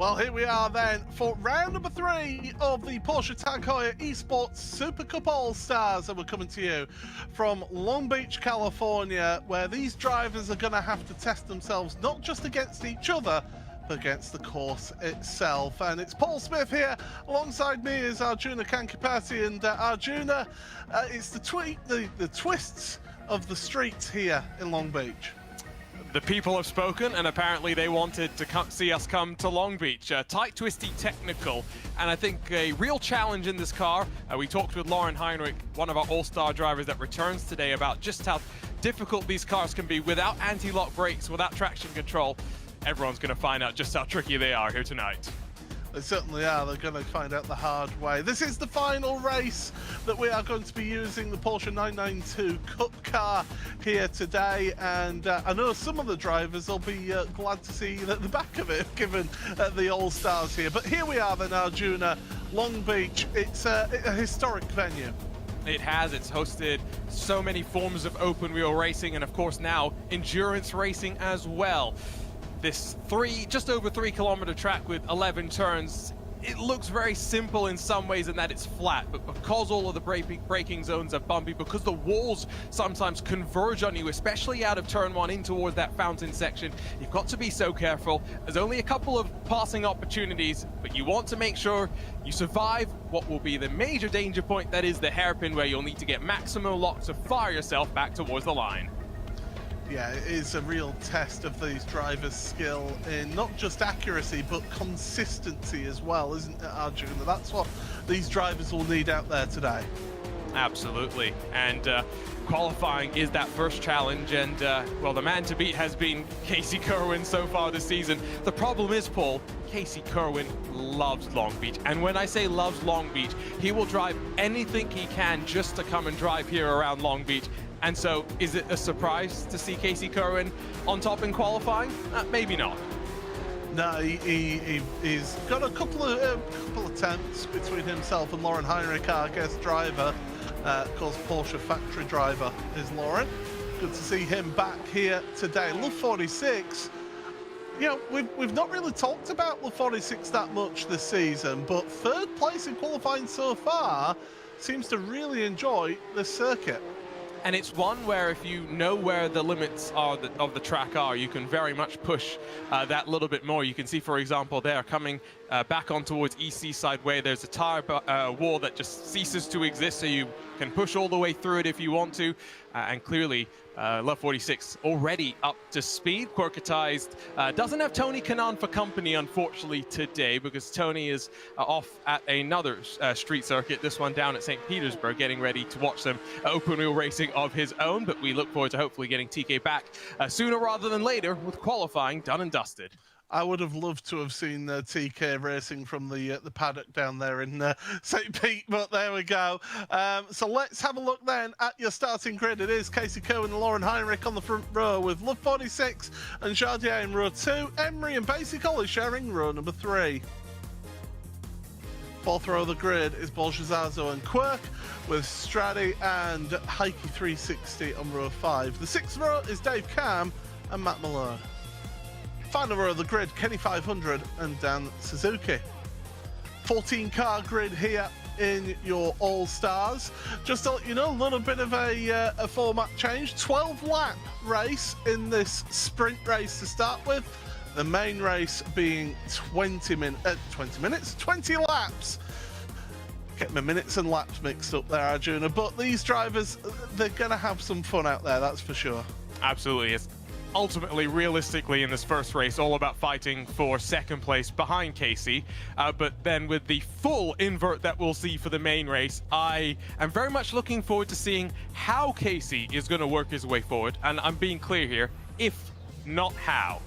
Well, here we are then for round number 3 of the Porsche Heuer Esports Supercup All-Stars, and we're coming to you from Long Beach, California, where these drivers are going to have to test themselves not just against each other, but against the course itself. And it's Paul Smith here, alongside me is Arjuna Kankipati, and Arjuna, it's the twists of the streets here in Long Beach. The people have spoken, and apparently they wanted to see us come to Long Beach. Tight, twisty, technical, and I think a real challenge in this car. We talked with Lauren Heinrich, one of our all-star drivers that returns today, about just how difficult these cars can be without anti-lock brakes, without traction control. Everyone's going to find out just how tricky they are here tonight. They certainly are. They're going to find out the hard way. This is the final race that we are going to be using the Porsche 992 Cup car here today, and I know some of the drivers will be glad to see the back of it, given the All-Stars here. But here we are then, Arjuna, Long Beach. It's a historic venue. It has. It's hosted so many forms of open-wheel racing, and of course now endurance racing as well. This just over 3 kilometer track with 11 turns, it looks very simple in some ways in that it's flat, but because all of the braking zones are bumpy, because the walls sometimes converge on you, especially out of turn 1 in towards that fountain section, you've got to be so careful. There's only a couple of passing opportunities, but you want to make sure you survive what will be the major danger point, that is the hairpin, where you'll need to get maximum lock to fire yourself back towards the line. Yeah, it is a real test of these drivers' skill in not just accuracy, but consistency as well, isn't it, Arjuna? That's what these drivers will need out there today. Absolutely, and qualifying is that first challenge, and well, the man to beat has been Casey Kerwin so far this season. The problem is, Paul, Casey Kerwin loves Long Beach, and when I say loves Long Beach, he will drive anything he can just to come and drive here around Long Beach. And so, is it a surprise to see Casey Kerwin on top in qualifying? Maybe not. No, he's got a couple of attempts between himself and Lauren Heinrich, our guest driver. Of course, Porsche factory driver is Lauren. Good to see him back here today. Love 46. You know, we've not really talked about Love 46 that much this season, but third place in qualifying so far seems to really enjoy this circuit. And it's one where if you know where the limits of the track are, you can very much push that little bit more. You can see, for example, there coming back on towards East Seaside Way, there's a tire wall that just ceases to exist, so you can push all the way through it if you want to. And clearly, Love 46 already up to speed. Quirkatized doesn't have Tony Kanaan for company, unfortunately, today, because Tony is off at another street circuit, this one down at St. Petersburg, getting ready to watch some open wheel racing of his own. But we look forward to hopefully getting TK back sooner rather than later with qualifying done and dusted. I would have loved to have seen TK racing from the paddock down there in St. Pete, but there we go. So let's have a look then at your starting grid. It is Casey Kerwin and Lauren Heinrich on the front row, with Love 46 and Jardier in row 2. Emery and Basic Ollie sharing row number 3. Fourth row of the grid is Bolshazazo and Quirk, with Straddy and Heike 360 on row 5. The sixth row is Dave Cam and Matt Malone. Final row of the grid, Kenny 500 and Dan Suzuki. 14-car grid here in your All-Stars. Just to let you know, a little bit of a format change. 12-lap race in this sprint race to start with. The main race being 20 laps. Get my minutes and laps mixed up there, Arjuna. But these drivers, they're going to have some fun out there, that's for sure. Absolutely. It's ultimately, realistically, in this first race, all about fighting for second place behind Casey. But then with the full invert that we'll see for the main race, I am very much looking forward to seeing how Casey is going to work his way forward. And I'm being clear here, if not how.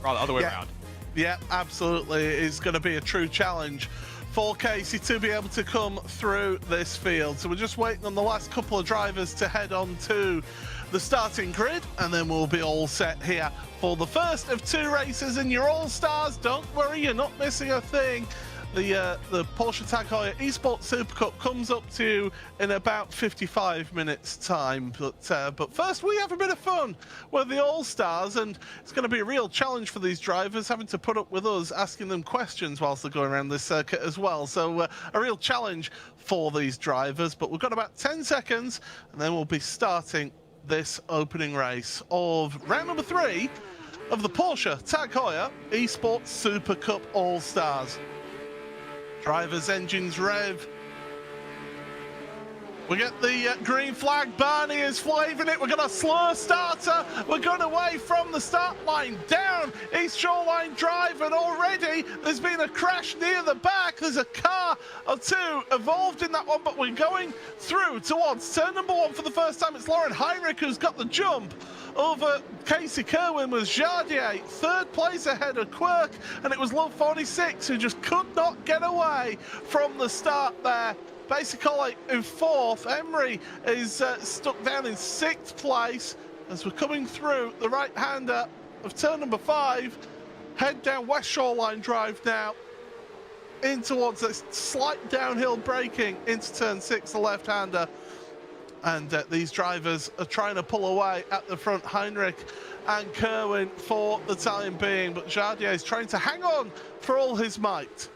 Rather, other way around. Yeah, absolutely. It's going to be a true challenge for Casey to be able to come through this field. So we're just waiting on the last couple of drivers to head on to the starting grid, and then we'll be all set here for the first of 2 races in your All-Stars. Don't worry, you're not missing a thing. the Porsche Heuer Esports Supercup comes up to you in about 55 minutes time. But first we have a bit of fun with the All-Stars, and it's going to be a real challenge for these drivers, having to put up with us asking them questions whilst they're going around this circuit as well. So a real challenge for these drivers, but we've got about 10 seconds and then we'll be starting this opening race of round number 3 of the Porsche Heuer Esports Supercup All-Stars. Drivers' engines rev. We get the green flag. Barney is flaving it. We've got a slow starter. We're going away from the start line, down East Shoreline Drive, and already there's been a crash near the back. There's a car or two involved in that one, but we're going through towards turn number 1 for the first time. It's Lauren Heinrich who's got the jump over Casey Kerwin with Jardier, 3rd place ahead of Quirk, and it was Love 46 who just could not get away from the start there. Basically in 4th, Emery is stuck down in 6th place as we're coming through the right-hander of turn number 5, head down West Shoreline Drive now, in towards this slight downhill braking into turn 6, the left-hander. And these drivers are trying to pull away at the front, Heinrich and Kerwin for the time being, but Jardier is trying to hang on for all his might.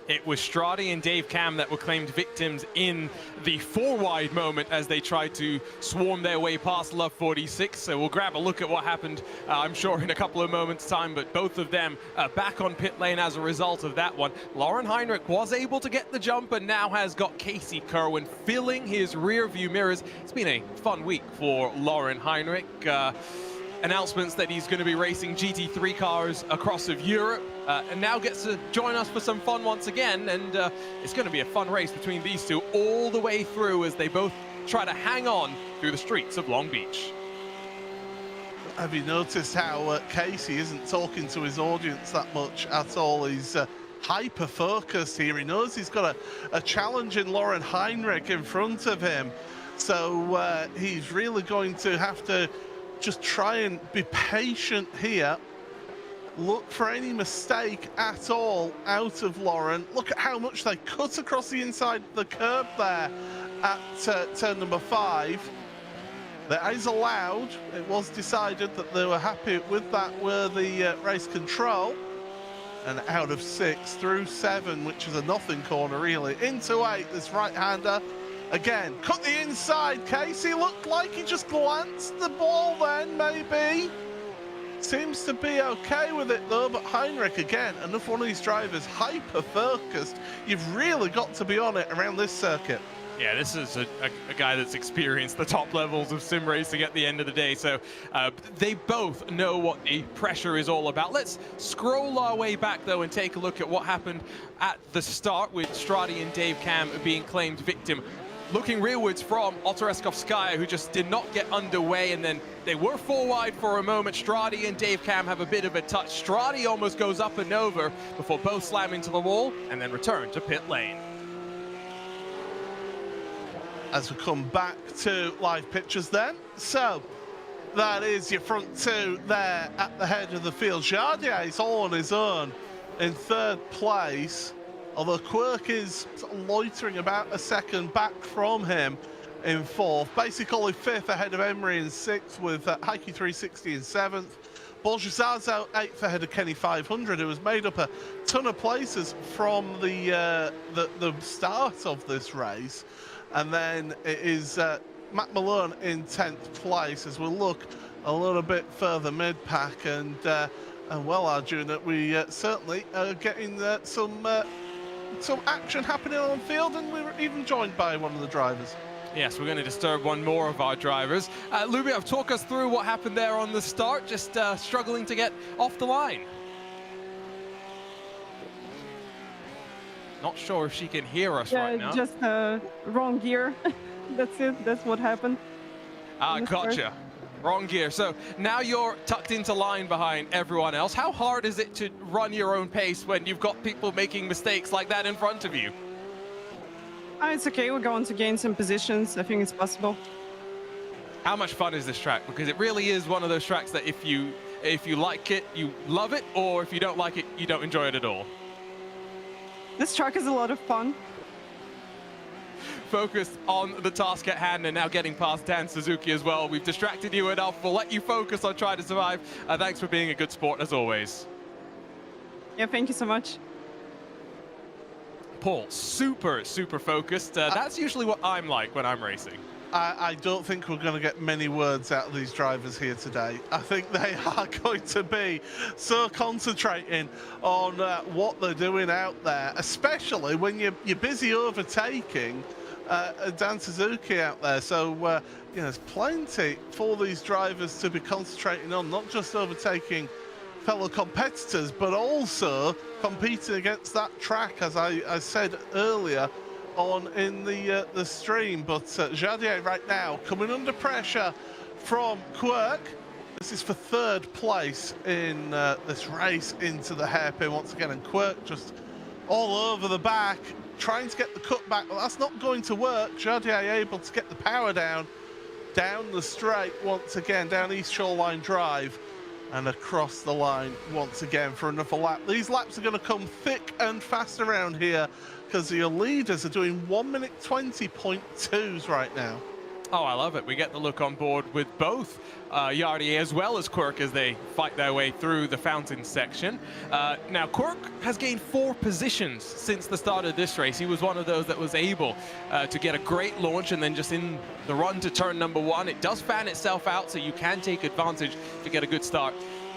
It was Stradi and Dave Cam that were claimed victims in the 4-wide moment as they tried to swarm their way past Love 46. So we'll grab a look at what happened, I'm sure, in a couple of moments' time. But both of them back on pit lane as a result of that one. Lauren Heinrich was able to get the jump and now has got Casey Kerwin filling his rear view mirrors. It's been a fun week for Lauren Heinrich. Announcements that he's going to be racing GT3 cars across of Europe, and now gets to join us for some fun once again, and it's going to be a fun race between these two all the way through as they both try to hang on through the streets of Long Beach. Have you noticed how Casey isn't talking to his audience that much at all? He's hyper-focused here. He knows he's got a challenge in Lauren Heinrich in front of him, so he's really going to have to just try and be patient here. Look for any mistake at all out of Lauren. Look at how much they cut across the inside of the curb there at turn number 5. That is allowed. It was decided that they were happy with that, were the race control. And out of 6 through 7, which is a nothing corner really, into 8, this right-hander. Again, cut the inside. Casey looked like he just glanced the ball then, maybe. Seems to be okay with it though, but Heinrich, again, another one of these drivers, hyper-focused. You've really got to be on it around this circuit. Yeah, this is a guy that's experienced the top levels of sim racing at the end of the day, so they both know what the pressure is all about. Let's scroll our way back, though, and take a look at what happened at the start with Stradi and Dave Cam being claimed victim. Looking rearwards from Otareskovskaya, who just did not get underway, and then they were 4-wide for a moment. Stradi and Dave Cam have a bit of a touch. Stradi almost goes up and over before both slam into the wall and then return to pit lane. As we come back to live pictures then, so that is your front 2 there at the head of the field. Jardier is all on his own in 3rd place, although Quirk is loitering about a second back from him in 4th. Basically 5th ahead of Emery in 6th, with Heike 360 in 7th. Bolshazazo 8th ahead of Kenny 500, who has made up a ton of places from the start of this race. And then it is Matt Malone in 10th place as we look a little bit further mid-pack. And well, Arjun, we certainly are getting some action happening on field, and we were even joined by one of the drivers. Yes, we're going to disturb one more of our drivers. Lubiov, talk us through what happened there on the start, just struggling to get off the line. Not sure if she can hear us right now. Just wrong gear. That's it. That's what happened. Ah, gotcha. Wrong gear. So now you're tucked into line behind everyone else. How hard is it to run your own pace when you've got people making mistakes like that in front of you? It's okay. We're going to gain some positions. I think it's possible. How much fun is this track? Because it really is one of those tracks that if you like it, you love it, or if you don't like it, you don't enjoy it at all. This track is a lot of fun. Focused on the task at hand and now getting past Dan Suzuki as well. We've distracted you enough. We'll let you focus on trying to survive. Thanks for being a good sport as always. Yeah, thank you so much. Paul, super focused. That's usually what I'm like when I'm racing. I don't think we're going to get many words out of these drivers here today. I think they are going to be so concentrating on what they're doing out there, especially when you're busy overtaking Dan Suzuki out there. So, you know, there's plenty for these drivers to be concentrating on, not just overtaking fellow competitors, but also competing against that track, as I said earlier on in the stream. But Jadier right now coming under pressure from Quirk. This is for third place in this race into the hairpin once again, and Quirk just all over the back, trying to get the cut back. Well, that's not going to work. Jadier able to get the power down the straight once again, down East Shoreline Drive, and across the line once again for another lap. These laps are going to come thick and fast around here because your leaders are doing 1 minute 20.2s right now. Oh, I love it. We get the look on board with both Yardi as well as Quirk as they fight their way through the fountain section. Now, Quirk has gained 4 positions since the start of this race. He was one of those that was able to get a great launch, and then just in the run to turn number 1, it does fan itself out, so you can take advantage to get a good start.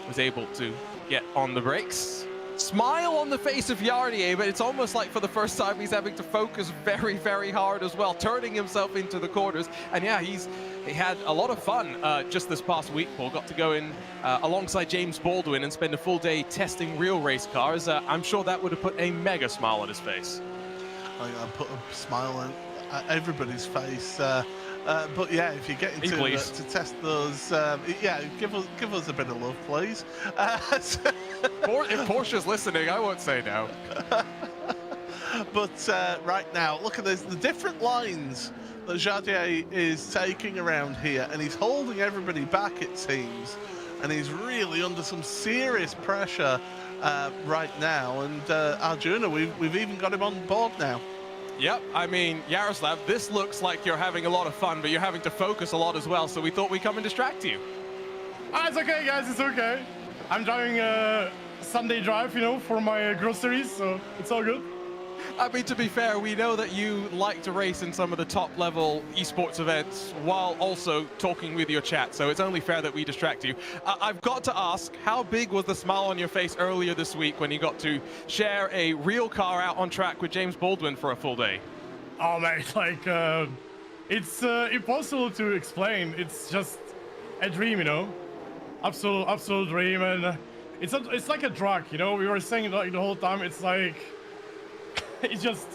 Was able to get on the brakes. Smile on the face of Yardier, but it's almost like for the first time he's having to focus very hard as well, turning himself into the corners. And yeah, he had a lot of fun just this past week. Paul got to go in alongside James Baldwin and spend a full day testing real race cars. I'm sure that would have put a mega smile on his face. I put a smile on everybody's face. But yeah, if you're getting to test those, yeah, give us a bit of love, please. If Porsche's listening, I won't say no. But right now, look at this, the different lines that Jadier is taking around here, and he's holding everybody back, it seems, and he's really under some serious pressure right now. And Arjuna, we've even got him on board now. Yep, I mean, Yaroslav, this looks like you're having a lot of fun, but you're having to focus a lot as well, so we thought we'd come and distract you. It's okay, guys, it's okay. I'm driving a Sunday drive, you know, for my groceries, so it's all good. I mean, to be fair, we know that you like to race in some of the top-level esports events while also talking with your chat, so it's only fair that we distract you. I've got to ask, how big was the smile on your face earlier this week when you got to share a real car out on track with James Baldwin for a full day? Oh, mate, like, it's impossible to explain. It's just a dream, you know? Absolute dream, and it's like a drug, you know? We were saying like the whole time, it's like... It's just,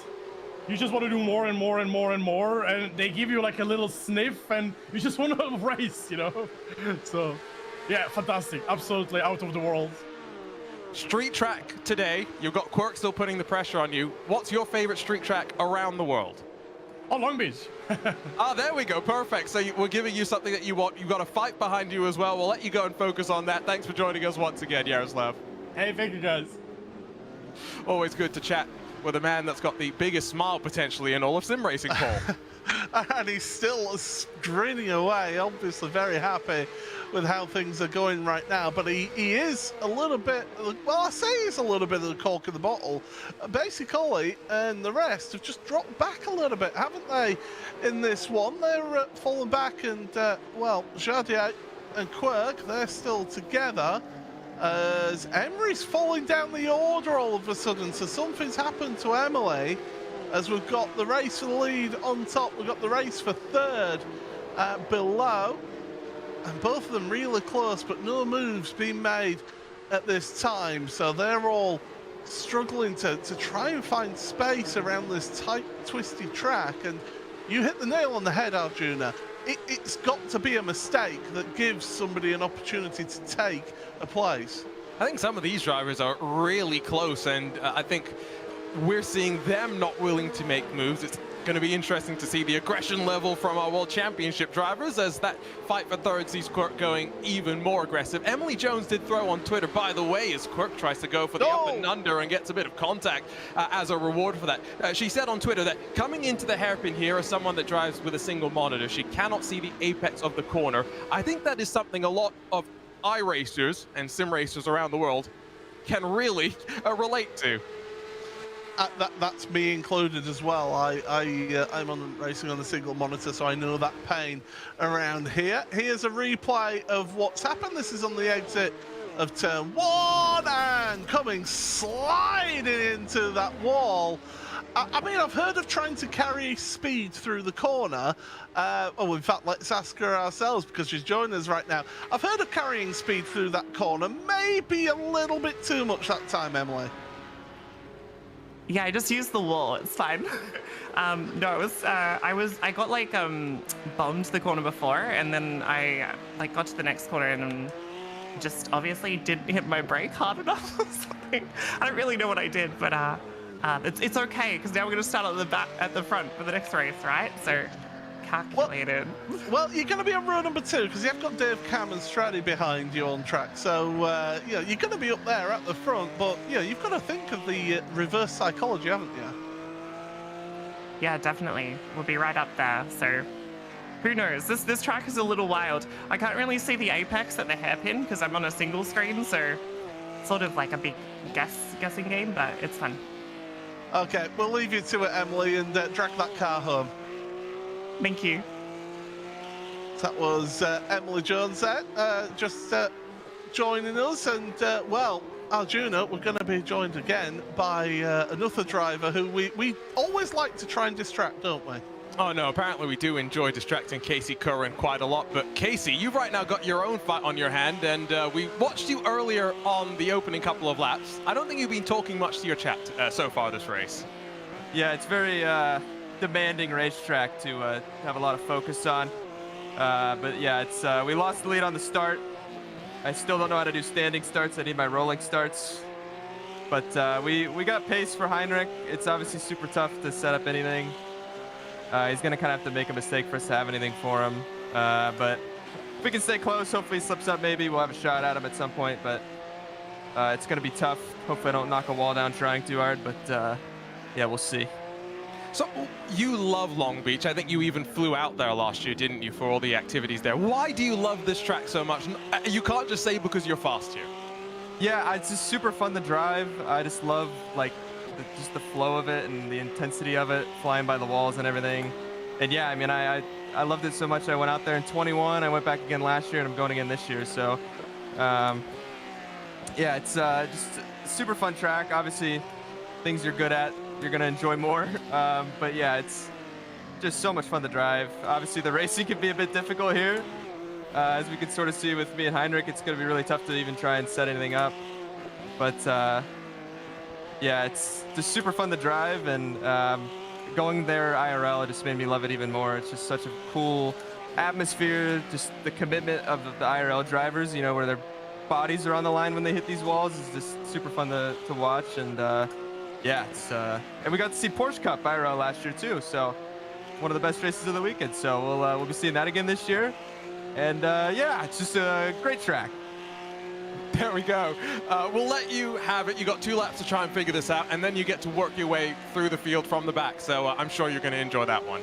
you just want to do more and more and more and more, and they give you like a little sniff, and you just want to race, you know? So, yeah, fantastic. Absolutely out of the world. Street track today. You've got Quirk still putting the pressure on you. What's your favorite street track around the world? Oh, Long Beach. There we go. Perfect. So we're giving you something that you want. You've got a fight behind you as well. We'll let you go and focus on that. Thanks for joining us once again, Yaroslav. Hey, thank you, guys. Always good to chat with a man that's got the biggest smile potentially in all of sim racing, Paul. And he's still grinning away, obviously very happy with how things are going right now. But he is a little bit, well, I say he's a little bit of the cork in the bottle. Basically, and the rest have just dropped back a little bit, haven't they, in this one? They're falling back, and, well, Jadier and Quirk, they're still together. As Emery's falling down the order all of a sudden, so something's happened to Emily. As we've got the race for the lead on top, we've got the race for third below, and both of them really close, but no moves being made at this time, so they're all struggling to try and find space around this tight, twisty track. And you hit the nail on the head, Arjuna. It's got to be a mistake that gives somebody an opportunity to take a place. I think some of these drivers are really close, and I think we're seeing them not willing to make moves. It's going to be interesting to see the aggression level from our World Championship drivers as that fight for third sees Quirk going even more aggressive. Emily Jones did throw on Twitter, by the way, as Quirk tries to go for the up and under and gets a bit of contact as a reward for that. She said on Twitter that coming into the hairpin here as someone that drives with a single monitor, she cannot see the apex of the corner. I think that is something a lot of iRacers and sim racers around the world can really relate to. That's me included as well. I'm on racing on a single monitor, so I know that pain around here. Here's a replay of what's happened. This is on the exit of turn 1 and coming sliding into that wall. I mean, I've heard of trying to carry speed through the corner. In fact, let's ask her ourselves because she's joining us right now. I've heard of carrying speed through that corner. Maybe a little bit too much that time, Emily. Yeah, I just used the wall. It's fine. No, it was. I got like bombed the corner before, and then I like got to the next corner and just obviously didn't hit my brake hard enough or something. I don't really know what I did, but it's okay because now we're gonna start at the front for the next race, right? So calculated. Well, you're going to be on row number 2 because you've got Dave, Cam and Straddy behind you on track. So, you're going to be up there at the front, but, you've got to think of the reverse psychology, haven't you? Yeah, definitely. We'll be right up there. So, who knows? This track is a little wild. I can't really see the apex at the hairpin because I'm on a single screen, so it's sort of like a big guessing game, but it's fun. Okay, we'll leave you to it, Emily, and drag that car home. Thank you. That was Emily Jones there, just joining us. And, well, Arjuna, we're going to be joined again by another driver who we always like to try and distract, don't we? Oh, no, apparently we do enjoy distracting Casey Curran quite a lot. But, Casey, you've right now got your own fight on your hand, and we watched you earlier on the opening couple of laps. I don't think you've been talking much to your chat so far this race. Yeah, it's very demanding racetrack to have a lot of focus on. But yeah, it's we lost the lead on the start. I still don't know how to do standing starts. I need my rolling starts. But we got pace for Heinrich. It's obviously super tough to set up anything. He's going to kind of have to make a mistake for us to have anything for him. But if we can stay close, hopefully he slips up maybe. We'll have a shot at him at some point. But it's going to be tough. Hopefully I don't knock a wall down trying too hard. But yeah, we'll see. So you love Long Beach. I think you even flew out there last year, didn't you, for all the activities there. Why do you love this track so much? You can't just say because you're fast here. Yeah, it's just super fun to drive. I just love like just the flow of it and the intensity of it, flying by the walls and everything. And yeah, I mean, I loved it so much. I went out there in 21. I went back again last year, and I'm going again this year. So yeah, it's just a super fun track. Obviously, things you're good at, you're going to enjoy more. But yeah, it's just so much fun to drive. Obviously, the racing can be a bit difficult here. As we can sort of see with me and Heinrich, it's going to be really tough to even try and set anything up. But yeah, it's just super fun to drive. And going there IRL, it just made me love it even more. It's just such a cool atmosphere. Just the commitment of the IRL drivers, you know, where their bodies are on the line when they hit these walls is just super fun to watch. And yeah, it's and we got to see Porsche Cup IRL last year too, so one of the best races of the weekend. So we'll be seeing that again this year, and yeah, it's just a great track. There we go. We'll let you have it. You got 2 laps to try and figure this out, and then you get to work your way through the field from the back. So I'm sure you're going to enjoy that one.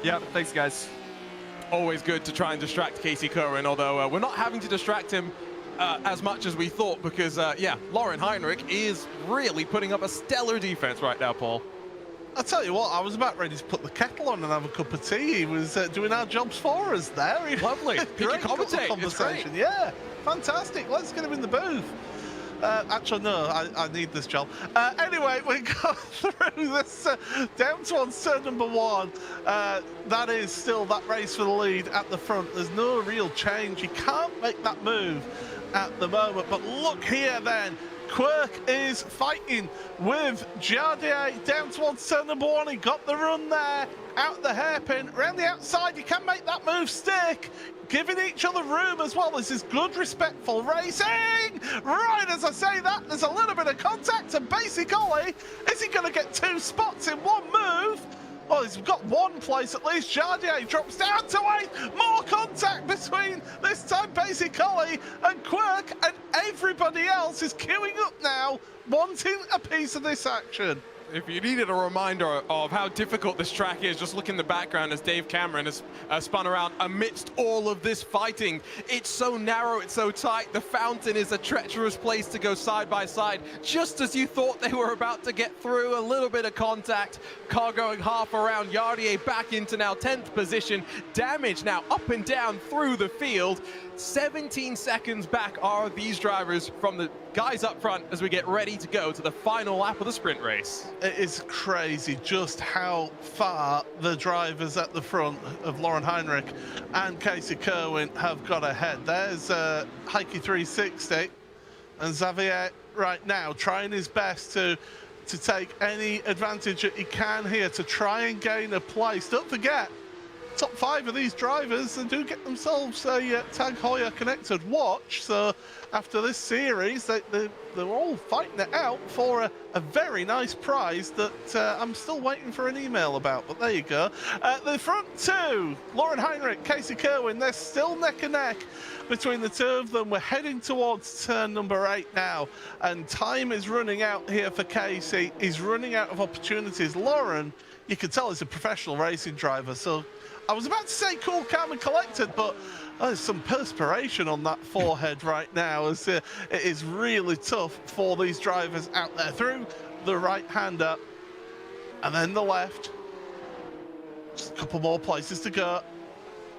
Yeah, thanks guys. Always good to try and distract Casey Curran, although we're not having to distract him as much as we thought, because yeah, Lauren Heinrich is really putting up a stellar defense right now, Paul. I'll tell you what, I was about ready to put the kettle on and have a cup of tea. He was doing our jobs for us there. Lovely. Great commentate. conversation. Yeah, fantastic. Let's get him in the booth. Actually, no, I need this job. Anyway, we got through this down towards turn number 1. That is still that race for the lead at the front. There's no real change. You can't make that move at the moment. But look here then. Quirk is fighting with Jardier down towards turn number 1. He got the run there. Out the hairpin. Around the outside, you can make that move stick. Giving each other room as well. This is good, respectful racing. Right, as I say that, there's a little bit of contact. And basically, is he going to get 2 spots in one move? Oh, he's got one place at least. Jardier drops down to 8th. More contact between, this time, Basically and Quirk, and everybody else is queuing up now, wanting a piece of this action. If you needed a reminder of how difficult this track is, just look in the background as Dave Cameron has spun around amidst all of this fighting. It's so narrow, it's so tight. The fountain is a treacherous place to go side by side. Just as you thought they were about to get through, a little bit of contact. Car going half around. Yardier back into now 10th position. Damage now up and down through the field. 17 seconds back are these drivers from the guys up front as we get ready to go to the final lap of the sprint race. It is crazy just how far the drivers at the front of Lauren Heinrich and Casey Kerwin have got ahead. There's Heike 360 and Xavier right now trying his best to take any advantage that he can here to try and gain a place. Don't forget, top 5 of these drivers, they do get themselves a Tag Heuer connected watch. So after this series, they're all fighting it out for a very nice prize that I'm still waiting for an email about, but there you go. The front 2, Lauren Heinrich, Casey Kerwin, they're still neck and neck between the 2 of them. We're heading towards turn number 8 now, and time is running out here for Casey. He's running out of opportunities. Lauren, you can tell, is a professional racing driver, so I was about to say cool, calm and collected, but there's some perspiration on that forehead right now, as it is really tough for these drivers out there. Through the right-hander and then the left. Just a couple more places to go.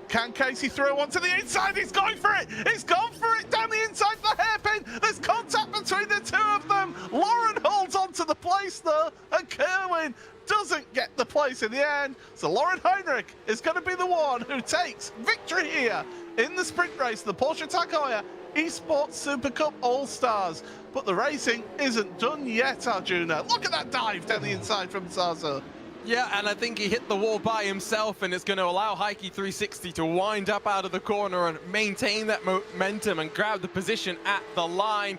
Can Casey throw one to the inside? He's going for it! He's gone for it down the inside, the hairpin! There's contact between the 2 of them! Lauren holds on to the place though, and Kerwin doesn't get the place in the end. So Lauren Heinrich is going to be the one who takes victory here in the sprint race, the Porsche Tag Heuer Esports Supercup All-Stars. But the racing isn't done yet, Arjuna. Look at that dive down the inside from Zaza. Yeah, and I think he hit the wall by himself, and it's going to allow Heike 360 to wind up out of the corner and maintain that momentum and grab the position at the line.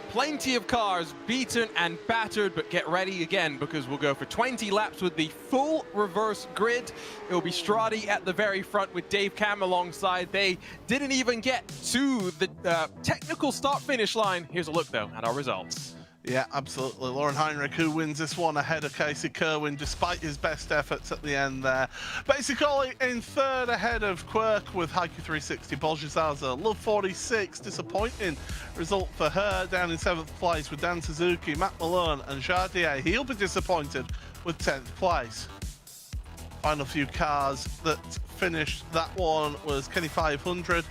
Plenty of cars beaten and battered, but get ready again because we'll go for 20 laps with the full reverse grid. It will be Strati at the very front with Dave Cam alongside. They didn't even get to the technical start-finish line. Here's a look, though, at our results. Yeah, absolutely. Lauren Heinrich, who wins this one ahead of Casey Kerwin, despite his best efforts at the end there. Basically, in 3rd ahead of Quirk with Heike 360, Bolshizaza. Love 46, disappointing result for her. Down in 7th place with Dan Suzuki, Matt Malone and Jardier. He'll be disappointed with 10th place. Final few cars that finished that one was Kenny 500.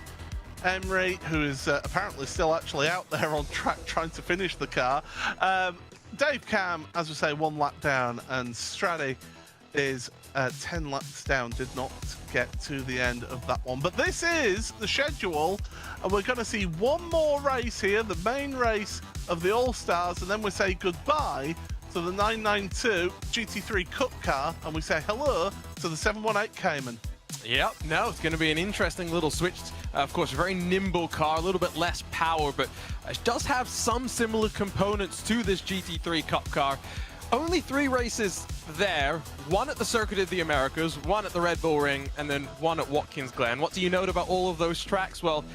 Emery, who is apparently still actually out there on track trying to finish the car. Dave Cam, as we say, 1 lap down, and Strati is 10 laps down, did not get to the end of that one. But this is the schedule, and we're going to see one more race here, the main race of the All-Stars, and then we say goodbye to the 992 GT3 Cup car, and we say hello to the 718 Cayman. Yep, no, it's going to be an interesting little switch. Of course, a very nimble car, a little bit less power, but it does have some similar components to this GT3 Cup car. Only 3 races there, 1 at the Circuit of the Americas, 1 at the Red Bull Ring, and then 1 at Watkins Glen. What do you note about all of those tracks? Well,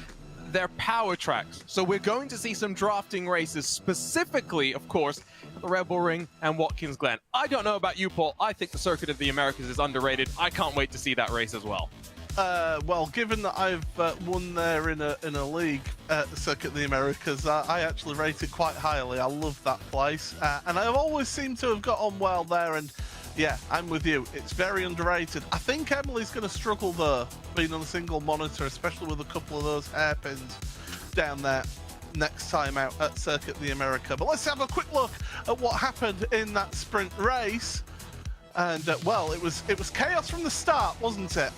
they're power tracks. So we're going to see some drafting races, specifically, of course, at the Red Bull Ring and Watkins Glen. I don't know about you, Paul. I think the Circuit of the Americas is underrated. I can't wait to see that race as well. Well, given that I've won there in a league at the Circuit of the Americas, I actually rate it quite highly. I love that place, and I've always seemed to have got on well there. And yeah, I'm with you. It's very underrated. I think Emily's going to struggle though, being on a single monitor, especially with a couple of those hairpins down there next time out at Circuit of the America. But let's have a quick look at what happened in that sprint race. And well, it was chaos from the start, wasn't it?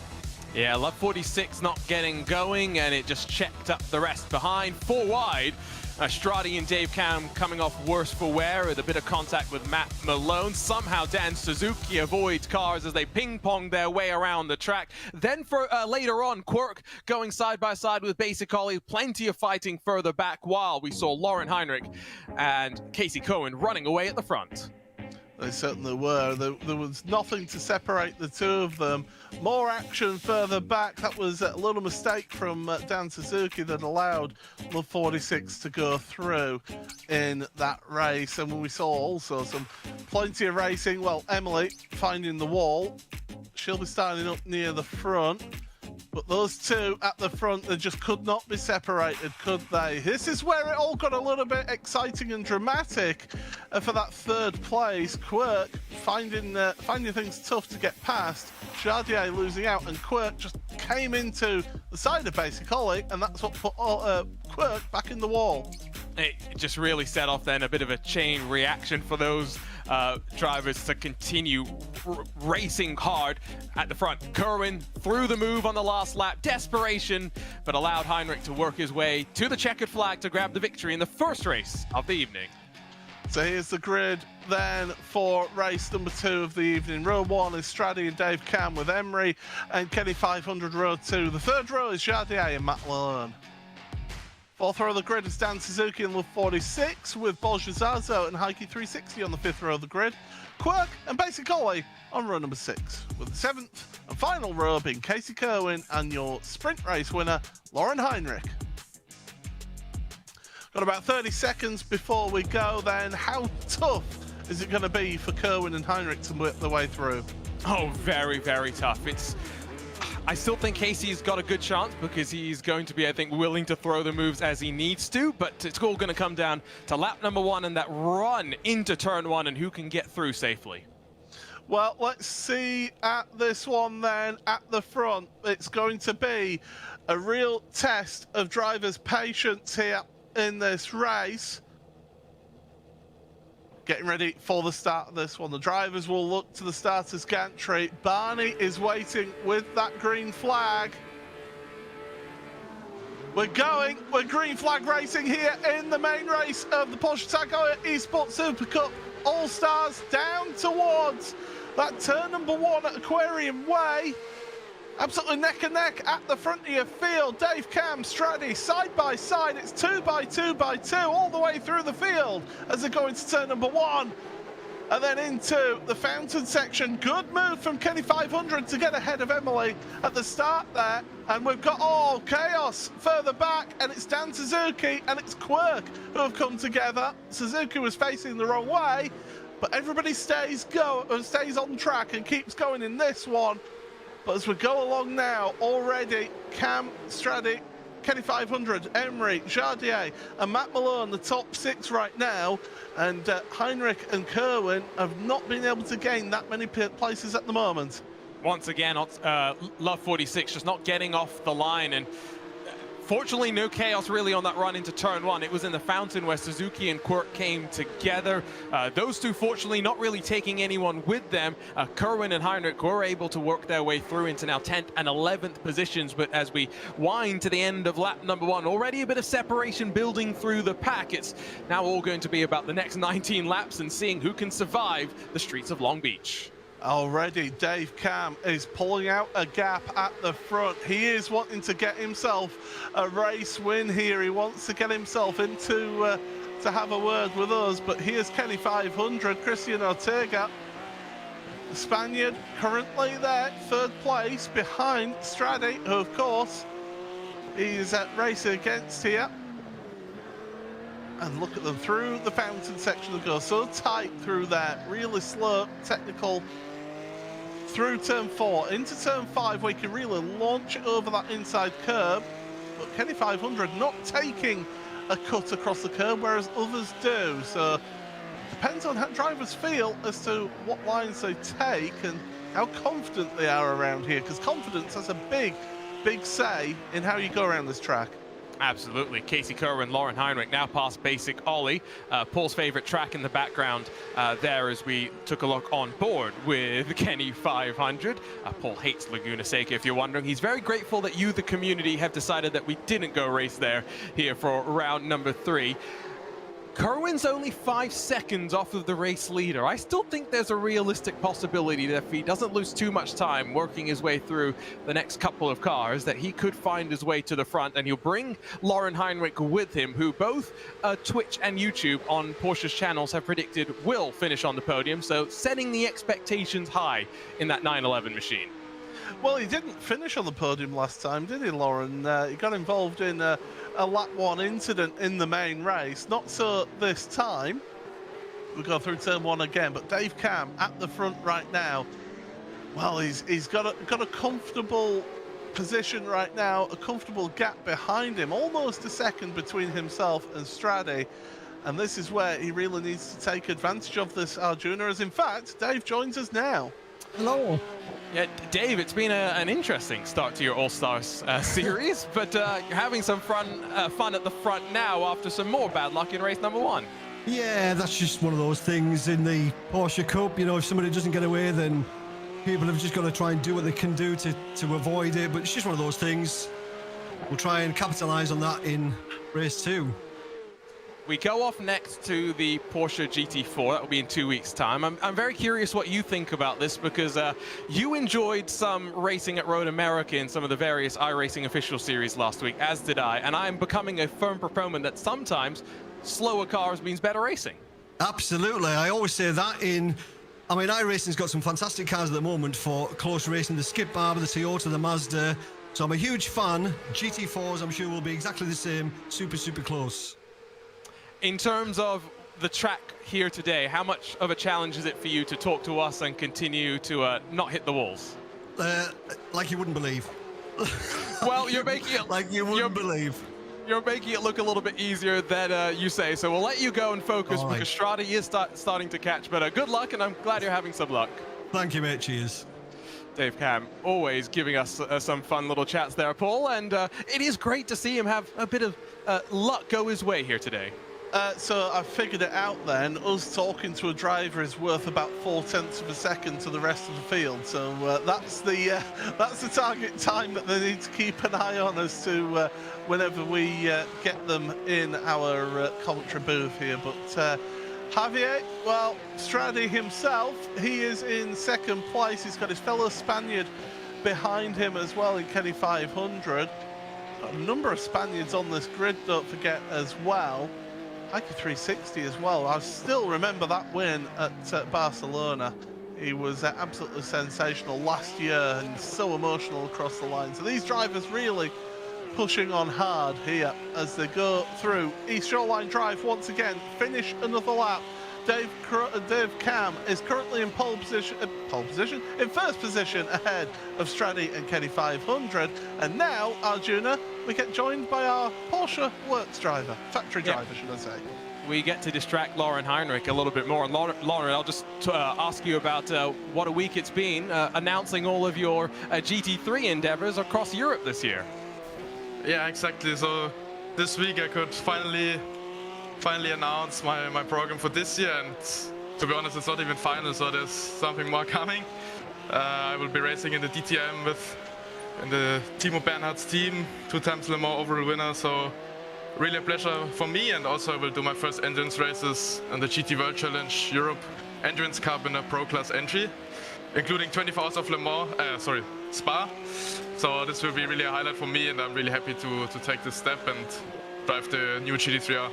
Yeah, Love 46 not getting going, and it just checked up the rest behind. 4 wide. Strati and Dave Cam coming off worse for wear with a bit of contact with Matt Malone. Somehow Dan Suzuki avoids cars as they ping-pong their way around the track. Then for later on, Quirk going side by side with Basic Ollie. Plenty of fighting further back, while we saw Lauren Heinrich and Casey Cohen running away at the front. They certainly were. There was nothing to separate the two of them. More action further back. That was a little mistake from Dan Suzuki that allowed the 46 to go through in that race. And we saw also plenty of racing. Well, Emily finding the wall. She'll be starting up near the front. But those two at the front, they just could not be separated, could they? This is where it all got a little bit exciting and dramatic for that third place. Quirk finding things tough to get past. Jardier losing out, and Quirk just came into the side of Basic Ollie, and that's what put Quirk back in the wall. It just really set off then a bit of a chain reaction for those drivers to continue racing hard at the front. Kerwin threw the move on the last lap, desperation, but allowed Heinrich to work his way to the checkered flag to grab the victory in the first race of the evening. So here's the grid then for race number 2 of the evening. Row 1 is Straddy and Dave Cam with Emery and Kenny 500 row 2. The third row is Jardier and Matt Lalone. Fourth row of the grid is Dan Suzuki and Love 46 with Bolge Zazo and Heike 360 on the fifth row of the grid. Quirk and Basic Ollie on row number 6, with the seventh and final row being Casey Kerwin and your sprint race winner, Lauren Heinrich. Got about 30 seconds before we go then. How tough is it going to be for Kerwin and Heinrich to work their way through? Oh, very, very tough. I still think Casey's got a good chance because he's going to be, I think, willing to throw the moves as he needs to, but it's all going to come down to lap number 1 and that run into turn 1 and who can get through safely. Well, let's see at this one then at the front. It's going to be a real test of drivers' patience here in this race. Getting ready for the start of this one. The drivers will look to the starter's gantry. Barney is waiting with that green flag. We're green flag racing here in the main race of the Porsche Heuer Esports Supercup. All stars down towards that turn number 1 at Aquarium Way. Absolutely neck and neck at the front of your field. Dave Cam, Straddy, side by side. It's 2 by 2 by 2 all the way through the field as they go into turn number 1. And then into the fountain section. Good move from Kenny 500 to get ahead of Emily at the start there. And we've got all chaos further back. And it's Dan Suzuki and it's Quirk who have come together. Suzuki was facing the wrong way, but everybody stays on track and keeps going in this one. But as we go along now, already Cam, Straddy, Kenny 500, Emery, Jardier and Matt Malone, the top 6 right now. And Heinrich and Kerwin have not been able to gain that many places at the moment. Once again, Love 46 just not getting off the line, and fortunately no chaos really on that run into turn 1. It was in the fountain where Suzuki and Quirk came together. Those two fortunately not really taking anyone with them. Kerwin and Heinrich were able to work their way through into now 10th and 11th positions, but as we wind to the end of lap number 1, already a bit of separation building through the pack. It's now all going to be about the next 19 laps and seeing who can survive the streets of Long Beach. Already, Dave Cam is pulling out a gap at the front. He is wanting to get himself a race win here. He wants to get himself into to have a word with us. But here's Kenny 500, Christian Ortega, the Spaniard, currently there, 3rd place behind Straddy, who of course he's racing against here. And look at them through the fountain section. They go so tight through there, really slow, technical. Through turn 4 into turn 5, we can really launch it over that inside curb. But Kenny 500 not taking a cut across the curb, whereas others do. So depends on how drivers feel as to what lines they take and how confident they are around here, because confidence has a big say in how you go around this track. Absolutely. Casey Kerwin, Lauren Heinrich now past Basic Ollie. Paul's favorite track in the background there as we took a look on board with Kenny 500. Paul hates Laguna Seca, if you're wondering. He's very grateful that you, the community, have decided that we didn't go race there here for round number 3. Kerwin's only 5 seconds off of the race leader. I still think there's a realistic possibility that if he doesn't lose too much time working his way through the next couple of cars, that he could find his way to the front, and he'll bring Lauren Heinrich with him, who both Twitch and YouTube on Porsche's channels have predicted will finish on the podium, so setting the expectations high in that 911 machine. Well, he didn't finish on the podium last time, did he, Lauren? He got involved in a lap 1 incident in the main race. Not so this time. We go through turn 1 again, but Dave Cam at the front right now. Well, he's got a comfortable position right now, a comfortable gap behind him, almost a second between himself and Stradi. And this is where he really needs to take advantage of this, Arjuna, as in fact, Dave joins us now. Hello. Yeah, Dave, it's been an interesting start to your All-Stars series, but you're having some fun at the front now after some more bad luck in race number 1. Yeah, that's just one of those things in the Porsche Cup. You know, if somebody doesn't get away, then people have just got to try and do what they can do to avoid it. But it's just one of those things. We'll try and capitalise on that in race 2. We go off next to the Porsche GT4. That will be in 2 weeks' time. I'm very curious what you think about this, because you enjoyed some racing at Road America in some of the various iRacing official series last week, as did I. And I'm becoming a firm proponent that sometimes slower cars means better racing. Absolutely. I always say that I mean, iRacing's got some fantastic cars at the moment for close racing. The Skip Barber, the Toyota, the Mazda. So I'm a huge fan. GT4s, I'm sure, will be exactly the same. Super, super close. In terms of the track here today, how much of a challenge is it for you to talk to us and continue to not hit the walls? Like you wouldn't believe. Well, you're making it like you wouldn't believe. You're making it look a little bit easier than you say, so we'll let you go and focus because Stradi is starting to catch. But good luck, and I'm glad you're having some luck. Thank you, mate. Cheers. Dave Cam, always giving us some fun little chats there, Paul, and it is great to see him have a bit of luck go his way here today. So I figured it out then. Us talking to a driver is worth about 0.4 of a second to the rest of the field. So that's the target time that they need to keep an eye on as to whenever we get them in our commentary booth here. But Javier, well, Stradi himself, he is in second place. He's got his fellow Spaniard behind him as well in Kenny 500. Got a number of Spaniards on this grid, don't forget, as well. Heuer 360 as well. I still remember that win at Barcelona. He was absolutely sensational last year and so emotional across the line. So these drivers really pushing on hard here as they go through East Shoreline Drive once again. Finish another lap. Dave Cam is currently in in first position ahead of Stradi and Kenny 500. And now, Arjuna, we get joined by our Porsche works driver, factory driver, should I say. We get to distract Lauren Heinrich a little bit more. And Lauren, I'll just ask you about what a week it's been announcing all of your GT3 endeavors across Europe this year. Yeah, exactly. So this week I could finally announce my program for this year, and to be honest, it's not even final, so there's something more coming. I will be racing in the DTM in the Timo Bernhard's team, 2 times Le Mans overall winner, so really a pleasure for me. And also I will do my first endurance races in the GT World Challenge Europe Endurance Cup in a Pro Class entry, including 24 hours of Le Mans, Spa. So this will be really a highlight for me, and I'm really happy to take this step and drive the new GT3R.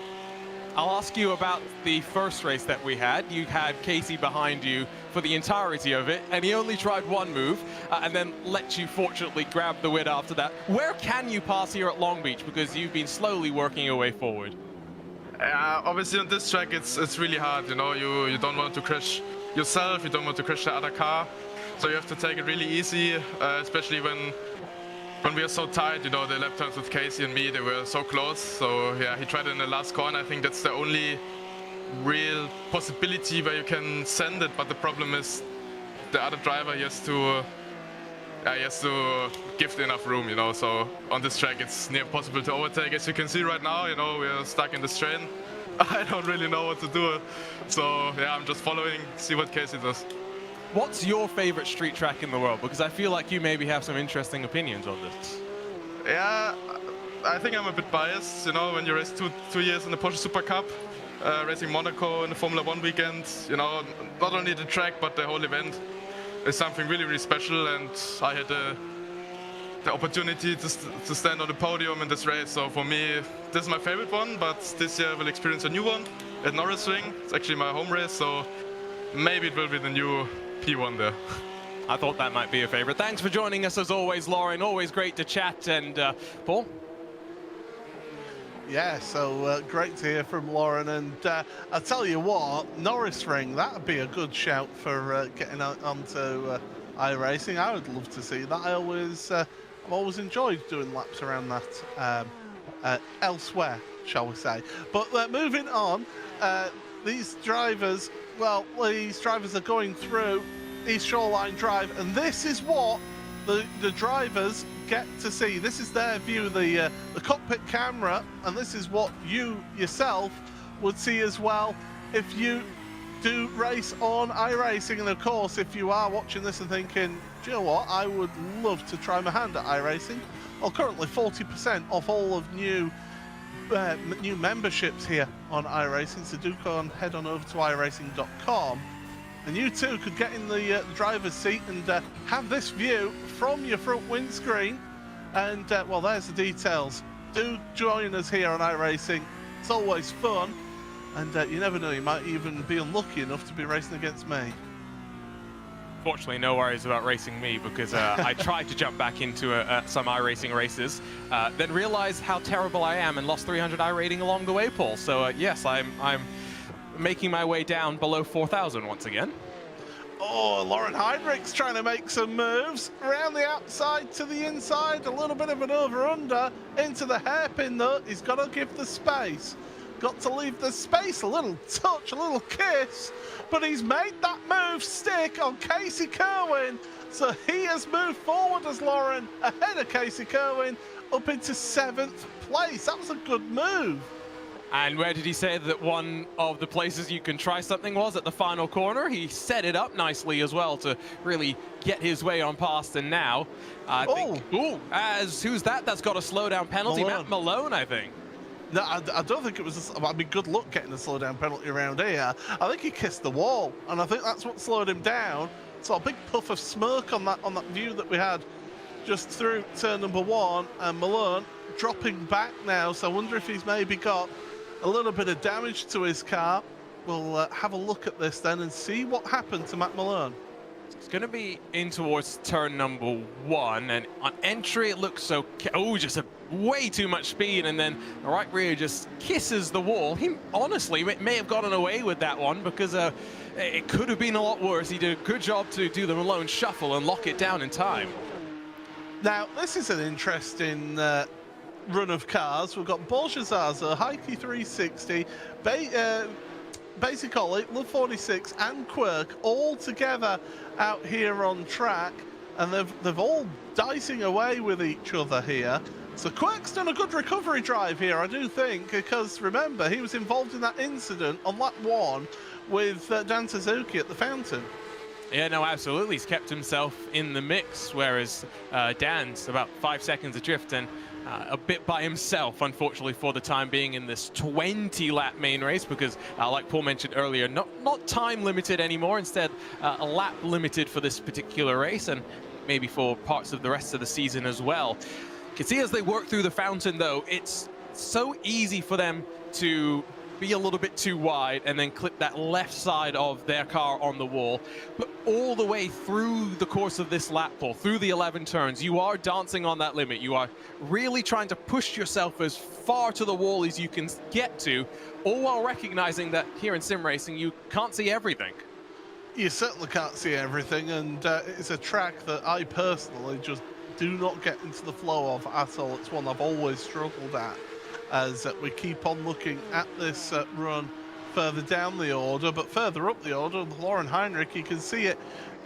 I'll ask you about the first race that we had. You had Casey behind you for the entirety of it, and he only tried one move, and then let you fortunately grab the win after that. Where can you pass here at Long Beach? Because you've been slowly working your way forward. Obviously on this track it's really hard, you know, you don't want to crash yourself, you don't want to crash the other car, so you have to take it really easy, especially when we are so tight, you know, the lap turns with Casey and me, they were so close. So yeah, he tried it in the last corner. I think that's the only real possibility where you can send it, but the problem is the other driver, he has to give enough room, you know. So on this track it's near impossible to overtake. As you can see right now, you know, we're stuck in the strain. I don't really know what to do. So yeah, I'm just following, see what Casey does. What's your favorite street track in the world? Because I feel like you maybe have some interesting opinions on this. Yeah, I think I'm a bit biased. You know, when you race two years in the Porsche Supercup, racing Monaco in the Formula 1 weekend. You know, not only the track, but the whole event is something really, really special. And I had the opportunity to stand on the podium in this race. So for me, this is my favorite one, but this year I will experience a new one at Norris Ring. It's actually my home race, so maybe it will be the new P1 there. I thought that might be a favorite. Thanks for joining us as always, Lauren. Always great to chat. And Paul? Yeah, so great to hear from Lauren. And I tell you what, Norris Ring, that would be a good shout for getting onto iRacing. I would love to see that. I've always enjoyed doing laps around that elsewhere, shall we say. But moving on, these drivers are going through East Shoreline Drive, and this is what the drivers get to see. This is their view, the cockpit camera, and this is what you yourself would see as well if you do race on iRacing. And of course, if you are watching this and thinking, do you know what, I would love to try my hand at iRacing, well, currently 40% off all of new memberships here on iRacing, so do go on, head on over to iRacing.com. And you too could get in the driver's seat and have this view from your front windscreen. And, well, there's the details. Do join us here on iRacing. It's always fun. And you never know, you might even be unlucky enough to be racing against me. Fortunately, no worries about racing me, because I tried to jump back into some iRacing races, then realized how terrible I am and lost 300 iRating along the way, Paul. So, yes, I'm making my way down below 4,000 once again. Oh, Lauren Heinrich's trying to make some moves around the outside to the inside. A little bit of an over-under into the hairpin, though. He's got to give the space. Got to leave the space, a little touch, a little kiss. But he's made that move stick on Casey Kerwin. So he has moved forward as Lauren ahead of Casey Kerwin up into 7th place. That was a good move. And where did he say that one of the places you can try something was? At the final corner. He set it up nicely as well to really get his way on past. And now, I think, who's that? That's got a slowdown penalty. Malone. Matt Malone, I think. No, I don't think it was. I mean, good luck getting a slowdown penalty around here. I think he kissed the wall, and I think that's what slowed him down. So a big puff of smoke on that view that we had just through turn number 1, and Malone dropping back now. So I wonder if he's maybe got a little bit of damage to his car. We'll have a look at this then and see what happened to Matt Malone. It's going to be in towards turn number 1, and on entry it looks okay. Oh, just way too much speed, and then the right rear just kisses the wall. He honestly may have gotten away with that one, because it could have been a lot worse. He did a good job to do the Malone shuffle and lock it down in time. Now, this is an interesting run of cars. We've got Porsche Zaza, Heike 360, Basic Ollie, Love 46 and Quirk all together out here on track, and they've all dicing away with each other here. So Quirk's done a good recovery drive here, I do think, because remember, he was involved in that incident on lap 1 with Dan Suzuki at the fountain. Yeah, no, absolutely. He's kept himself in the mix, whereas Dan's about 5 seconds adrift and a bit by himself, unfortunately, for the time being in this 20-lap main race, because, like Paul mentioned earlier, not time limited anymore, instead a lap limited for this particular race, and maybe for parts of the rest of the season as well. You can see as they work through the fountain, though, it's so easy for them to be a little bit too wide and then clip that left side of their car on the wall. But all the way through the course of this lap, Paul, through the 11 turns, you are dancing on that limit. You are really trying to push yourself as far to the wall as you can get to, all while recognizing that here in sim racing, you can't see everything. You certainly can't see everything, and it's a track that I personally just do not get into the flow of at all. It's one I've always struggled at, as we keep on looking at this run further down the order, but further up the order, Lauren Heinrich, you can see it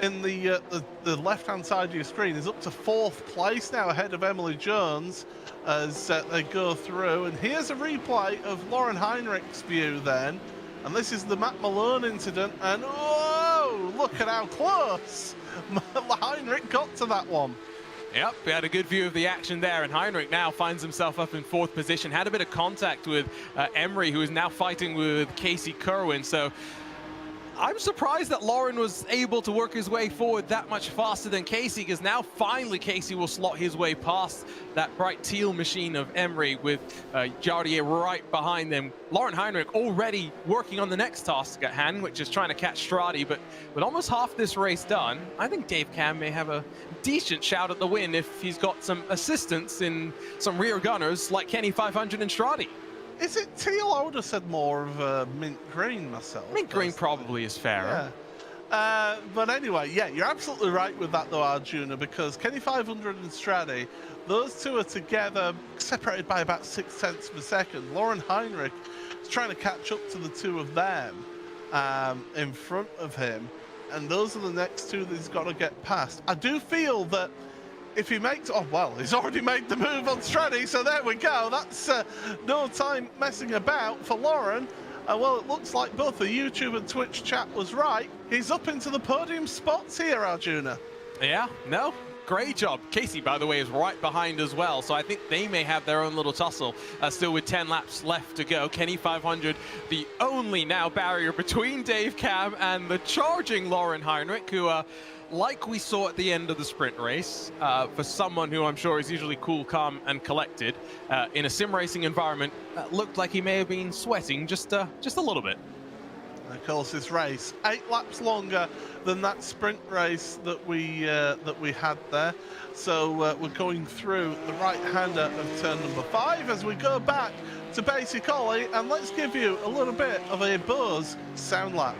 in the left-hand side of your screen, is up to 4th place now, ahead of Emily Jones as they go through. And here's a replay of Lauren Heinrich's view then, and this is the Matt Malone incident, and oh, look at how close Heinrich got to that one. Yep, we had a good view of the action there, and Heinrich now finds himself up in 4th position. Had a bit of contact with Emery, who is now fighting with Casey Kerwin. So I'm surprised that Lauren was able to work his way forward that much faster than Casey, because now finally Casey will slot his way past that bright teal machine of Emery with Jardier right behind them. Lauren Heinrich already working on the next task at hand, which is trying to catch Stradi, but with almost half this race done, I think Dave Cam may have a decent shout at the win if he's got some assistance in some rear gunners like Kenny 500 and Stradi. Is it teal? I would have said more of mint green myself. Mint green probably is fairer. Yeah. But anyway, yeah, you're absolutely right with that though, Arjuna, because Kenny 500 and Stradi, those two are together, separated by about 0.6 of a second. Lauren Heinrich is trying to catch up to the two of them in front of him, and those are the next two that he's got to get past. I do feel that if he makes, oh well, he's already made the move on Stradi, so there we go. That's no time messing about for Lauren. Well, it looks like both the YouTube and Twitch chat was right. He's up into the podium spots here, Arjuna. Yeah, no, great job. Casey, by the way, is right behind as well, so I think they may have their own little tussle still with 10 laps left to go. Kenny 500, the only now barrier between Dave Cam and the charging Lauren Heinrich, who like we saw at the end of the sprint race, for someone who I'm sure is usually cool, calm, and collected, in a sim racing environment, looked like he may have been sweating just a little bit. And of course, this race 8 laps longer than that sprint race that we had there. So we're going through the right-hander of turn number 5 as we go back to basic ollie, and let's give you a little bit of a Buzz sound lap.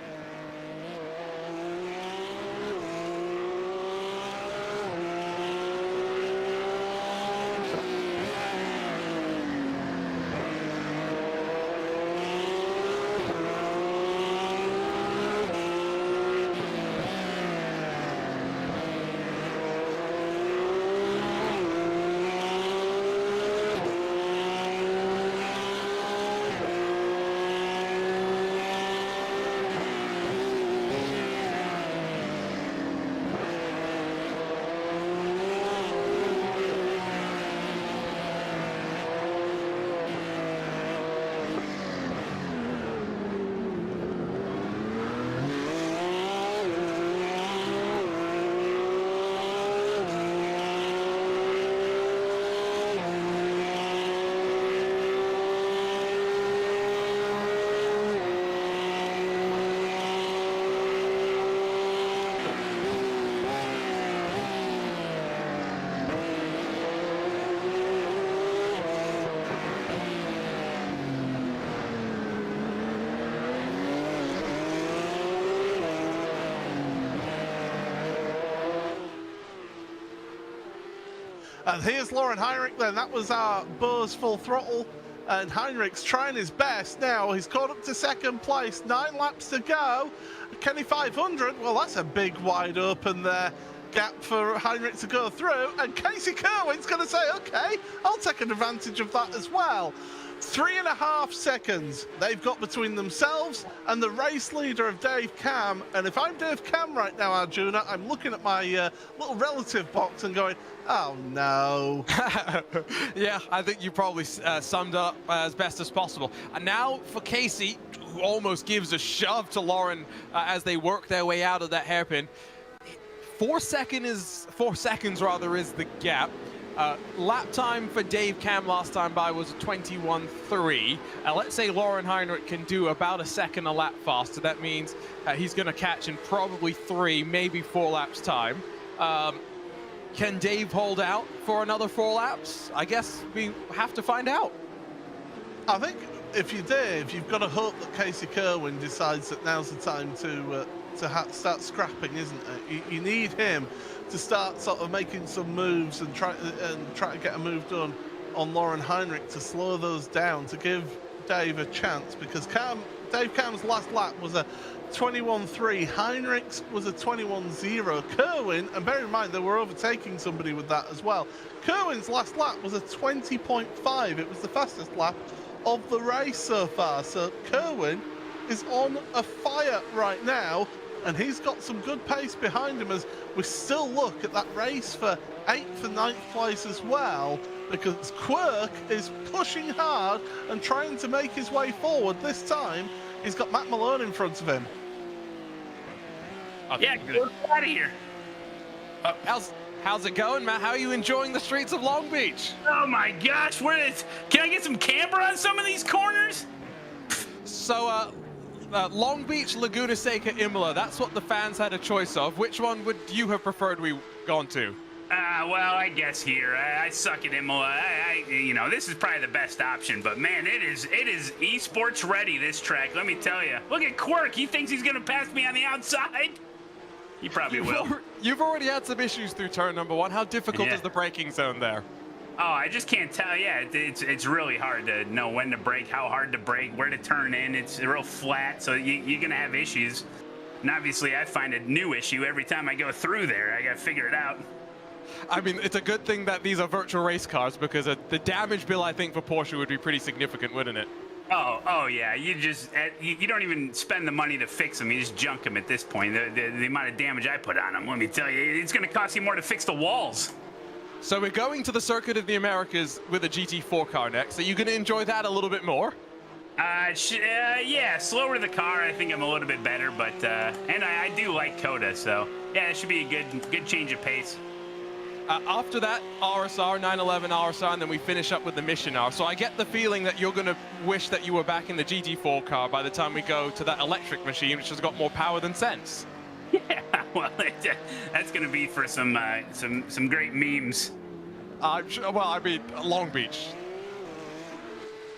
And here's Lauren Heinrich then. That was our Bose full throttle. And Heinrich's trying his best now. He's caught up to 2nd place. 9 laps to go. Kenny 500, well, that's a big wide open there. Gap for Heinrich to go through. And Casey Kerwin's going to say, okay, I'll take an advantage of that as well. 3.5 seconds they've got between themselves and the race leader of Dave Cam. And if I'm Dave Cam right now, Arjuna, I'm looking at my little relative box and going, oh no. Yeah, I think you probably summed up as best as possible. And now for Casey, who almost gives a shove to Lauren as they work their way out of that hairpin. 4 seconds is the gap. Lap time for Dave Cam last time by was 21.3. Let's say Lauren Heinrich can do about 1 second a lap faster. That means he's going to catch in probably 3, maybe 4 laps time. Can Dave hold out for another 4 laps? I guess we have to find out. I think if you're Dave, you've got to hope that Casey Kerwin decides that now's the time to start scrapping, isn't it? You need him to start sort of making some moves and try to get a move done on Lauren Heinrich to slow those down, to give Dave a chance, because Dave Cam's last lap was a 21.3, Heinrich's was a 21.0. Kerwin, and bear in mind they were overtaking somebody with that as well, Kerwin's last lap was a 20.5. It was the fastest lap of the race so far. So Kerwin is on a fire right now, and he's got some good pace behind him as we still look at that race for 8th and 9th place as well, because Quirk is pushing hard and trying to make his way forward. This time, he's got Matt Malone in front of him. Yeah, get out of here. How's it going, Matt? How are you enjoying the streets of Long Beach? Oh my gosh, can I get some camber on some of these corners? So, Long Beach, Laguna Seca, Imola, that's what the fans had a choice of. Which one would you have preferred we gone to? Well, I guess here. I suck at Imola. You know, this is probably the best option, but man, it is esports ready, this track, let me tell you. Look at Quirk, he thinks he's gonna pass me on the outside. He probably will. You've already had some issues through turn number 1. How difficult is the braking zone there? Oh, I just can't tell. Yeah, it's really hard to know when to brake, how hard to brake, where to turn in. It's real flat, so you're gonna have issues. And obviously, I find a new issue every time I go through there. I gotta figure it out. I mean, it's a good thing that these are virtual race cars, because the damage bill, I think, for Porsche would be pretty significant, wouldn't it? Oh yeah. You don't even spend the money to fix them. You just junk them at this point. The amount of damage I put on them, let me tell you, it's gonna cost you more to fix the walls. So we're going to the Circuit of the Americas with a GT4 car next. Are you going to enjoy that a little bit more? Yeah, slower the car. I think I'm a little bit better, but and I do like Coda, so yeah, it should be a good change of pace. After that, RSR, 911 RSR, and then we finish up with the Mission R. So I get the feeling that you're going to wish that you were back in the GT4 car by the time we go to that electric machine, which has got more power than sense. Yeah, well, that's going to be for some great memes. Well, I mean, Long Beach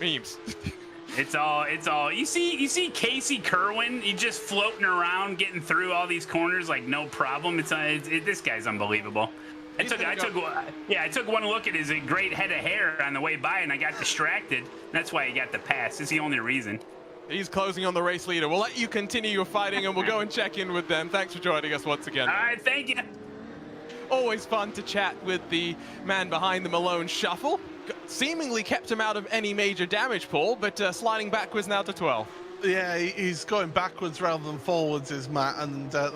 memes. It's all. You see Casey Kerwin. He's just floating around, getting through all these corners like no problem. This guy's unbelievable. I took one look at his great head of hair on the way by, and I got distracted. That's why he got the pass. It's the only reason. He's closing on the race leader. We'll let you continue your fighting, and we'll go and check in with them. Thanks for joining us once again. All right, thank you. Always fun to chat with the man behind the Malone shuffle. Seemingly kept him out of any major damage, Paul, but sliding backwards now to 12. Yeah, he's going backwards rather than forwards, is Matt, and at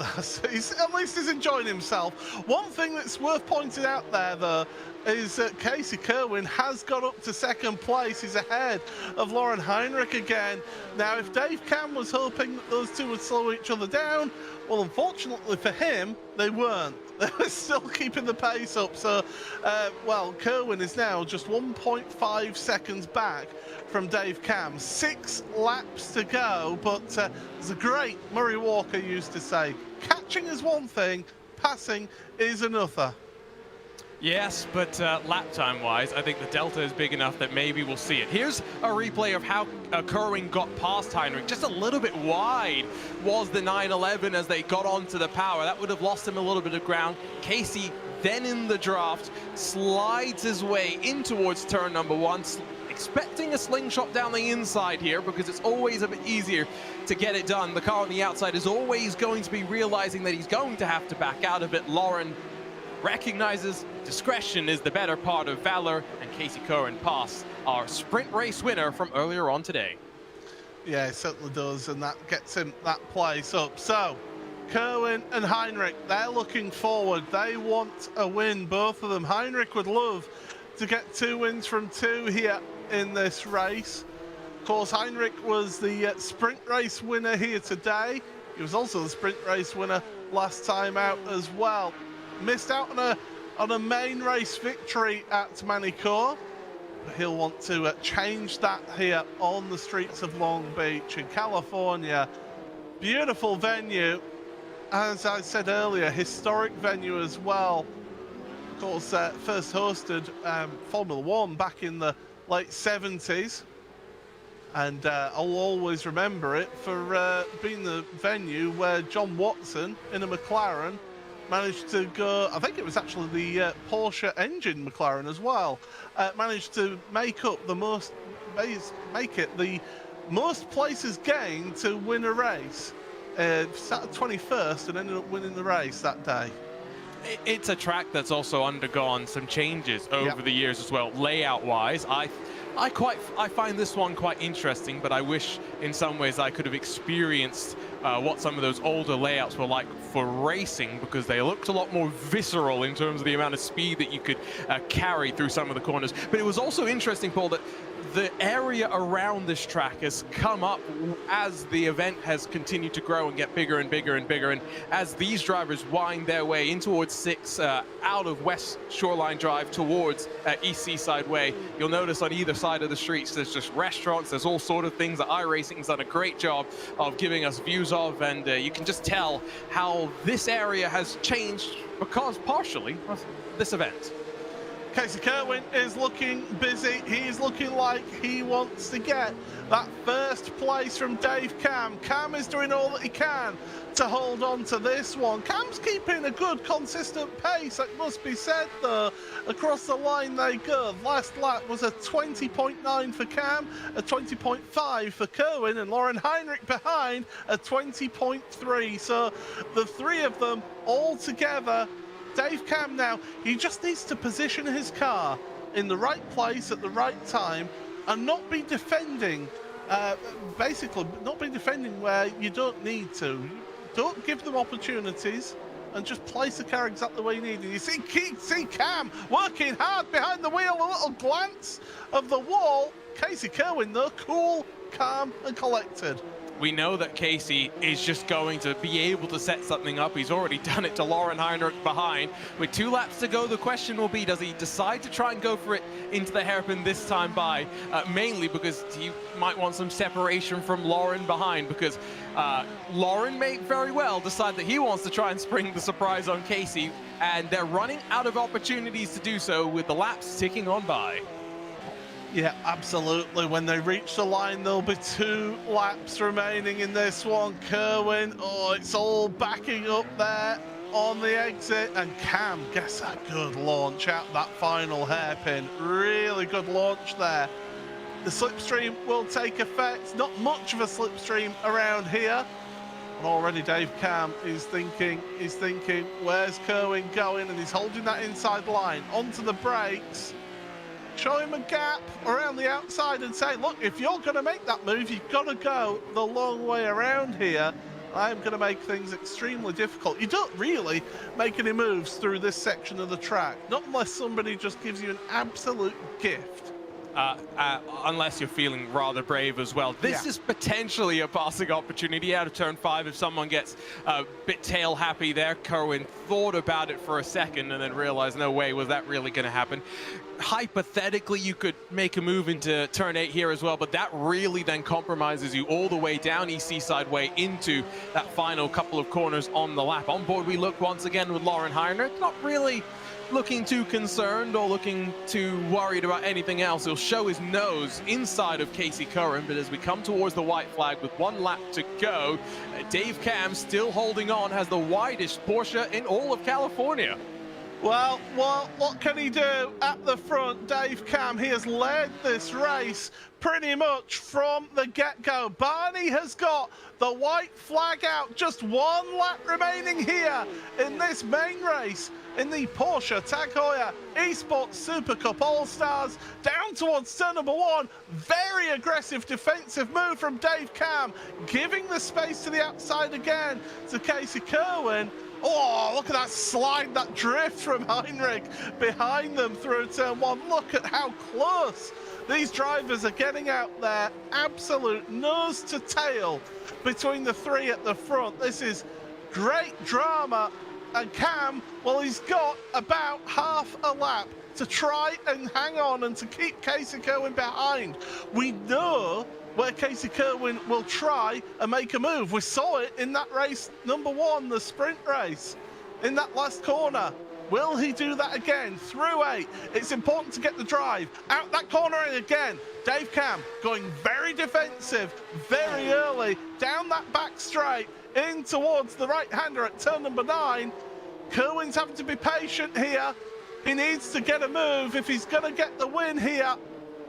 least he's enjoying himself. One thing that's worth pointing out there, though, is that Casey Kerwin has got up to second place. He's ahead of Lauren Heinrich again. Now, if Dave Cam was hoping that those two would slow each other down, well, unfortunately for him, they weren't. They were still keeping the pace up. So, well, Kerwin is now just 1.5 seconds back from Dave Cam. 6 laps to go, but as a great Murray Walker used to say, catching is one thing, passing is another. Yes, but lap time-wise, I think the delta is big enough that maybe we'll see it. Here's a replay of how Kerwin got past Heinrich. Just a little bit wide was the 911 as they got onto the power. That would have lost him a little bit of ground. Casey, then in the draft, slides his way in towards turn number 1, expecting a slingshot down the inside here because it's always a bit easier to get it done. The car on the outside is always going to be realizing that he's going to have to back out of it. Lauren recognizes discretion is the better part of valor, and Casey Kerwin passed our sprint race winner from earlier on today. Yeah, it certainly does, and that gets him that place up. So, Kerwin and Heinrich, they're looking forward. They want a win, both of them. Heinrich would love to get 2 wins from 2 here in this race. Of course, Heinrich was the sprint race winner here today. He was also the sprint race winner last time out as well. Missed out on a main race victory at Manicourt. He'll want to change that here on the streets of Long Beach in California. Beautiful venue. As I said earlier, historic venue as well. Of course, first hosted Formula One back in the late 70s. And I'll always remember it for being the venue where John Watson in a McLaren managed to go, I think it was actually the Porsche engine McLaren as well, managed to make it the most places gained to win a race. Started 21st and ended up winning the race that day. It's a track that's also undergone some changes over the years as well, layout-wise. I find this one quite interesting, but I wish in some ways I could have experienced what some of those older layouts were like for racing because they looked a lot more visceral in terms of the amount of speed that you could carry through some of the corners. But it was also interesting, Paul, that the area around this track has come up as the event has continued to grow and get bigger and bigger and bigger. And as these drivers wind their way in towards 6, out of West Shoreline Drive towards East Seaside Way, you'll notice on either side of the streets, there's just restaurants, there's all sort of things that iRacing's done a great job of giving us views of. And you can just tell how this area has changed because partially of this event. Casey Kerwin is looking busy. He's looking like he wants to get that first place from Dave Cam. Cam is doing all that he can to hold on to this one. Cam's keeping a good, consistent pace, it must be said, though. Across the line they go. Last lap was a 20.9 for Cam, a 20.5 for Kerwin, and Lauren Heinrich behind a 20.3. So the three of them all together. Dave Cam now, he just needs to position his car in the right place at the right time and not be defending, basically not be defending where you don't need to. Don't give them opportunities and just place the car exactly where you need it. You see Cam working hard behind the wheel, a little glance of the wall. Casey Kerwin though, cool, calm and collected. We know that Casey is just going to be able to set something up. He's already done it to Lauren Heinrich behind. With 2 laps to go, the question will be, does he decide to try and go for it into the hairpin this time by? Mainly because he might want some separation from Lauren behind, because Lauren may very well decide that he wants to try and spring the surprise on Casey, and they're running out of opportunities to do so with the laps ticking on by. Yeah, absolutely. When they reach the line, there'll be 2 laps remaining in this one. Kerwin, oh, it's all backing up there on the exit. And Cam gets a good launch out that final hairpin. Really good launch there. The slipstream will take effect. Not much of a slipstream around here. And already Dave Cam is thinking, where's Kerwin going? And he's holding that inside line onto the brakes. Show him a gap around the outside and say, look, if you're going to make that move, you've got to go the long way around here. I'm going to make things extremely difficult. You don't really make any moves through this section of the track, not unless somebody just gives you an absolute gift. Unless you're feeling rather brave as well. This is potentially a passing opportunity out of turn 5 if someone gets a bit tail happy there. Kerwin thought about it for a second and then realized, no way was that really going to happen. Hypothetically, you could make a move into turn 8 here as well, but that really then compromises you all the way down East Seaside Way into that final couple of corners on the lap. On board we look once again with Lauren Heinrich, not really looking too concerned or looking too worried about anything else. He'll show his nose inside of Casey Curran, but as we come towards the white flag with 1 lap to go, Dave Cam still holding on, has the widest Porsche in all of California. Well, what can he do at the front? Dave Cam, he has led this race pretty much from the get-go. Barney has got the white flag out. Just 1 lap remaining here in this main race in the Porsche Heuer Esports Supercup All-Stars. Down towards turn number 1. Very aggressive defensive move from Dave Cam, giving the space to the outside again to Casey Kerwin. Oh, look at that slide, that drift from Heinrich behind them through turn 1. Look at how close these drivers are getting out there. Absolute nose to tail between the 3 at the front. This is great drama. And Cam, well, he's got about half a lap to try and hang on and to keep Casey Kerwin behind. We know where Casey Kerwin will try and make a move. We saw it in that race number 1, the sprint race, in that last corner. Will he do that again through 8? It's important to get the drive out that corner again. Dave Cam going very defensive, very early, down that back straight, in towards the right-hander at turn number 9. Kerwin's having to be patient here. He needs to get a move if he's going to get the win here.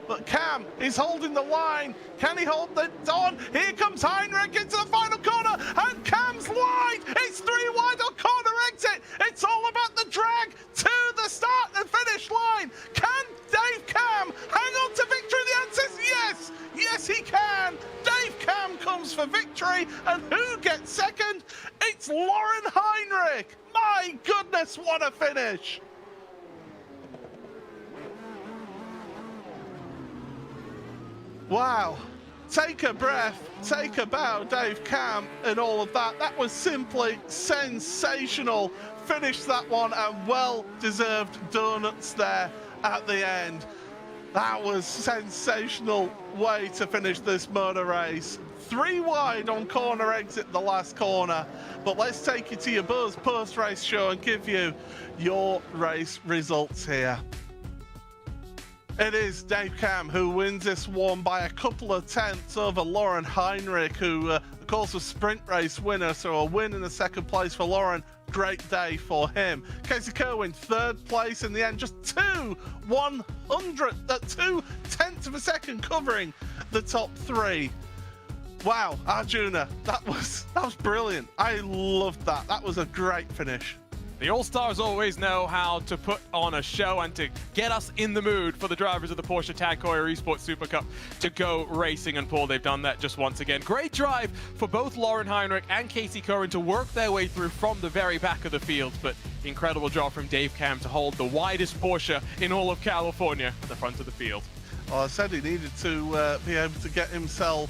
But Cam is holding the line. Can he hold it on? Here comes Heinrich into the final corner, and Cam's wide. It's 3 wide on corner exit. It's all about the drag to the start and finish line. Can Dave Cam hang on to victory? The answer is yes. Yes, he can. Dave Cam comes comes for victory, and who gets second? It's Lauren Heinrich. My goodness, what a finish. Wow. Take a breath, take a bow, Dave Cam, and all of that. That was simply sensational. Finished that one, and well-deserved donuts there at the end. That was sensational way to finish this motor race. 3 wide on corner exit, the last corner. But let's take you to your Buzz post-race show and give you your race results here. It is Dave Cam who wins this one by a couple of tenths over Lauren Heinrich, who of course was sprint race winner, so a win in the second place for Lauren. Great day for him. Casey Kerwin, third place in the end, just 2/10ths of a second covering the top 3. Wow, Arjuna, that was brilliant. I loved that. That was a great finish. The All-Stars always know how to put on a show and to get us in the mood for the drivers of the Porsche Tag Heuer Esports Supercup to go racing. And Paul, they've done that just once again. Great drive for both Lauren Heinrich and Casey Curran to work their way through from the very back of the field. But incredible job from Dave Cam to hold the widest Porsche in all of California at the front of the field. Well, I said he needed to be able to get himself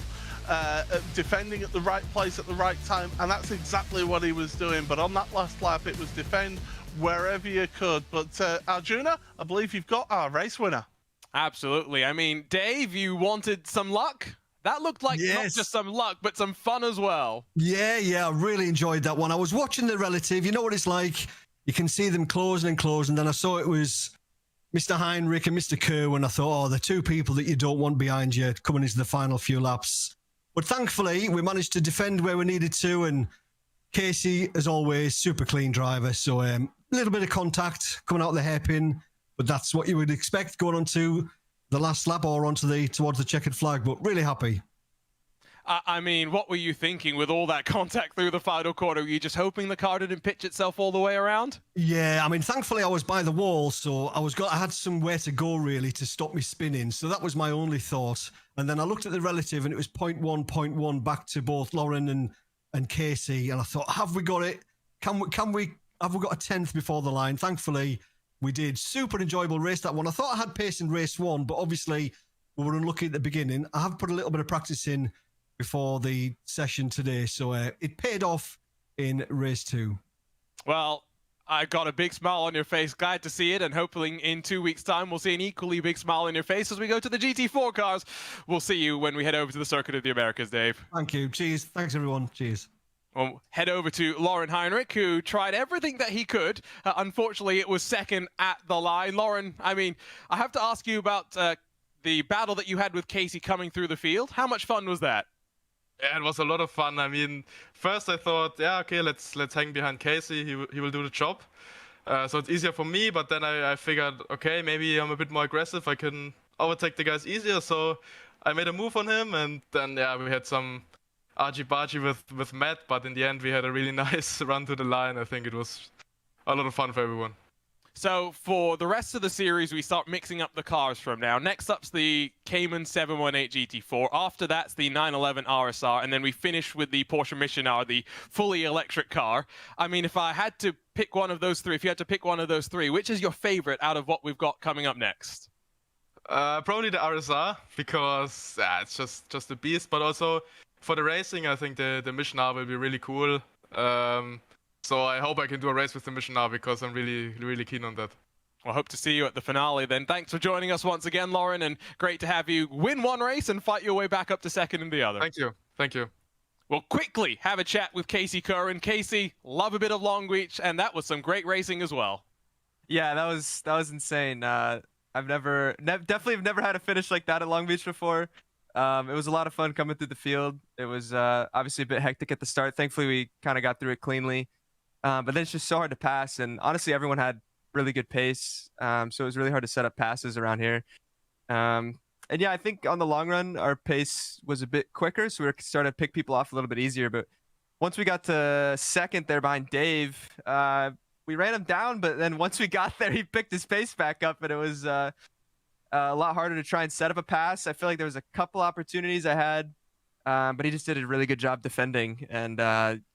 defending at the right place at the right time, and that's exactly what he was doing. But on that last lap, it was defend wherever you could. But Arjuna, I believe you've got our race winner. Absolutely. I mean, Dave, you wanted some luck? That looked like not just some luck, but some fun as well. Yeah, I really enjoyed that one. I was watching the relative. You know what it's like? You can see them closing and closing. Then I saw it was Mr. Heinrich and Mr. Kerwin. I thought, the 2 people that you don't want behind you coming into the final few laps. But thankfully, we managed to defend where we needed to, and Casey, as always, super clean driver. So a little bit of contact coming out of the hairpin, but that's what you would expect going on to the last lap or towards the checkered flag. But really happy. I mean, what were you thinking with all that contact through the final corner? Were you just hoping the car didn't pitch itself all the way around? Yeah, I mean, thankfully I was by the wall, so I had somewhere to go really to stop me spinning. So that was my only thought. And then I looked at the relative, and it was 0.1 back to both Lauren and Casey. And I thought, have we got it? Have we got a 10th before the line? Thankfully, we did. Super enjoyable race, that one. I thought I had pace in race 1, but obviously we were unlucky at the beginning. I have put a little bit of practice in before the session today, so it paid off in race 2. Well, I got a big smile on your face. Glad to see it, and hopefully in 2 weeks' time we'll see an equally big smile on your face as we go to the GT4 cars. We'll see you when we head over to the Circuit of the Americas, Dave. Thank you. Cheers. Thanks, everyone. Cheers. We'll head over to Lauren Heinrich, who tried everything that he could. Unfortunately, it was second at the line. Lauren, I mean, I have to ask you about the battle that you had with Casey coming through the field. How much fun was that? Yeah, it was a lot of fun. I mean, first I thought, yeah, okay, let's hang behind Casey. He will do the job. So it's easier for me. But then I figured, okay, maybe I'm a bit more aggressive. I can overtake the guys easier. So I made a move on him, and then we had some argy-bargy with Matt. But in the end, we had a really nice run to the line. I think it was a lot of fun for everyone. So for the rest of the series, we start mixing up the cars from now. Next up's the Cayman 718 GT4. After that's the 911 RSR, and then we finish with the Porsche Missionar, the fully electric car. I mean, if I had to pick one of those 3, if you had to pick one of those 3, which is your favorite out of what we've got coming up next? Probably the RSR, because it's just a beast. But also for the racing, I think the Missionar will be really cool. So I hope I can do a race with the Missionar, because I'm really, really keen on that. Well, hope to see you at the finale then. Thanks for joining us once again, Lauren, and great to have you win one race and fight your way back up to second in the other. Thank you. Thank you. We'll quickly have a chat with Casey Curran. Casey, love a bit of Long Beach, and that was some great racing as well. Yeah, that was insane. I've definitely never had a finish like that at Long Beach before. It was a lot of fun coming through the field. It was obviously a bit hectic at the start. Thankfully, we kind of got through it cleanly. But then it's just so hard to pass. And honestly, everyone had really good pace. So it was really hard to set up passes around here. And yeah, I think on the long run, our pace was a bit quicker. So we were starting to pick people off a little bit easier. But once we got to second there behind Dave, we ran him down. But then once we got there, he picked his pace back up. And it was a lot harder to try and set up a pass. I feel like there was a couple opportunities I had but he just did a really good job defending. And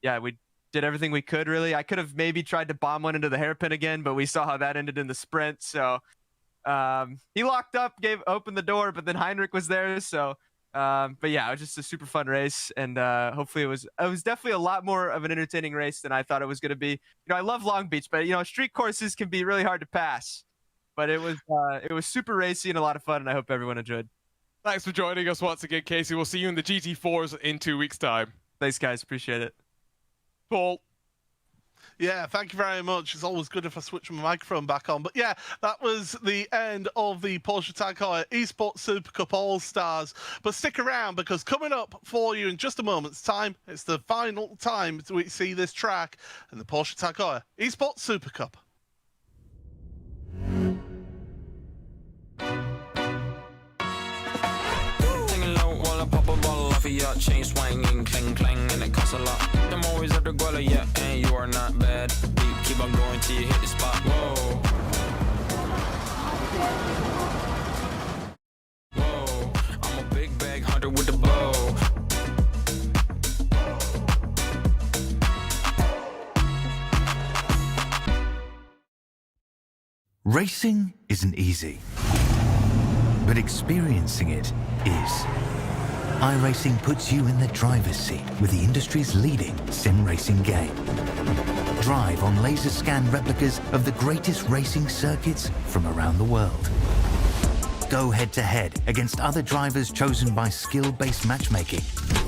yeah, we did everything we could, really. I could have maybe tried to bomb one into the hairpin again, but we saw how that ended in the sprint. So he locked up, opened the door, but then Heinrich was there. So, but yeah, it was just a super fun race. And hopefully it was definitely a lot more of an entertaining race than I thought it was going to be. You know, I love Long Beach, but, you know, street courses can be really hard to pass. But it was super racy and a lot of fun, and I hope everyone enjoyed. Thanks for joining us once again, Casey. We'll see you in the GT4s in 2 weeks' time. Thanks, guys. Appreciate it. Paul. Yeah, thank you very much. It's always good if I switch my microphone back on. But yeah, that was the end of the Porsche Tag Heuer Esports Supercup All-Stars. But stick around, because coming up for you in just a moment's time, it's the final time we see this track in the Porsche Tag Heuer Esports Supercup. Chain swinging, clang clang, and it costs a lot. I'm always at the guala, yeah, and you are not bad. Keep on going till you hit the spot. Whoa, whoa, I'm a big bag hunter with the bow. Racing isn't easy, but experiencing it is. iRacing puts you in the driver's seat with the industry's leading sim racing game. Drive on laser scan replicas of the greatest racing circuits from around the world. Go head-to-head against other drivers chosen by skill-based matchmaking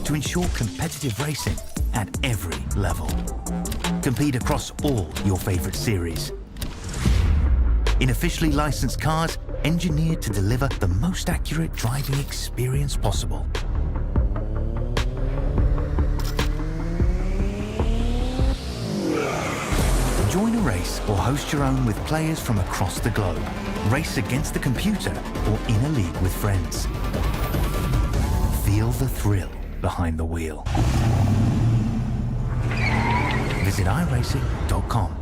to ensure competitive racing at every level. Compete across all your favorite series. In officially licensed cars, engineered to deliver the most accurate driving experience possible. Join a race or host your own with players from across the globe. Race against the computer or in a league with friends. Feel the thrill behind the wheel. Visit iRacing.com.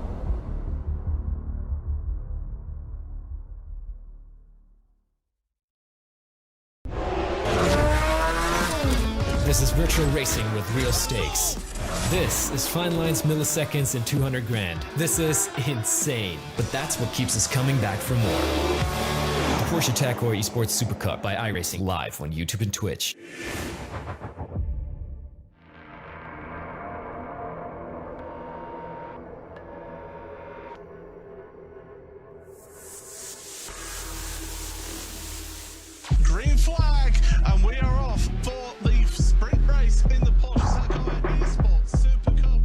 This is virtual racing with real stakes. This is fine lines, milliseconds, and 200 grand. This is insane, but that's what keeps us coming back for more. The Porsche Tag Heuer Esports Supercup by iRacing, live on YouTube and Twitch. Green flag, and we are off for the sprint race in the Porsche Tag Heuer Esports Supercup.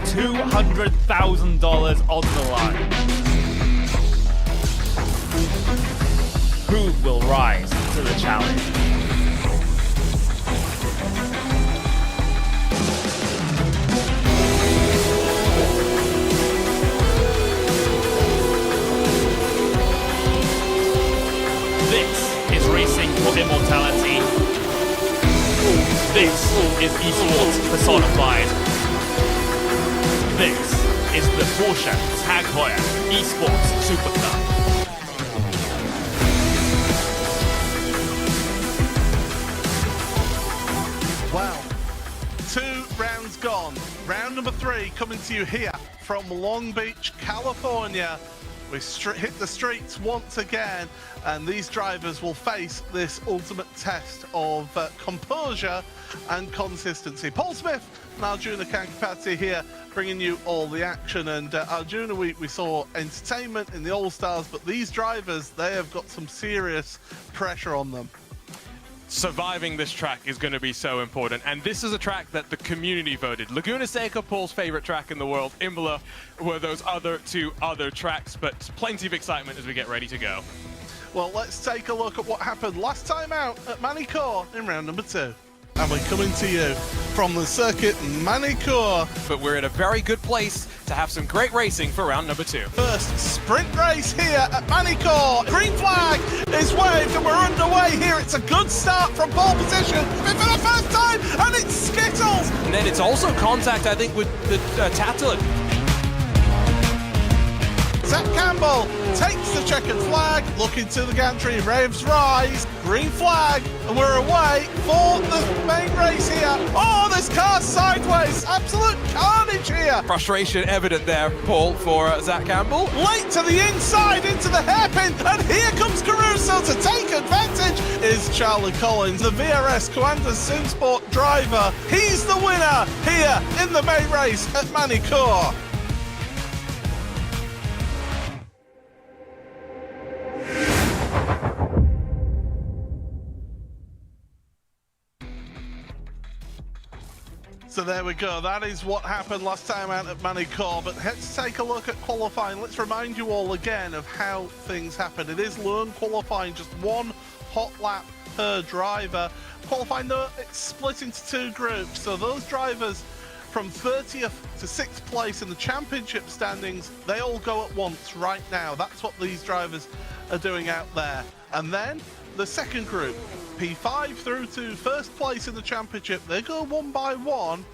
$200,000 on the line. Who will rise to the challenge? This is racing for immortality. This is esports personified. This is the Porsche Tag Heuer Esports Supercup. Well, 2 rounds gone. Round number 3 coming to you here from Long Beach, California. We hit the streets once again, and these drivers will face this ultimate test of composure and consistency. Paul Smith and Arjuna Kankapati here, bringing you all the action. And Arjuna, we saw entertainment in the All-Stars, but these drivers, they have got some serious pressure on them. Surviving this track is going to be so important, and this is a track that the community voted. Laguna Seca, Paul's favorite track in the world. Imola were those two other tracks, but plenty of excitement as we get ready to go. Well, let's take a look at what happened last time out at Manicourt in round number 2. And we're coming to you from the circuit Manicourt. But we're in a very good place to have some great racing for round number 2. First sprint race here at Manicourt. Green flag is waved and we're underway here. It's a good start from pole position for the first time, and it's Skittles. And then it's also contact, I think, with the Tatlin. Zach Campbell takes the checkered flag, looking to the gantry, Raves rise, green flag, and we're away for the main race here. Oh, this car's sideways, absolute carnage here. Frustration evident there, Paul, for Zach Campbell. Late to the inside, into the hairpin, and here comes Caruso to take advantage. Is Charlie Collins, the VRS Coanda Simsport driver. He's the winner here in the main race at Manicourt. So there we go, that is what happened last time out at Manicourt, but let's take a look at qualifying. Let's remind you all again of how things happen. It is lone qualifying, just one hot lap per driver. Qualifying though, it's split into two groups, so those drivers from 30th to 6th place in the championship standings, they all go at once right now. That's what these drivers are doing out there. And then the second group, P5 through to first place in the championship, they go one by one,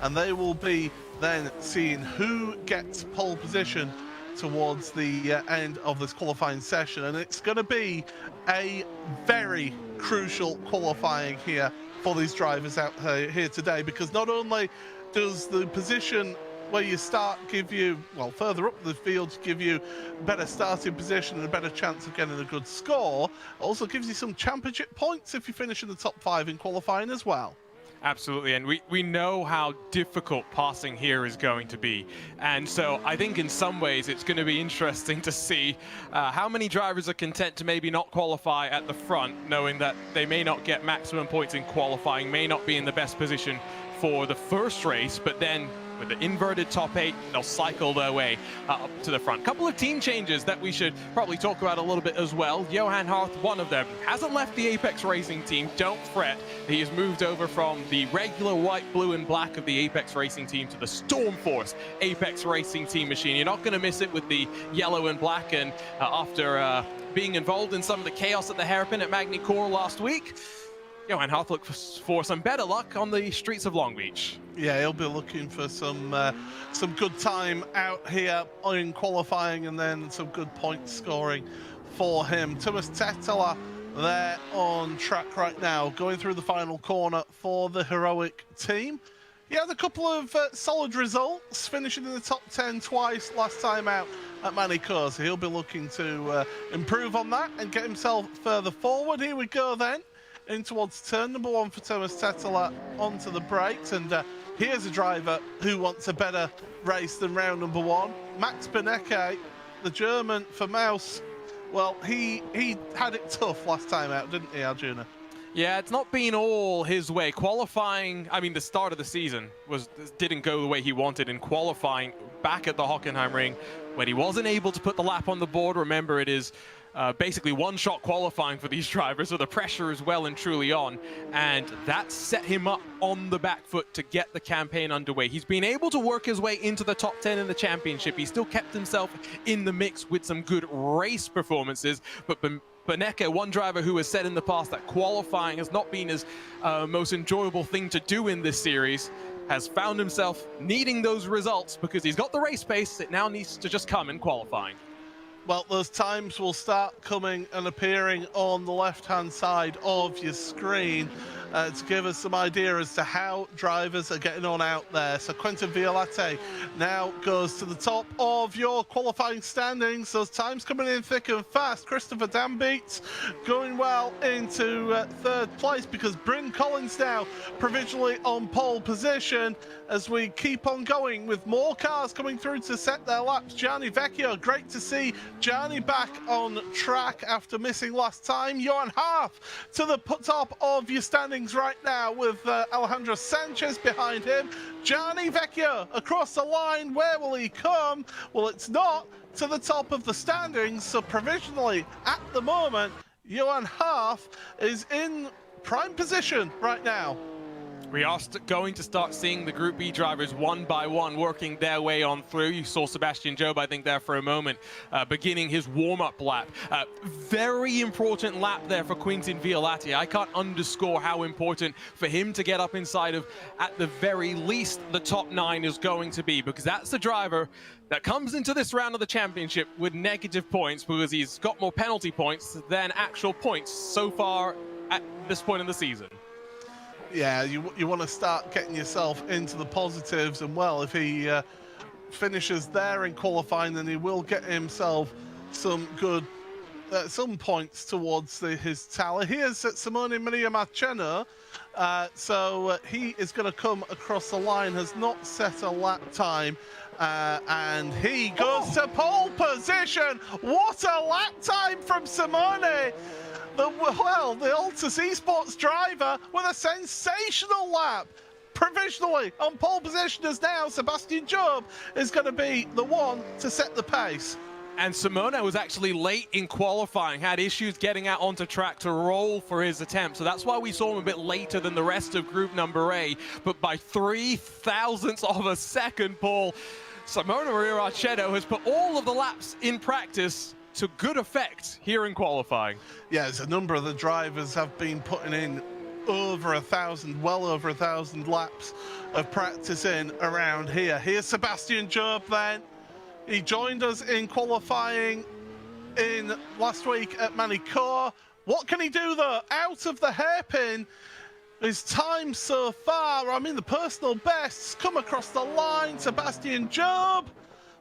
and they will be then seeing who gets pole position towards the end of this qualifying session. And it's going to be a very crucial qualifying here for these drivers out here today, because not only does the position where you start give you, well, further up the field, give you better starting position and a better chance of getting a good score, also gives you some championship points if you finish in the top 5 in qualifying as well. Absolutely, and we know how difficult passing here is going to be, and so I think in some ways it's going to be interesting to see how many drivers are content to maybe not qualify at the front, knowing that they may not get maximum points in qualifying, may not be in the best position for the first race, but then with the inverted top 8, they'll cycle their way up to the front. Couple of team changes that we should probably talk about a little bit as well. Johan Harth, one of them, hasn't left the Apex Racing team. Don't fret. He has moved over from the regular white, blue, and black of the Apex Racing team to the Stormforce Apex Racing team machine. You're not going to miss it with the yellow and black. And after being involved in some of the chaos at the hairpin at Magny-Cours last week, Johan Harth looks for some better luck on the streets of Long Beach. Yeah, he'll be looking for some good time out here in qualifying, and then some good point scoring for him. Thomas Tetela there on track right now, going through the final corner for the heroic team. He had a couple of solid results, finishing in the top 10 twice last time out at Manicourt, so he'll be looking to improve on that and get himself further forward. Here we go then, in towards turn number 1 for Thomas Tetela onto the brakes, and here's a driver who wants a better race than round number 1. Max Benecke, the German for Maus. Well, he had it tough last time out, didn't he, Arjuna? Yeah, it's not been all his way. Qualifying, I mean, the start of the season didn't go the way he wanted in qualifying back at the Hockenheim Ring, when he wasn't able to put the lap on the board. Remember, it is basically one-shot qualifying for these drivers, so the pressure is well and truly on, and that set him up on the back foot to get the campaign underway. He's been able to work his way into the top 10 in the championship. He still kept himself in the mix with some good race performances, but Benecke, one driver who has said in the past that qualifying has not been his most enjoyable thing to do in this series, has found himself needing those results because he's got the race pace. It now needs to just come in qualifying. Well, those times will start coming and appearing on the left-hand side of your screen to give us some idea as to how drivers are getting on out there. So Quentin Violate now goes to the top of your qualifying standings. Those times coming in thick and fast. Christopher Dambeats going well into 3rd place, because Bryn Collins now provisionally on pole position as we keep on going with more cars coming through to set their laps. Gianni Vecchio, great to see Gianni back on track after missing last time. Johan Harth to the top of your standings right now with Alejandro Sanchez behind him. Gianni Vecchio across the line. Where will he come? Well, it's not to the top of the standings, so provisionally at the moment Johan Harth is in prime position right now. We are going to start seeing the Group B drivers one by one working their way on through. You saw Sebastian Job, I think, there for a moment, beginning his warm-up lap. Very important lap there for Quintin Violati. I can't underscore how important for him to get up inside of, at the very least, the top 9 is going to be, because that's the driver that comes into this round of the championship with negative points, because he's got more penalty points than actual points so far at this point in the season. Yeah, you want to start getting yourself into the positives, and well, if he finishes there in qualifying, then he will get himself some good some points towards his tally. Here's Simone Maria Marchena, so he is going to come across the line, has not set a lap time, and he goes to pole position. What a lap time from Simone! The Altus Esports driver with a sensational lap. Provisionally on pole position as now Sebastian Job is going to be the one to set the pace. And Simone was actually late in qualifying, had issues getting out onto track to roll for his attempt. So that's why we saw him a bit later than the rest of group number A. But by 0.003 of a second, Paul, Simone Maria Marchena has put all of the laps in practice to good effect here in qualifying. Yes, a number of the drivers have been putting in over 1,000, well over 1,000 laps of practice in around here. Here's Sebastian Job then. He joined us in qualifying in last week at Manicourt. What can he do though? Out of the hairpin, his time so far, I mean the personal bests come across the line. Sebastian Job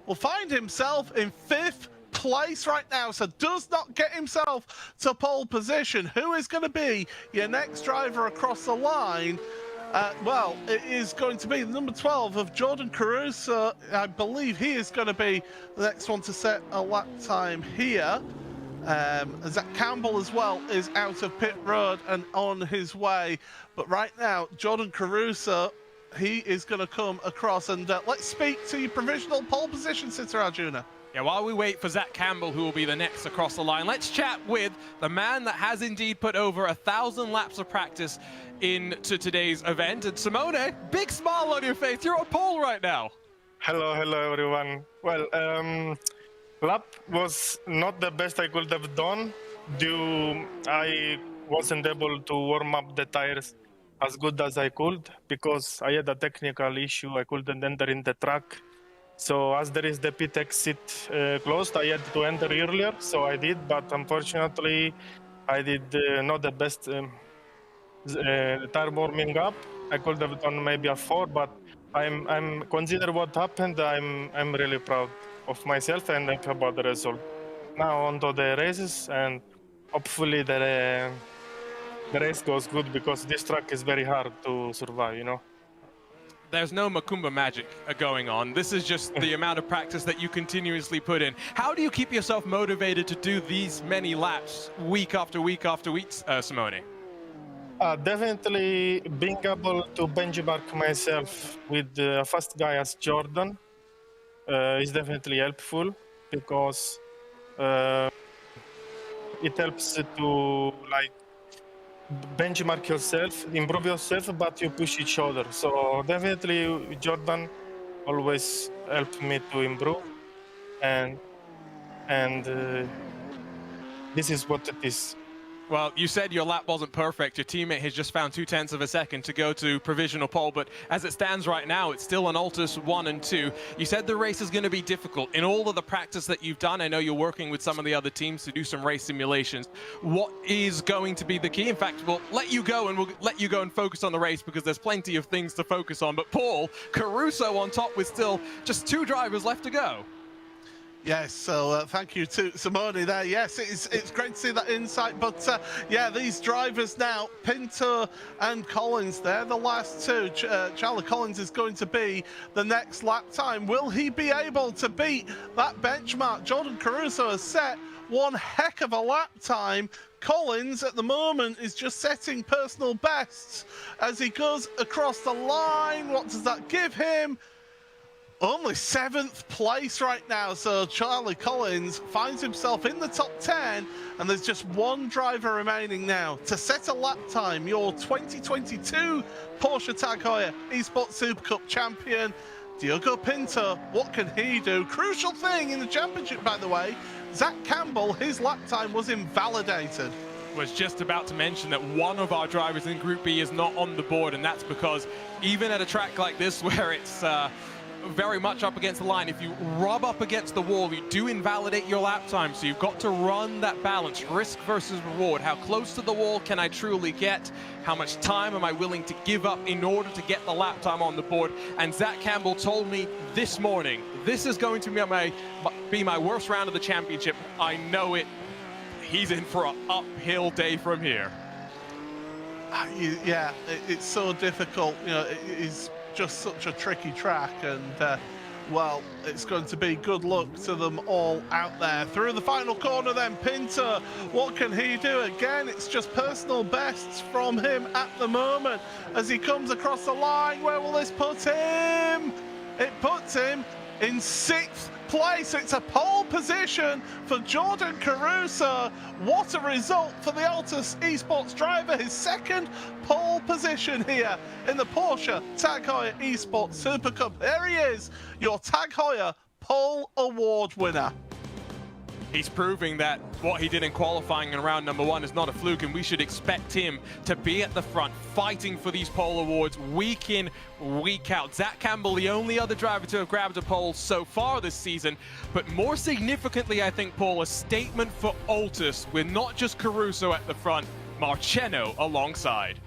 will find himself in 5th place right now, so does not get himself to pole position. Who is going to be your next driver across the line? Well, it is going to be the number 12 of Jordan Caruso. I believe he is going to be the next one to set a lap time here. Zach Campbell as well is out of pit road and on his way. But right now, Jordan Caruso, he is going to come across. And let's speak to your provisional pole position sitter, Arjuna. Yeah, while we wait for Zach Campbell, who will be the next across the line, let's chat with the man that has indeed put over 1,000 laps of practice into today's event. And Simone, big smile on your face. You're on pole right now. Hello everyone. Well, lap was not the best I could have done. I wasn't able to warm up the tires as good as I could because I had a technical issue. I couldn't enter in the track. So as there is the pit exit closed, I had to enter earlier, so I did, but unfortunately I did not the best tire warming up. I could have done maybe a 4, but I'm consider what happened. I'm really proud of myself and happy about the result. Now on to the races, and hopefully the race goes good because this track is very hard to survive, you know. There's no Macumba magic going on. This is just the amount of practice that you continuously put in. How do you keep yourself motivated to do these many laps week after week after week, Simone? Definitely being able to benchmark myself with a fast guy as Jordan is definitely helpful because it helps to benchmark yourself, improve yourself, but you push each other. So definitely Jordan always helped me to improve, and this is what it is. Well, you said your lap wasn't perfect. Your teammate has just found 0.2 of a second to go to provisional pole, but as it stands right now, it's still an Altus 1 and 2. You said the race is going to be difficult. In all of the practice that you've done, I know you're working with some of the other teams to do some race simulations. What is going to be the key? In fact, we'll let you go and focus on the race because there's plenty of things to focus on. But Paul, Caruso on top with still just 2 drivers left to go. Yes, so thank you to Simone there. Yes, it's great to see that insight. But yeah, these drivers now, Pinto and Collins, they're the last 2. Charlie Collins is going to be the next lap time. Will he be able to beat that benchmark? Jordan Caruso has set one heck of a lap time. Collins at the moment is just setting personal bests as he goes across the line. What does that give him? Only 7th place right now, so Charlie Collins finds himself in the top 10, and there's just one driver remaining now to set a lap time. Your 2022 Porsche Tag Heuer Esports Supercup champion, Diogo Pinto. What can he do? Crucial thing in the championship, by the way, Zach Campbell, his lap time was invalidated. Was just about to mention that one of our drivers in Group B is not on the board, and that's because even at a track like this where it's very much up against the line, if you rub up against the wall, you do invalidate your lap time. So you've got to run that balance, risk versus reward. How close to the wall can I truly get? How much time am I willing to give up in order to get the lap time on the board? And Zach Campbell told me this morning, this is going to be my worst round of the championship. I know it. He's in for an uphill day from here. Yeah, it's so difficult. You know, it's just such a tricky track, and well, it's going to be good luck to them all out there. Through the final corner then, Pinto, what can he do? Again, it's just personal bests from him at the moment as he comes across the line. Where will this put him? It puts him in 6th place. It's a pole position for Jordan Caruso. What a result for the Altus Esports driver, his 2nd pole position here in the Porsche Tag Heuer Esports Supercup. There he is, your Tag Heuer Pole Award winner. He's proving that what he did in qualifying in round number 1 is not a fluke, and we should expect him to be at the front fighting for these pole awards week in, week out. Zach Campbell, the only other driver to have grabbed a pole so far this season, but more significantly, I think, Paul, a statement for Altus with not just Caruso at the front, Marcheno alongside.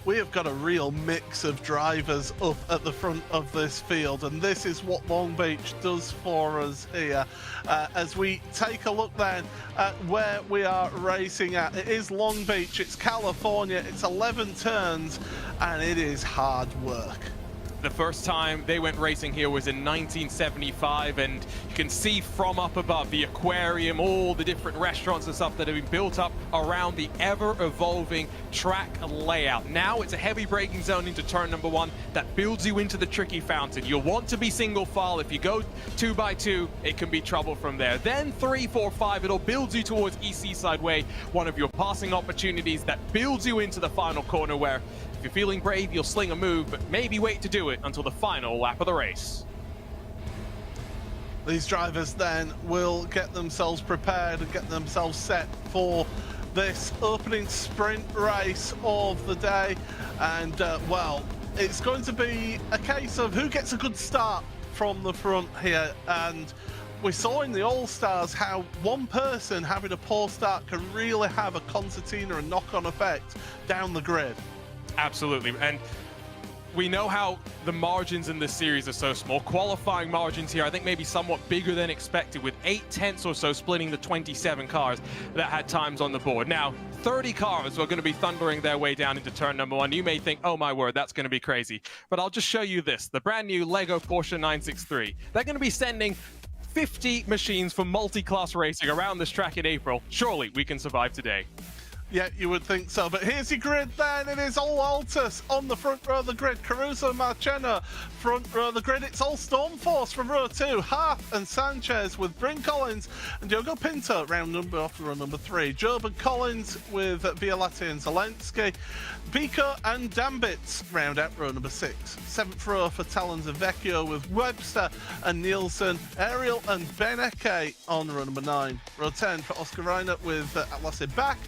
We have got a real mix of drivers up at the front of this field, and this is what Long Beach does for us here. As we take a look then at where we are racing at, it is Long Beach, it's California, it's 11 turns, and it is hard work. The first time they went racing here was in 1975, and you can see from up above the aquarium, all the different restaurants and stuff that have been built up around the ever-evolving track layout. Now it's a heavy braking zone into turn number 1 that builds you into the tricky fountain. You'll want to be single file. If you go 2x2, it can be trouble from there. Then 3, 4, 5, it'll build you towards EC Sideway, one of your passing opportunities that builds you into the final corner where if you're feeling brave, you'll sling a move, but maybe wait to do it until the final lap of the race. These drivers then will get themselves prepared and get themselves set for this opening sprint race of the day. And, well, it's going to be a case of who gets a good start from the front here. And we saw in the All-Stars how one person having a poor start can really have a concertina and knock-on effect down the grid. Absolutely, and we know how the margins in this series are so small. Qualifying margins here, I think maybe somewhat bigger than expected, with 8/10 or so splitting the 27 cars that had times on the board. Now, 30 cars are going to be thundering their way down into turn number 1. You may think, oh my word, that's going to be crazy. But I'll just show you this, the brand new Lego Porsche 963. They're going to be sending 50 machines for multi-class racing around this track in April. Surely we can survive today. Yeah, you would think so. But here's your grid then. It is all Altus on the front row of the grid. Caruso, Marchena, front row of the grid. It's all Stormforce from row 2. Hart and Sanchez with Bryn Collins and Diogo Pinto round number 3. Job and Collins with Violatti and Zelensky. Pico and Dambits round out row number 6. 7th row for Talons and Vecchio with Webster and Nielsen. Ariel and Beneke on row number 9. Row 10 for Oscar Reiner with Atlas Bach.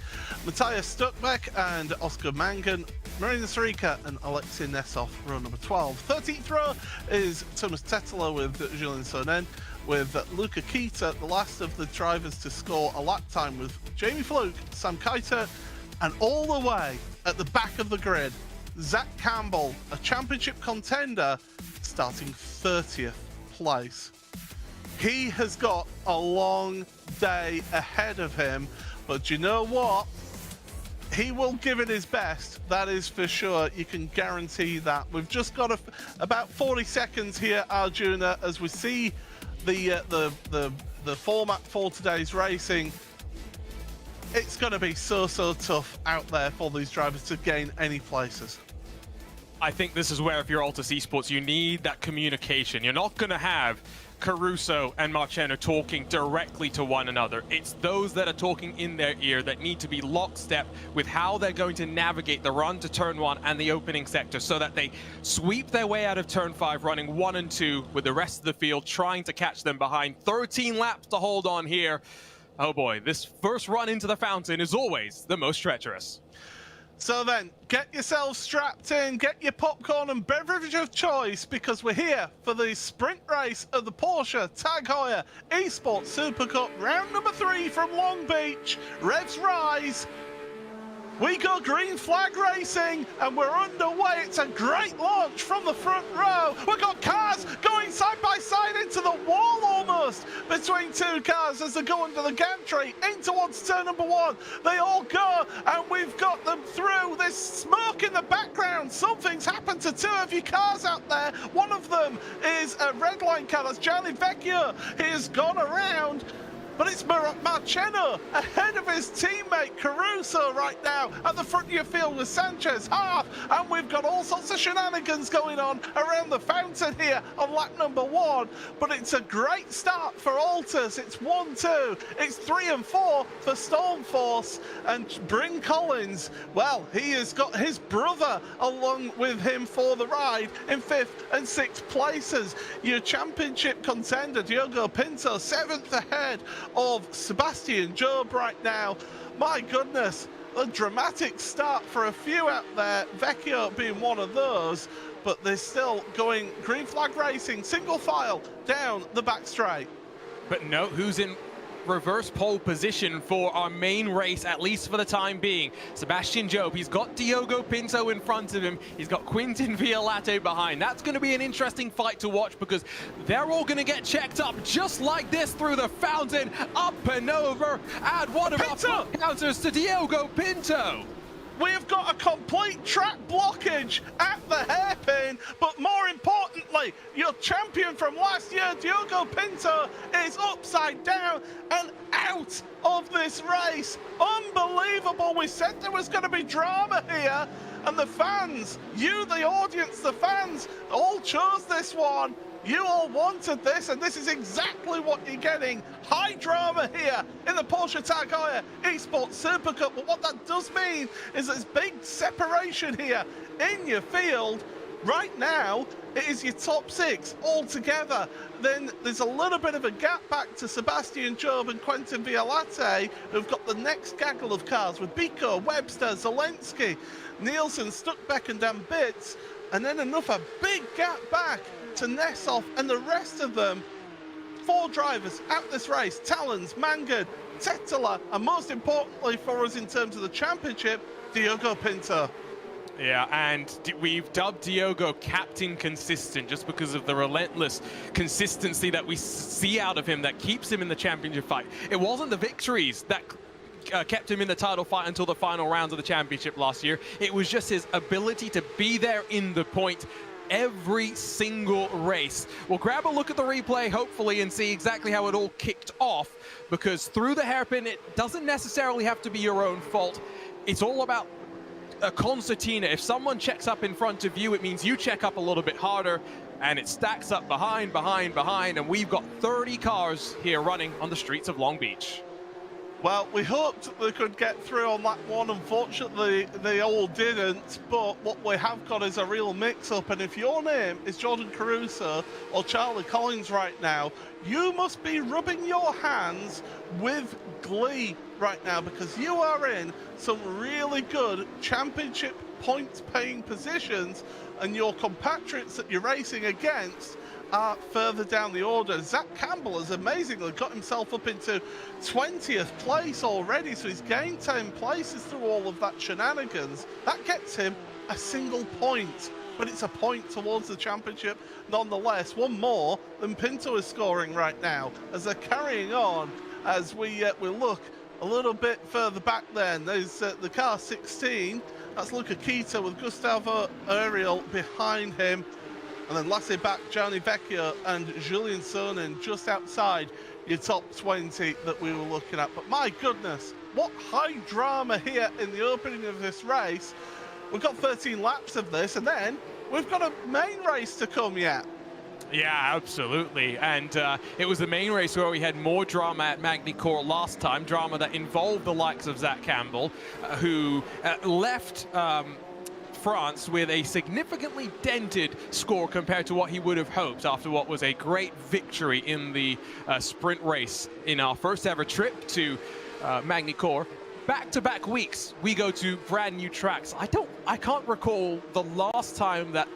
Matthias Stuckbeck and Oscar Mangan, Marina Sarika and Alexei Nesov, row number 12. 13th row is Thomas Tetela with Julien Sonnen, with Luca Kita, the last of the drivers to score a lap time, with Jamie Fluke, Sam Kiter, and all the way at the back of the grid, Zach Campbell, a championship contender, starting 30th place. He has got a long day ahead of him, but you know what? He will give it his best, that is for sure. You can guarantee that. We've just got about 40 seconds here, Arjuna, as we see the format for today's racing. It's going to be so tough out there for these drivers to gain any places. I think this is where, if you're Altus Esports, you need that communication. You're not going to have Caruso and Marchena talking directly to one another. It's those that are talking in their ear that need to be lockstep with how they're going to navigate the run to turn 1 and the opening sector, so that they sweep their way out of turn 5 running 1 and 2 with the rest of the field trying to catch them behind. 13 laps to hold on here. Oh boy, this first run into the fountain is always the most treacherous. So then, get yourselves strapped in, get your popcorn and beverage of choice, because we're here for the sprint race of the Porsche Tag Heuer Esports Supercup, round number 3 from Long Beach. Revs rise. We go green flag racing, and we're underway. It's a great launch from the front row. We've got cars going side by side into the wall almost between 2 cars as they go under the gantry in towards turn number 1. They all go, and we've got them through. There's smoke in the background. Something's happened to 2 of your cars out there. One of them is a red line car. That's Gianni Vecchio. He has gone around. But it's Marchena ahead of his teammate Caruso right now at the front of your field with Sanchez half, and we've got all sorts of shenanigans going on around the fountain here on lap number 1. But it's a great start for Altus. It's 1-2, it's 3 and 4 for Stormforce, and Bryn Collins, well, he has got his brother along with him for the ride in 5th and 6th places. Your championship contender Diogo Pinto 7th ahead of Sebastian Job right now. My goodness, a dramatic start for a few out there, Vecchio being one of those, but they're still going green flag racing, single file down the back straight. But note who's in reverse pole position for our main race, at least for the time being. Sebastian Job, he's got Diogo Pinto in front of him. He's got Quintin Violate behind. That's going to be an interesting fight to watch, because they're all going to get checked up just like this through the fountain, up and over. Add one of our counters to Diogo Pinto. We have got a complete track blockage at the hairpin, but more importantly, your champion from last year, Diogo Pinto, is upside down and out of this race. Unbelievable. We said there was going to be drama here, and the fans, you, the audience, the fans, all chose this one. You all wanted this, and this is exactly what you're getting. High drama here in the Porsche Tag Heuer Esports Supercup. But what that does mean is there's big separation here in your field. Right now, it is your top 6 all together. Then there's a little bit of a gap back to Sebastian Job and Quintin Violate, who've got the next gaggle of cars with Biko, Webster, Zelensky, Nielsen, Stuckbeck and Dan Bitts. And then another big gap back to Nessoff and the rest of them. 4 drivers out this race: Talons, Mangard, Tetela, and most importantly for us in terms of the championship, Diogo Pinto. Yeah, and we've dubbed Diogo Captain Consistent just because of the relentless consistency that we see out of him that keeps him in the championship fight. It wasn't the victories that kept him in the title fight until the final rounds of the championship last year. It was just his ability to be there in the point every single race. We'll grab a look at the replay, hopefully, and see exactly how it all kicked off, because through the hairpin, it doesn't necessarily have to be your own fault. It's all about a concertina. If someone checks up in front of you, it means you check up a little bit harder, and it stacks up behind, and we've got 30 cars here running on the streets of Long Beach. Well, we hoped they could get through on that one. Unfortunately, they all didn't. But what we have got is a real mix-up. And if your name is Jordan Caruso or Charlie Collins right now, you must be rubbing your hands with glee right now, because you are in some really good championship points-paying positions, and your compatriots that you're racing against are further down the order. Zach Campbell has amazingly got himself up into 20th place already, so he's gained 10 places through all of that shenanigans. That gets him a single point, but it's a point towards the championship nonetheless. One more than Pinto is scoring right now as they're carrying on. As we look a little bit further back, then there's the car 16. That's Luca Kita with Gustavo Ariel behind him. And then lastly back, Gianni Vecchio and Julian Sonnen just outside your top 20 that we were looking at. But my goodness, what high drama here in the opening of this race. We've got 13 laps of this, and then we've got a main race to come yet. Yeah, absolutely. And it was the main race where we had more drama at Magny-Cours last time, drama that involved the likes of Zach Campbell, who left France with a significantly dented score compared to what he would have hoped after what was a great victory in the sprint race in our first ever trip to Magny-Cours. Back-to-back weeks, we go to brand new tracks. I can't recall the last time that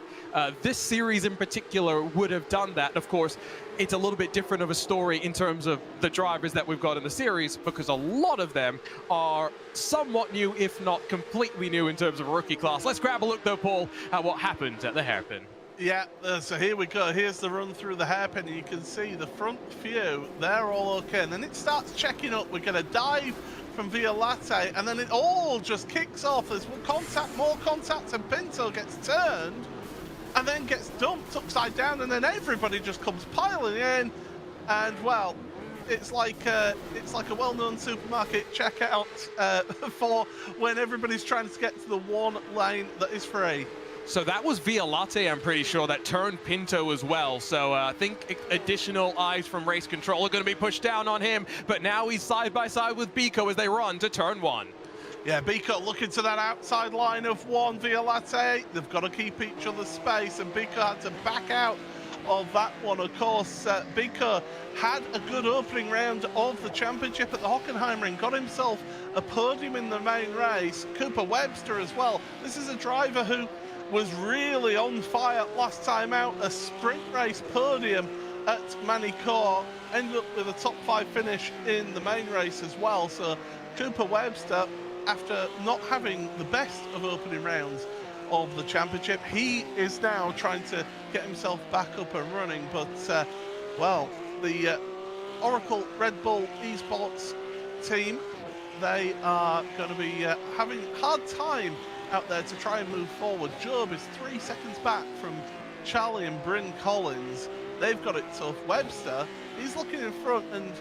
this series in particular would have done that. Of course, it's a little bit different of a story in terms of the drivers that we've got in the series, because a lot of them are somewhat new, if not completely new in terms of rookie class. Let's grab a look though, Paul, at what happened at the hairpin. Yeah, so here we go. Here's the run through the hairpin, and you can see the front few, they're all okay. And then it starts checking up. We're going to dive from Via Latte, and then it all just kicks off. There's more contact, and Pinto gets turned and then gets dumped upside down, and then everybody just comes piling in. And well, it's like a well-known supermarket checkout for when everybody's trying to get to the one lane that is free. So that was Via Latte, I'm pretty sure, that turned Pinto as well. So I think additional eyes from race control are going to be pushed down on him. But now he's side by side with Biko as they run to turn 1. Yeah, Biko looking to that outside line of 1 Via Latte. They've got to keep each other's space, and Biko had to back out of that one. Of course, Biko had a good opening round of the championship at the Hockenheimring, got himself a podium in the main race. Cooper Webster as well. This is a driver who was really on fire last time out. A sprint race podium at Magny-Cours, ended up with a top 5 finish in the main race as well. So Cooper Webster, after not having the best of opening rounds of the championship, he is now trying to get himself back up and running. But well, the Oracle Red Bull Esports team, they are going to be having a hard time out there to try and move forward. Job is 3 seconds back from Charlie and Bryn Collins. They've got it tough. Webster, he's looking in front and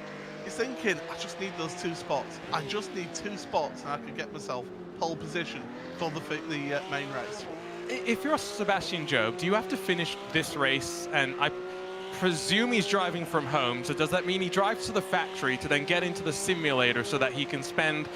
he's thinking, I just need those 2 spots. I just need 2 spots and I could get myself pole position for the main race. If you're Sebastian Job, do you have to finish this race? And I presume he's driving from home, so does that mean he drives to the factory to then get into the simulator so that he can spend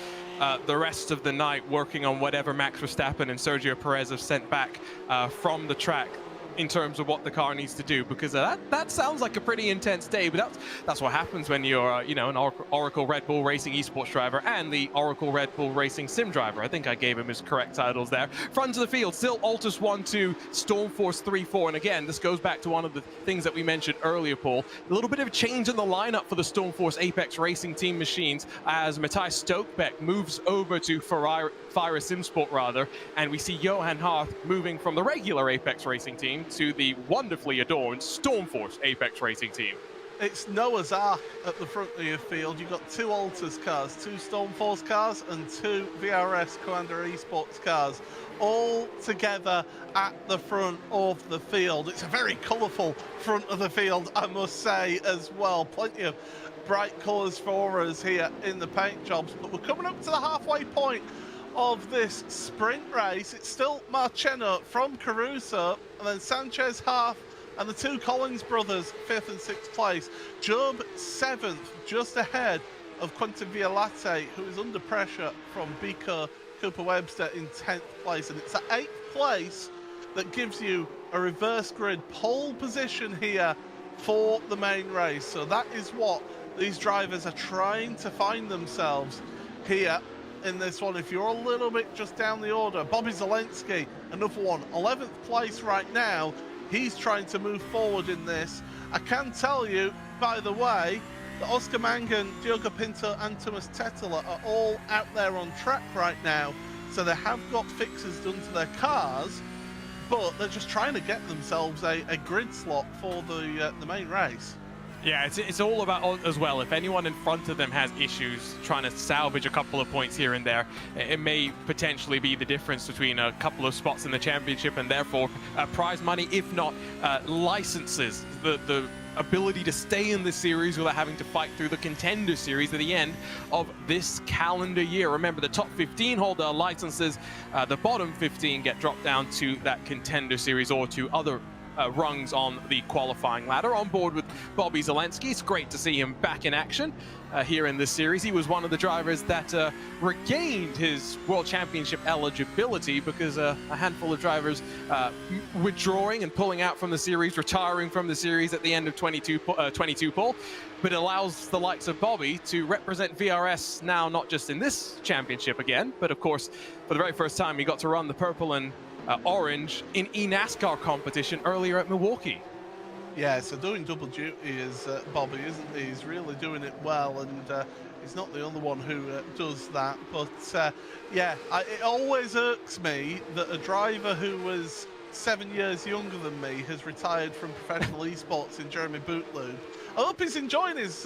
the rest of the night working on whatever Max Verstappen and Sergio Perez have sent back from the track in terms of what the car needs to do? Because that sounds like a pretty intense day, but that's what happens when you're an Oracle Red Bull Racing esports driver and the Oracle Red Bull Racing sim driver. I think I gave him his correct titles there. Front of the field, still Altus 1-2, Stormforce 3-4, and again, this goes back to one of the things that we mentioned earlier, Paul. A little bit of a change in the lineup for the Stormforce Apex Racing Team machines as Matthias Stokebeck moves over to Fire Simsport rather, and we see Johan Harth moving from the regular Apex Racing Team to the wonderfully adorned Stormforce Apex Racing Team. It's Noah's Ark at the front of your field. You've got 2 Altus cars, 2 Stormforce cars, and 2 VRS Commander Esports cars, all together at the front of the field. It's a very colourful front of the field, I must say, as well. Plenty of bright colours for us here in the paint jobs, but we're coming up to the halfway point of this sprint race. It's still Marcheno from Caruso, and then Sanchez, Half, and the 2 Collins brothers, 5th and 6th place. Job 7th, just ahead of Quentin Violate, who is under pressure from Biko Cooper Webster in 10th place. And it's that 8th place that gives you a reverse grid pole position here for the main race. So that is what these drivers are trying to find themselves here in this one. If you're a little bit just down the order, Bobby Zelensky, another one, 11th place right now. He's trying to move forward in this. I can tell you, by the way, that Oscar Mangan, Diogo Pinto, and Thomas Tetela are all out there on track right now. So they have got fixes done to their cars, but they're just trying to get themselves a grid slot for the main race. Yeah, it's all about, as well, if anyone in front of them has issues trying to salvage a couple of points here and there, it may potentially be the difference between a couple of spots in the championship and therefore prize money, if not licenses. The ability to stay in the series without having to fight through the contender series at the end of this calendar year. Remember, the top 15 hold their licenses. The bottom 15 get dropped down to that contender series or to other rungs on the qualifying ladder. On board with Bobby Zalenski. It's great to see him back in action here in this series. He was one of the drivers that regained his World Championship eligibility because a handful of drivers withdrawing and pulling out from the series, retiring from the series at the end of 22 poll. But it allows the likes of Bobby to represent VRS now, not just in this championship again, but of course, for the very first time, he got to run the purple and orange in eNASCAR competition earlier at Milwaukee. Yeah, so doing double duty is Bobby, isn't he? He's really doing it well, and he's not the only one who does that. But yeah, it always irks me that a driver who was 7 years younger than me has retired from professional esports in Jeremy Bootlube. I hope he's enjoying his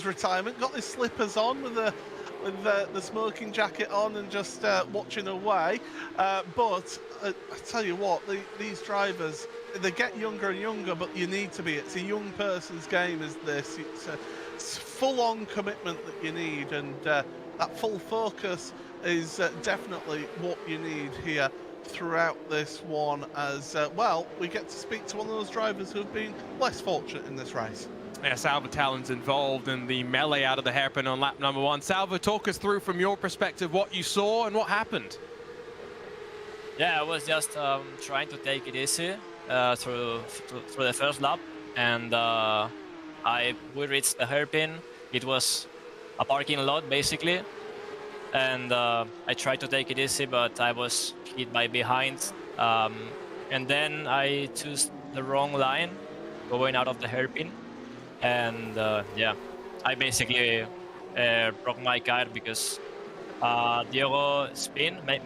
retirement. Got his slippers on with the smoking jacket on and just watching away. But I tell you what, these drivers, they get younger and younger, but you need to be. It's a young person's game, is this. It's full-on commitment that you need, and that full focus is definitely what you need here throughout this one. As well, we get to speak to one of those drivers who've been less fortunate in this race. Yeah, Salva Talon's involved in the melee out of the hairpin on lap number 1. Salva, talk us through from your perspective what you saw and what happened. Yeah, I was just trying to take it easy through the first lap, and we reached the hairpin. It was a parking lot basically, and I tried to take it easy, but I was hit by behind, and then I chose the wrong line going out of the hairpin. And yeah, I basically broke my car because Diogo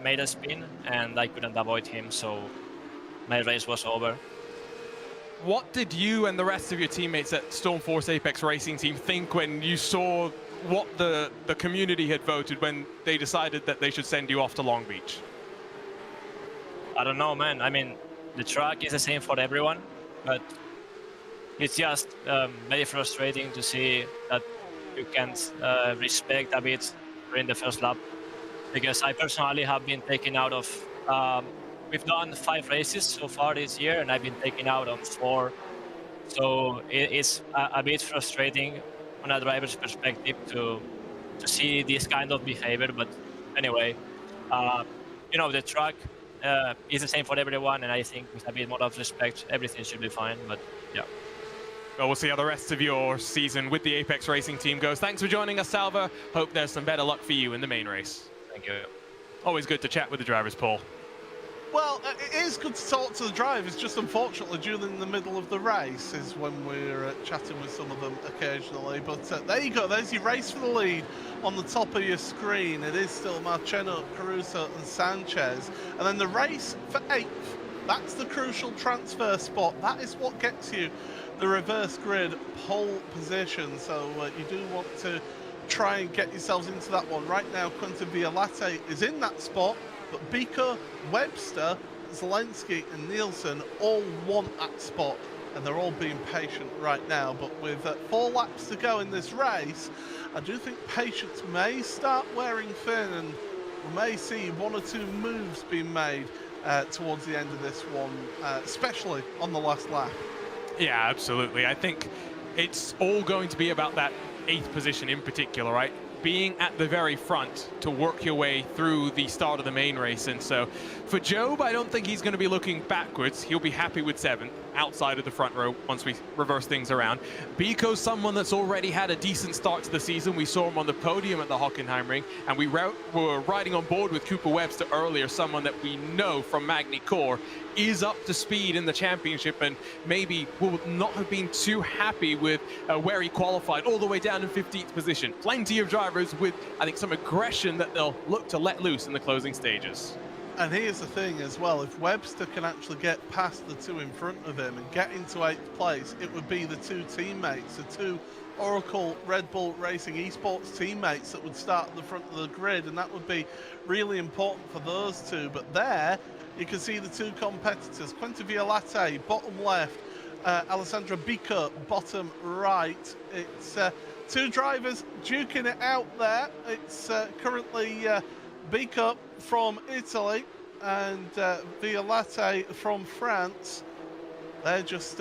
made a spin and I couldn't avoid him, so my race was over. What did you and the rest of your teammates at Stormforce Apex Racing Team think when you saw what the community had voted when they decided that they should send you off to Long Beach? I don't know, man. I mean, the track is the same for everyone, but it's just very frustrating to see that you can't respect a bit during the first lap, because I personally have been taken out of, we've done 5 races so far this year and I've been taken out on 4. So it's a bit frustrating on a driver's perspective to see this kind of behavior. But anyway, you know, the track is the same for everyone, and I think with a bit more of respect, everything should be fine. But yeah. Well, we'll see how the rest of your season with the Apex Racing Team goes. Thanks for joining us, Salva. Hope there's some better luck for you in the main race. Thank you. Always good to chat with the drivers, Paul. Well, it is good to talk to the drivers, just unfortunately during the middle of the race is when we're chatting with some of them occasionally. But there you go, there's your race for the lead on the top of your screen. It is still Marcheno, Caruso and Sanchez. And then the race for 8th, that's the crucial transfer spot. That is what gets you the reverse grid pole position. So you do want to try and get yourselves into that one. Right now, Quentin Violate is in that spot, but Biko, Webster, Zelensky and Nielsen all want that spot, and they're all being patient right now. But with 4 laps to go in this race, I do think patience may start wearing thin, and we may see 1 or 2 moves being made towards the end of this one, especially on the last lap. Yeah, absolutely. I think it's all going to be about that 8th position in particular, right? Being at the very front to work your way through the start of the main race. And so for Job, I don't think he's going to be looking backwards. He'll be happy with 7th outside of the front row once we reverse things around. Biko's someone that's already had a decent start to the season. We saw him on the podium at the Hockenheimring, and we were riding on board with Cooper Webster earlier, someone that we know from Magny Core is up to speed in the championship and maybe will not have been too happy with where he qualified all the way down in 15th position. Plenty of drivers with, I think, some aggression that they'll look to let loose in the closing stages. And here's the thing as well, if Webster can actually get past the 2 in front of him and get into 8th place, it would be the 2 teammates, the 2 Oracle Red Bull Racing Esports teammates that would start at the front of the grid, and that would be really important for those 2. But there, you can see the 2 competitors, Quentin Violate, bottom left, Alessandro Bico, bottom right. It's two drivers duking it out there. It's currently Bico from Italy and Violate from France. They're just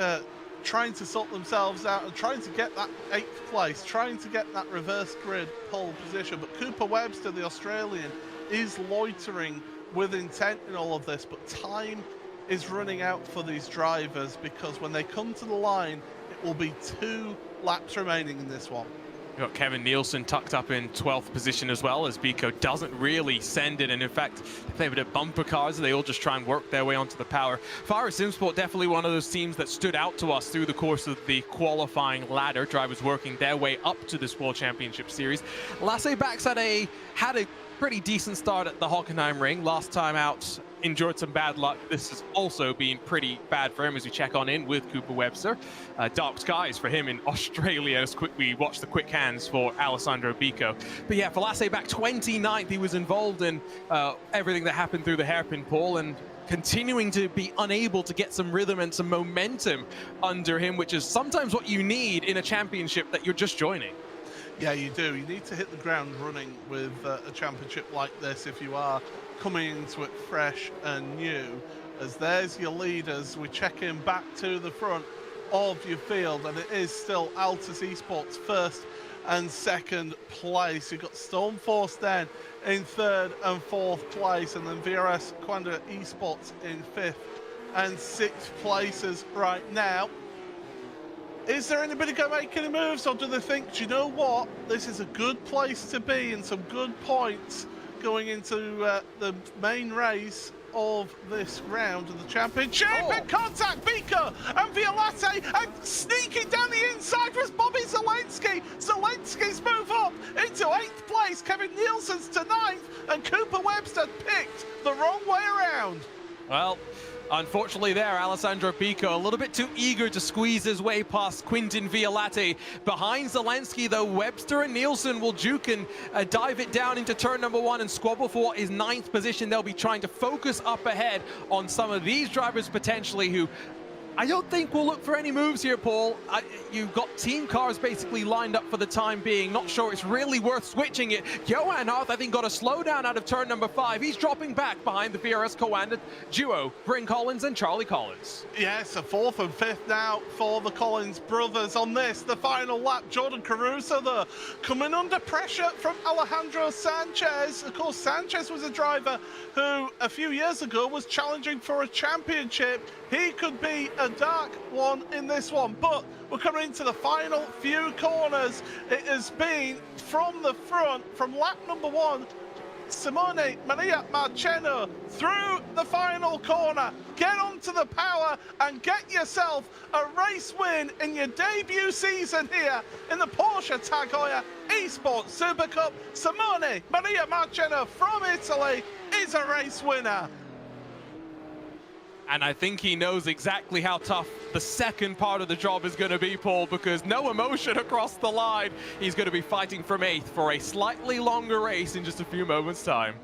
trying to sort themselves out and trying to get that 8th place, trying to get that reverse grid pole position. But Cooper Webster, the Australian, is loitering with intent in all of this, but time is running out for these drivers because when they come to the line, it will be 2 laps remaining in this one. We've got Kevin Nielsen tucked up in 12th position as well, as Bico doesn't really send it, and in fact, they play a bit of bumper cars. They all just try and work their way onto the power. Heuer Simsport, definitely one of those teams that stood out to us through the course of the qualifying ladder. Drivers working their way up to this World Championship Series. Lasse Bax had a pretty decent start at the Hockenheim ring. Last time out, endured some bad luck. This has also been pretty bad for him as we check on in with Cooper Webster. Dark skies for him in Australia as we watch the quick hands for Alessandro Bico. But yeah, for Lasse Bax 29th, he was involved in everything that happened through the hairpin pole and continuing to be unable to get some rhythm and some momentum under him, which is sometimes what you need in a championship that you're just joining. Yeah, you do. You need to hit the ground running with a championship like this if you are coming into it fresh and new. As there's your leaders, we check in back to the front of your field, and it is still Altus Esports first and second place. You've got Stormforce then in 3rd and 4th place, and then VRS Quanda Esports in 5th and 6th places right now. Is there anybody going to make any moves, or do they think, do you know what, this is a good place to be and some good points going into the main race of this round of the championship? In contact, Bico and Violate, and sneaking down the inside was Bobby Zelensky. Zelensky's move up into 8th place. Kevin Nielsen's to 9th, and Cooper Webster picked the wrong way around. Well, unfortunately there, Alessandro Bico a little bit too eager to squeeze his way past Quintin Violate. Behind Zelensky, though, Webster and Nielsen will juke and dive it down into turn number 1 and squabble for what is 9th position. They'll be trying to focus up ahead on some of these drivers potentially who I don't think we'll look for any moves here, Paul. You've got team cars basically lined up for the time being. Not sure it's really worth switching it. Johan Hart, I think, got a slowdown out of turn number 5. He's dropping back behind the VRS Coanda duo, Bryn Collins and Charlie Collins. Yes, a 4th and 5th now for the Collins brothers on this, the final lap. Jordan Caruso, though, coming under pressure from Alejandro Sanchez. Of course, Sanchez was a driver who, a few years ago, was challenging for a championship. He could be a dark one in this one, but we're coming into the final few corners. It has been from the front, from lap number 1, Simone Maria Marcheno through the final corner. Get onto the power and get yourself a race win in your debut season here in the Porsche Tag Heuer Esports Supercup. Simone Maria Marcheno from Italy is a race winner. And I think he knows exactly how tough the second part of the job is going to be, Paul, because no emotion across the line. He's going to be fighting from 8th for a slightly longer race in just a few moments' time.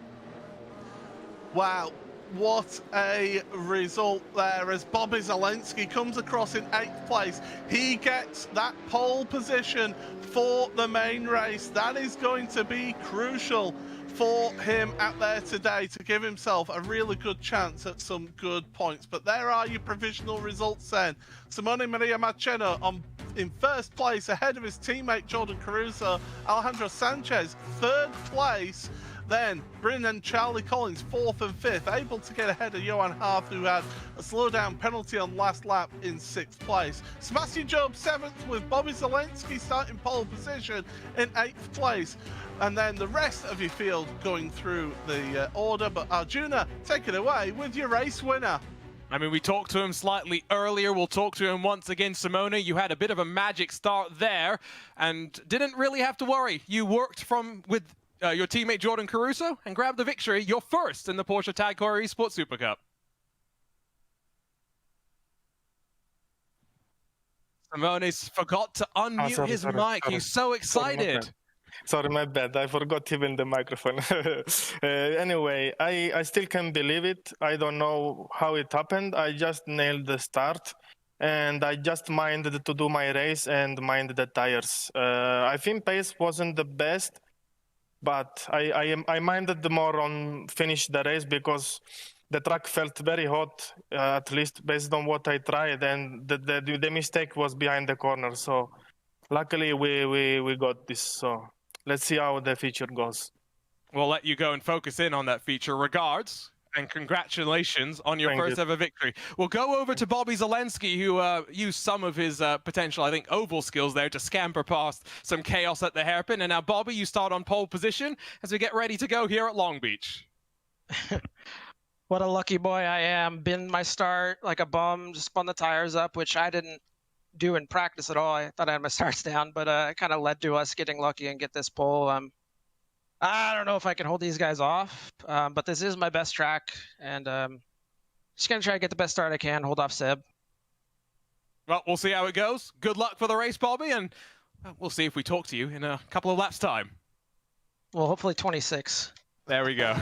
Wow, what a result there as Bobby Zelensky comes across in 8th place. He gets that pole position for the main race. That is going to be crucial for him out there today to give himself a really good chance at some good points. But there are your provisional results then. Simone Maria Marcheno in 1st place ahead of his teammate Jordan Caruso. Alejandro Sanchez 3rd place. Then Bryn and Charlie Collins 4th and 5th, able to get ahead of Johan Hart, who had a slowdown penalty on last lap in 6th place. Sebastian Job 7th, with Bobby Zelensky starting pole position in 8th place. And then the rest of your field going through the order. But Arjuna, take it away with your race winner. I mean, we talked to him slightly earlier. We'll talk to him once again. Simone, you had a bit of a magic start there and didn't really have to worry. You worked with your teammate Jordan Caruso and grabbed the victory, your first in the Porsche Tag Heuer Esports Supercup. Simone's forgot to unmute his mic. He's so excited. Sorry, my bad. I forgot even the microphone. Anyway, I still can't believe it. I don't know how it happened. I just nailed the start. and I just minded to do my race and mind the tires. I think pace wasn't the best, but I minded more on finish the race because the track felt very hot, at least based on what I tried, and the mistake was behind the corner. So luckily we got this. So let's see how the feature goes. We'll let you go and focus in on that feature. Regards. And congratulations on your first ever victory. We'll go over to Bobby Zelensky, who used some of his potential, I think, oval skills there to scamper past some chaos at the hairpin. And now, Bobby, you start on pole position as we get ready to go here at Long Beach. What a lucky boy I am. Binned my start like a bum, just spun the tires up, which I didn't do in practice at all. I thought I had my starts down, but it kind of led to us getting lucky and get this pole. I don't know if I can hold these guys off, but this is my best track, and just going to try to get the best start I can, hold off Seb. Well, we'll see how it goes. Good luck for the race, Bobby, and we'll see if we talk to you in a couple of laps' time. Well, hopefully 26. There we go.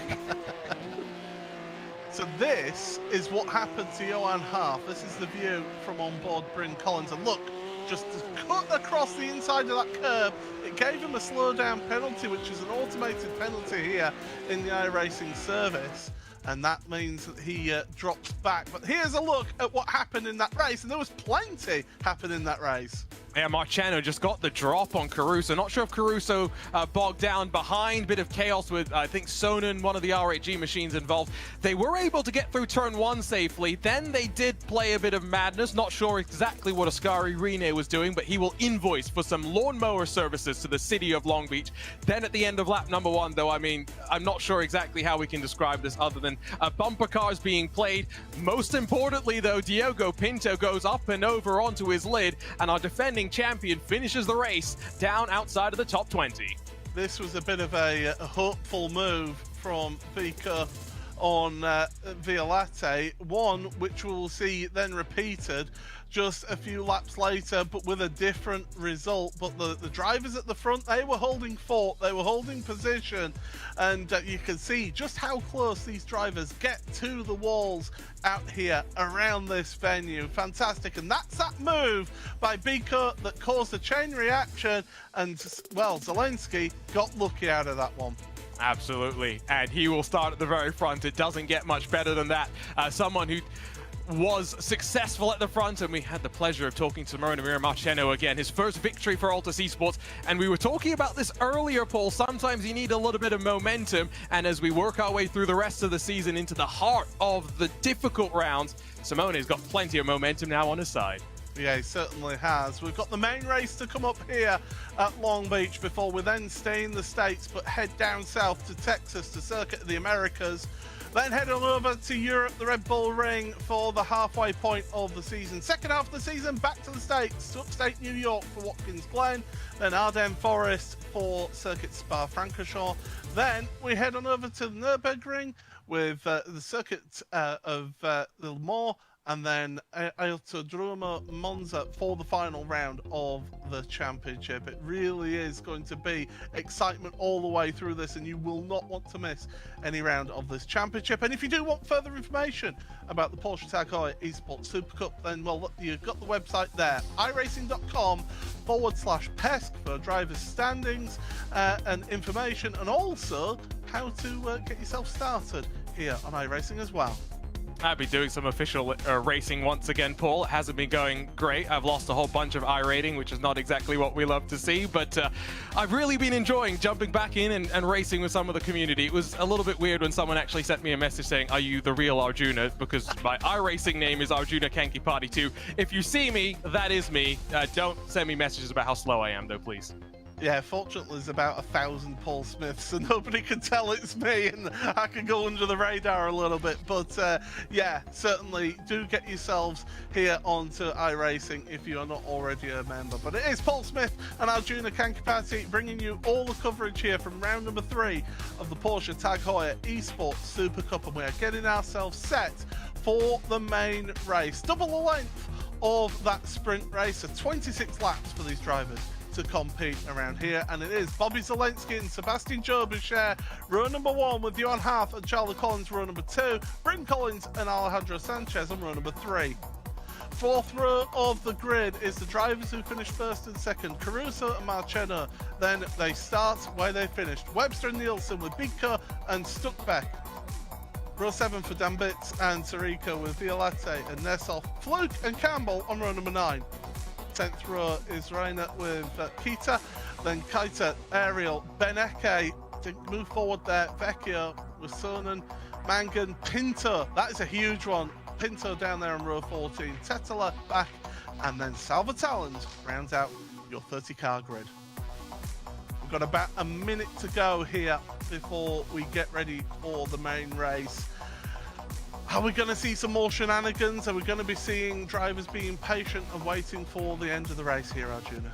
So this is what happened to Johan Half. This is the view from on board Bryn Collins, and look, just cut across the inside of that curb. It gave him a slowdown penalty, which is an automated penalty here in the iRacing service, and that means that he drops back. But here's a look at what happened in that race, and there was plenty happen in that race. Yeah, Marciano just got the drop on Caruso. Not sure if Caruso bogged down behind. Bit of chaos with, I think, Sonnen, one of the R8G machines involved. They were able to get through turn 1 safely. Then they did play a bit of madness. Not sure exactly what Ascari Rene was doing, but he will invoice for some lawnmower services to the city of Long Beach. Then at the end of lap number 1, though, I mean, I'm not sure exactly how we can describe this other than bumper cars being played. Most importantly, though, Diogo Pinto goes up and over onto his lid, and our defending champion finishes the race down outside of the top 20. This was a bit of a hopeful move from Vika on Via Latte, one which we'll see then repeated just a few laps later, but with a different result. But the drivers at the front, they were holding fort, they were holding position, and you can see just how close these drivers get to the walls out here around this venue. Fantastic. And that's that move by Biko that caused a chain reaction, and well, Zelensky got lucky out of that one. Absolutely, and he will start at the very front. It doesn't get much better than that. Someone who was successful at the front, and we had the pleasure of talking to Maronimir Marciano again, his first victory for Altus Esports. And we were talking about this earlier, Paul. Sometimes you need a little bit of momentum, and as we work our way through the rest of the season into the heart of the difficult rounds, Simone's got plenty of momentum now on his side. Yeah, he certainly has. We've got the main race to come up here at Long Beach before we then stay in the States but head down south to Texas to Circuit of the Americas. Then head on over to Europe, the Red Bull Ring, for the halfway point of the season. Second half of the season, back to the States, to upstate New York for Watkins Glen, then Ardennes Forest for Circuit Spa-Francorchamps. Then we head on over to the Nürburgring with the Circuit of Le Mans, and then Autodromo Monza for the final round of the championship. It really is going to be excitement all the way through this, and you will not want to miss any round of this championship. And if you do want further information about the Porsche Tag Heuer Esports Supercup, then, well, look, you've got the website there, iracing.com/PESC for drivers' standings and information, and also how to get yourself started here on iRacing as well. I'll be doing some official racing once again, Paul. It hasn't been going great. I've lost a whole bunch of iRating, which is not exactly what we love to see, but I've really been enjoying jumping back in and racing with some of the community. It was a little bit weird when someone actually sent me a message saying, "Are you the real Arjuna?" Because my iRacing name is Arjuna Kanki Party 2. If you see me, that is me. Don't send me messages about how slow I am, though, please. Yeah, fortunately there's about 1,000 Paul Smiths, so nobody can tell it's me, and I can go under the radar a little bit. But yeah, certainly do get yourselves here onto iRacing if you are not already a member. But it is Paul Smith and Arjuna Kankipati bringing you all the coverage here from round number 3 of the Porsche Tag Heuer Esports Super Cup, and we are getting ourselves set for the main race. Double the length of that sprint race, so 26 laps for these drivers to compete around here, and it is Bobby Zelensky and Sebastian Job share row number 1 with Johan Half and Charlie Collins row number 2, Bryn Collins and Alejandro Sanchez on row number 3. Fourth row of the grid is the drivers who finished first and second, Caruso and Marchena. Then they start where they finished. Webster and Nielsen with Bigco and Stuckbeck. Row 7 for Dambitz and Sariko with Violette and Nessoff. Fluke and Campbell on row number 9. 10th row is Reiner with Kita. Then Kaita, Ariel, Beneke. Move forward there. Vecchio with Sonnen. Mangan, Pinto. That is a huge one. Pinto down there on row 14. Tetela back. And then Salvatallons rounds out your 30-car grid. We've got about a minute to go here before we get ready for the main race. Are we going to see some more shenanigans? Are we going to be seeing drivers being patient and waiting for the end of the race here, Arjuna?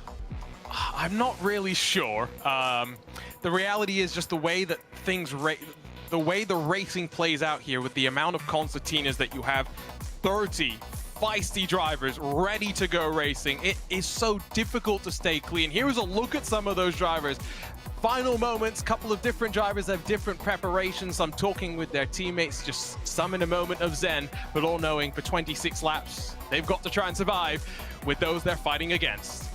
I'm not really sure. The reality is just the way that the way the racing plays out here with the amount of concertinas that you have, 30 feisty drivers ready to go racing. It is so difficult to stay clean. Here's a look at some of those drivers. Final moments, couple of different drivers have different preparations. I'm talking with their teammates, just some in a moment of zen, but all knowing for 26 laps, they've got to try and survive with those they're fighting against.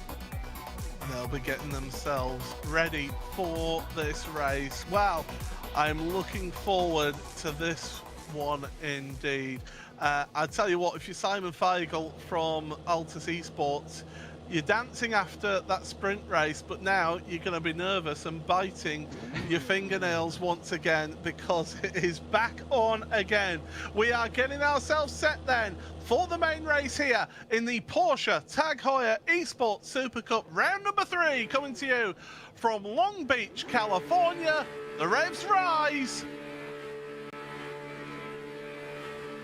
They'll be getting themselves ready for this race. Wow, I'm looking forward to this one indeed. I'll tell you what, if you're Simon Feigl from Altus Esports, you're dancing after that sprint race, but now you're going to be nervous and biting your fingernails once again because it is back on again. We are getting ourselves set then for the main race here in the Porsche Tag Heuer Esports Supercup round number 3, coming to you from Long Beach, California. The revs rise.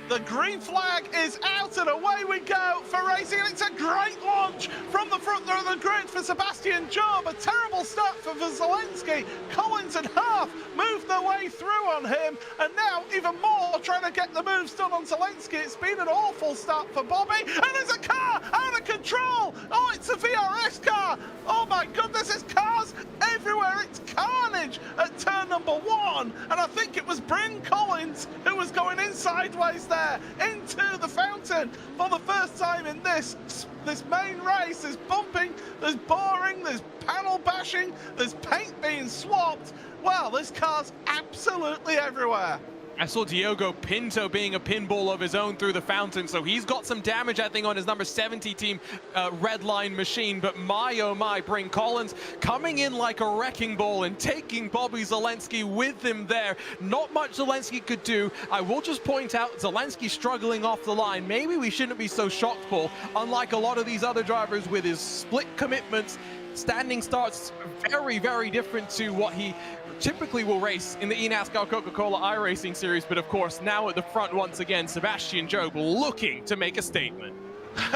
The green flag is out and away we go for racing, and it's a great launch from the front of the grid for Sebastian Job. A terrible start for Zelensky. Collins and Half moved their way through on him, and now even more trying to get the moves done on Zelensky. It's been an awful start for Bobby, and there's a car out of control. Oh, it's a VRS car. Oh my goodness, there's cars everywhere. It's carnage at turn number 1, and I think it was Bryn Collins who was going in sideways there into the fountain for the first time in this main race. There's bumping, there's boring, there's panel bashing, there's paint being swapped. Well, there's cars absolutely everywhere. I saw Diogo Pinto being a pinball of his own through the fountain, so he's got some damage, I think, on his number 70 team red line machine. But my, oh my, Bryn Collins coming in like a wrecking ball and taking Bobby Zelensky with him there. Not much Zelensky could do. I will just point out Zelensky struggling off the line. Maybe we shouldn't be so shocked, Paul. Unlike a lot of these other drivers with his split commitments, standing starts very, very different to what he typically will race in the eNASCAR Coca-Cola iRacing Series. But of course, now at the front once again, Sebastian Job looking to make a statement.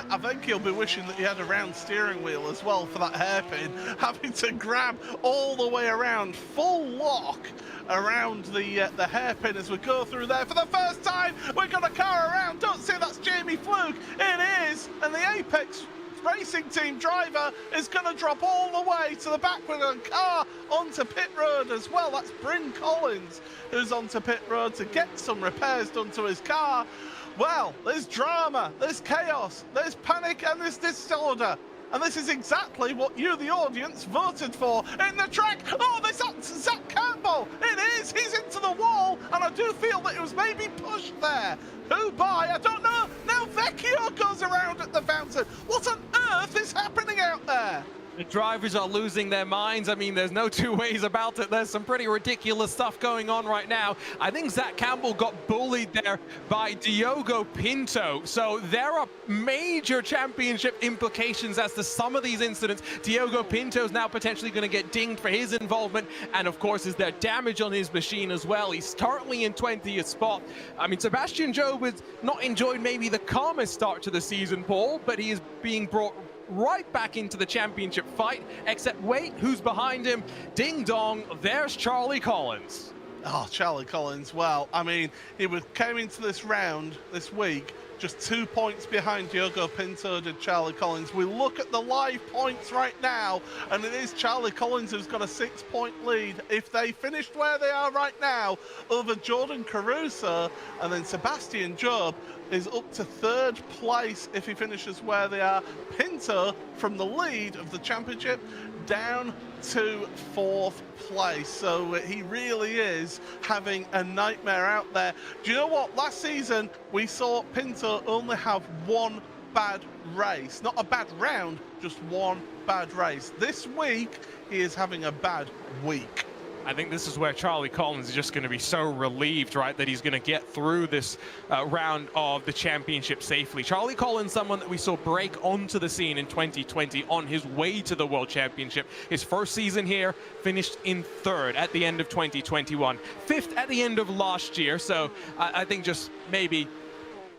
I think he'll be wishing that he had a round steering wheel as well for that hairpin, having to grab all the way around, full lock around the hairpin as we go through there. For the first time, we've got a car around. Don't say that's Jamie Fluke. It is, and the Apex Racing Team driver is going to drop all the way to the back with a car onto pit road as well. That's Bryn Collins who's onto pit road to get some repairs done to his car. Well, there's drama, there's chaos, there's panic, and there's disorder. And this is exactly what you, the audience, voted for in the track. Oh, this is Zach Campbell. It is. He's into the wall, and I do feel that it was maybe pushed there. Who by? I don't know. Now Vecchio goes around at the fountain. What on earth is happening out there? The drivers are losing their minds. I mean, there's no two ways about it. There's some pretty ridiculous stuff going on right now. I think Zach Campbell got bullied there by Diogo Pinto. So there are major championship implications as to some of these incidents. Diogo Pinto's now potentially going to get dinged for his involvement. And of course, is there damage on his machine as well? He's currently in 20th spot. I mean, Sebastian Job has not enjoyed maybe the calmest start to the season, Paul, but he is being brought right back into the championship fight, except wait, who's behind him? Ding dong, there's Charlie Collins. Oh, Charlie Collins, well, I mean, he came into this round this week just 2 points behind Diogo Pinto did Charlie Collins. We look at the live points right now, and it is Charlie Collins who's got a 6-point lead. If they finished where they are right now over Jordan Caruso, and then Sebastian Job is up to 3rd place if he finishes where they are. Pinto from the lead of the championship down to 4th place. So he really is having a nightmare out there. Do you know what? Last season we saw Pinto only have one bad race. Not a bad round, just one bad race. This week he is having a bad week. I think this is where Charlie Collins is just going to be so relieved, right, that he's going to get through this round of the championship safely. Charlie Collins, someone that we saw break onto the scene in 2020 on his way to the World Championship. His first season here, finished in 3rd at the end of 2021, 5th at the end of last year. So I think just maybe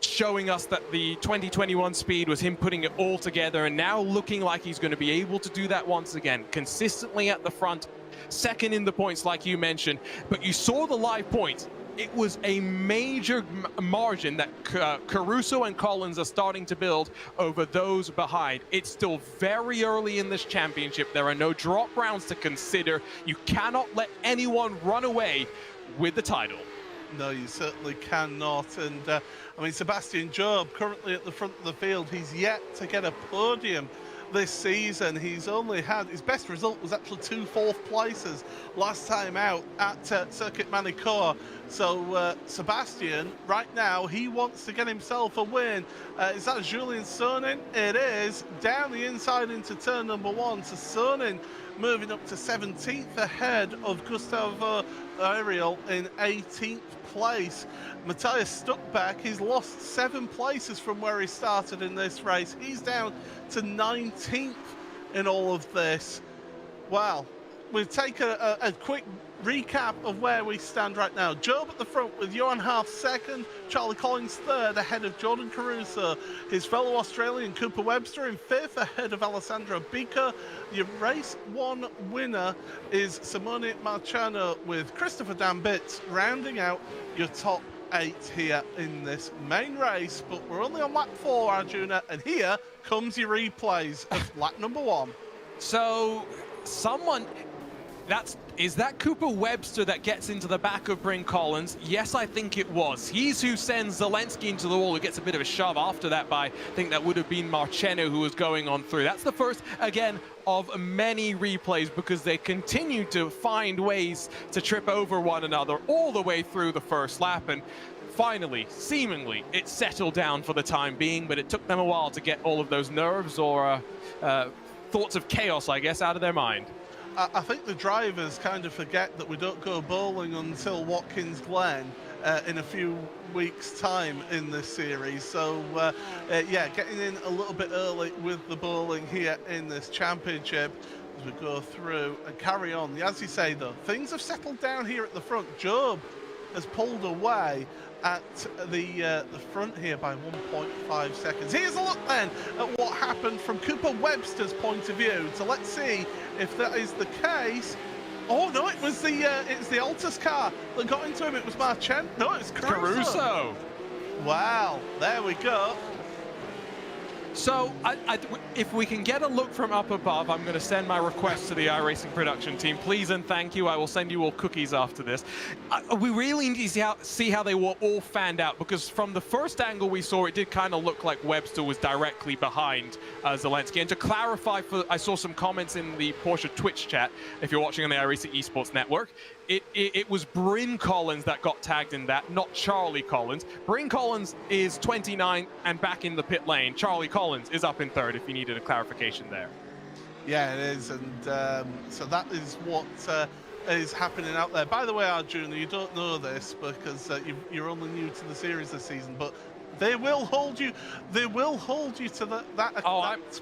showing us that the 2021 speed was him putting it all together, and now looking like he's going to be able to do that once again, consistently at the front, 2nd in the points like you mentioned. But you saw the live points. It was a major margin that Caruso and Collins are starting to build over those behind. It's still very early in this championship. There are no drop rounds to consider. You cannot let anyone run away with the title. No, you certainly cannot. And I mean, Sebastian Job currently at the front of the field. He's yet to get a podium this season. He's only had, his best result was actually 2 4th places last time out at Circuit Manicourt. So Sebastian, right now, he wants to get himself a win. Is that Julian Sonin? It is. Down the inside into turn number 1. So Sonin moving up to 17th ahead of Gustavo Ariel in 18th place. Matthias Stuckback, he's lost 7 places from where he started in this race. He's down to 19th in all of this. Wow. We'll take a quick recap of where we stand right now. Job at the front with Johan Half 2nd, Charlie Collins 3rd ahead of Jordan Caruso. His fellow Australian Cooper Webster in 5th ahead of Alessandro Bica. Your race 1 winner is Simone Marciano with Christopher Dambitz rounding out your top 8 here in this main race. But we're only on lap 4, Arjuna, and here comes your replays of lap number 1. So someone... Is that Cooper Webster that gets into the back of Bryn Collins? Yes, I think it was. He's who sends Zelensky into the wall, who gets a bit of a shove after that by, I think that would have been Marceno who was going on through. That's the first, again, of many replays, because they continue to find ways to trip over one another all the way through the first lap. And finally, seemingly, it settled down for the time being, but it took them a while to get all of those nerves or thoughts of chaos, I guess, out of their mind. I think the drivers kind of forget that we don't go bowling until Watkins Glen in a few weeks' time in this series. So, yeah, getting in a little bit early with the bowling here in this championship as we go through and carry on. As you say, though, things have settled down here at the front. Job has pulled away at the front here by 1.5 seconds. Here's a look then at what happened from Cooper Webster's point of view. So let's see if that is the case. Oh no, it was the Altus car that got into him. It was Marchen. No, it's Caruso. Wow, there we go. So, if we can get a look from up above, I'm going to send my request to the iRacing production team. Please and thank you. I will send you all cookies after this. We really need to see how they were all fanned out, because from the first angle we saw, it did kind of look like Webster was directly behind Zelensky. And to clarify, I saw some comments in the Porsche Twitch chat, if you're watching on the iRacing Esports Network. It was Bryn Collins that got tagged in that, not Charlie Collins. Bryn Collins is 29 and back in the pit lane. Charlie Collins is up in 3rd, if you needed a clarification there. Yeah, it is, and so that is what is happening out there. By the way, Arjuna, you don't know this because you're only new to the series this season, but they will hold you. They will hold you to that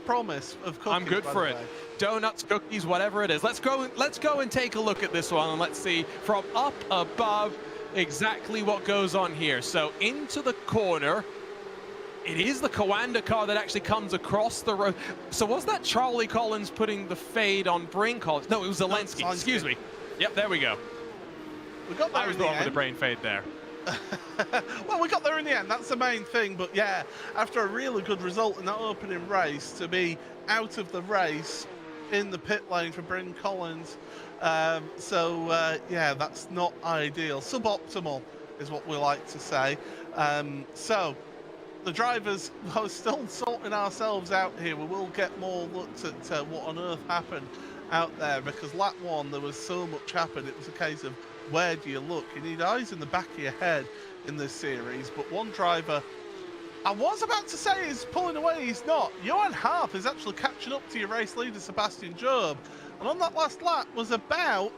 promise of cookies. I'm good for it. Donuts, cookies, whatever it is. Let's go and take a look at this one, and let's see from up above exactly what goes on here. So into the corner. It is the Coanda car that actually comes across the road. So was that Charlie Collins putting the fade on Bryn Collins? No, it was Zelensky. Excuse me. Yep, there we go. We got there. I was the one with the brain fade there. Well, we got there in the end. That's the main thing. But yeah, after a really good result in that opening race, to be out of the race in the pit lane for Bryn Collins. Yeah, that's not ideal. Suboptimal is what we like to say. So the drivers are still sorting ourselves out here. We will get more looks at what on earth happened out there, because lap one there was so much happened. It was a case of where do you look? You need eyes in the back of your head in this series. But one driver, I was about to say he's pulling away, he's not. Johan Harp is actually catching up to your race leader Sebastian Job, and on that last lap was about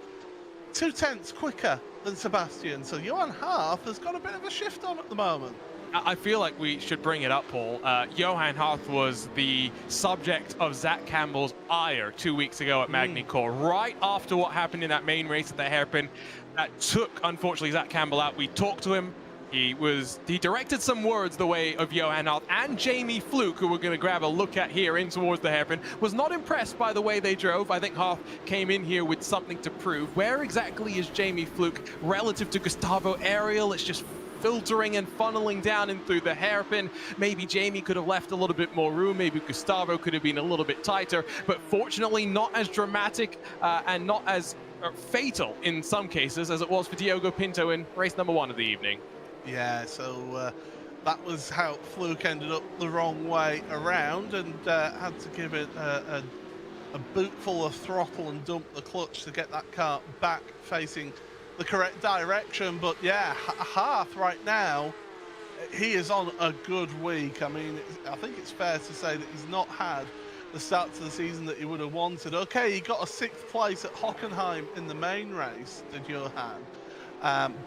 0.2 quicker than Sebastian. So Johan Harp has got a bit of a shift on at the moment. I feel like we should bring it up, Paul. Johan Harth was the subject of Zach Campbell's ire 2 weeks ago at Magny-Cours, right after what happened in that main race at the hairpin. That took, unfortunately, Zach Campbell out. We talked to him. He directed some words the way of Johan Harth and Jamie Fluke, who we're going to grab a look at here in towards the hairpin. Was not impressed by the way they drove. I think Harth came in here with something to prove. Where exactly is Jamie Fluke relative to Gustavo Ariel? It's just filtering and funneling down in through the hairpin. Maybe Jamie could have left a little bit more room. Maybe Gustavo could have been a little bit tighter. But fortunately, not as dramatic and not as fatal in some cases as it was for Diogo Pinto in race number 1 of the evening. Yeah, so that was how Fluke ended up the wrong way around and had to give it a boot full of throttle and dump the clutch to get that car back facing the correct direction. But yeah, Harth right now, he is on a good week. I mean, I think it's fair to say that he's not had the start to the season that he would have wanted. Okay, he got a 6th place at Hockenheim in the main race, did Johan.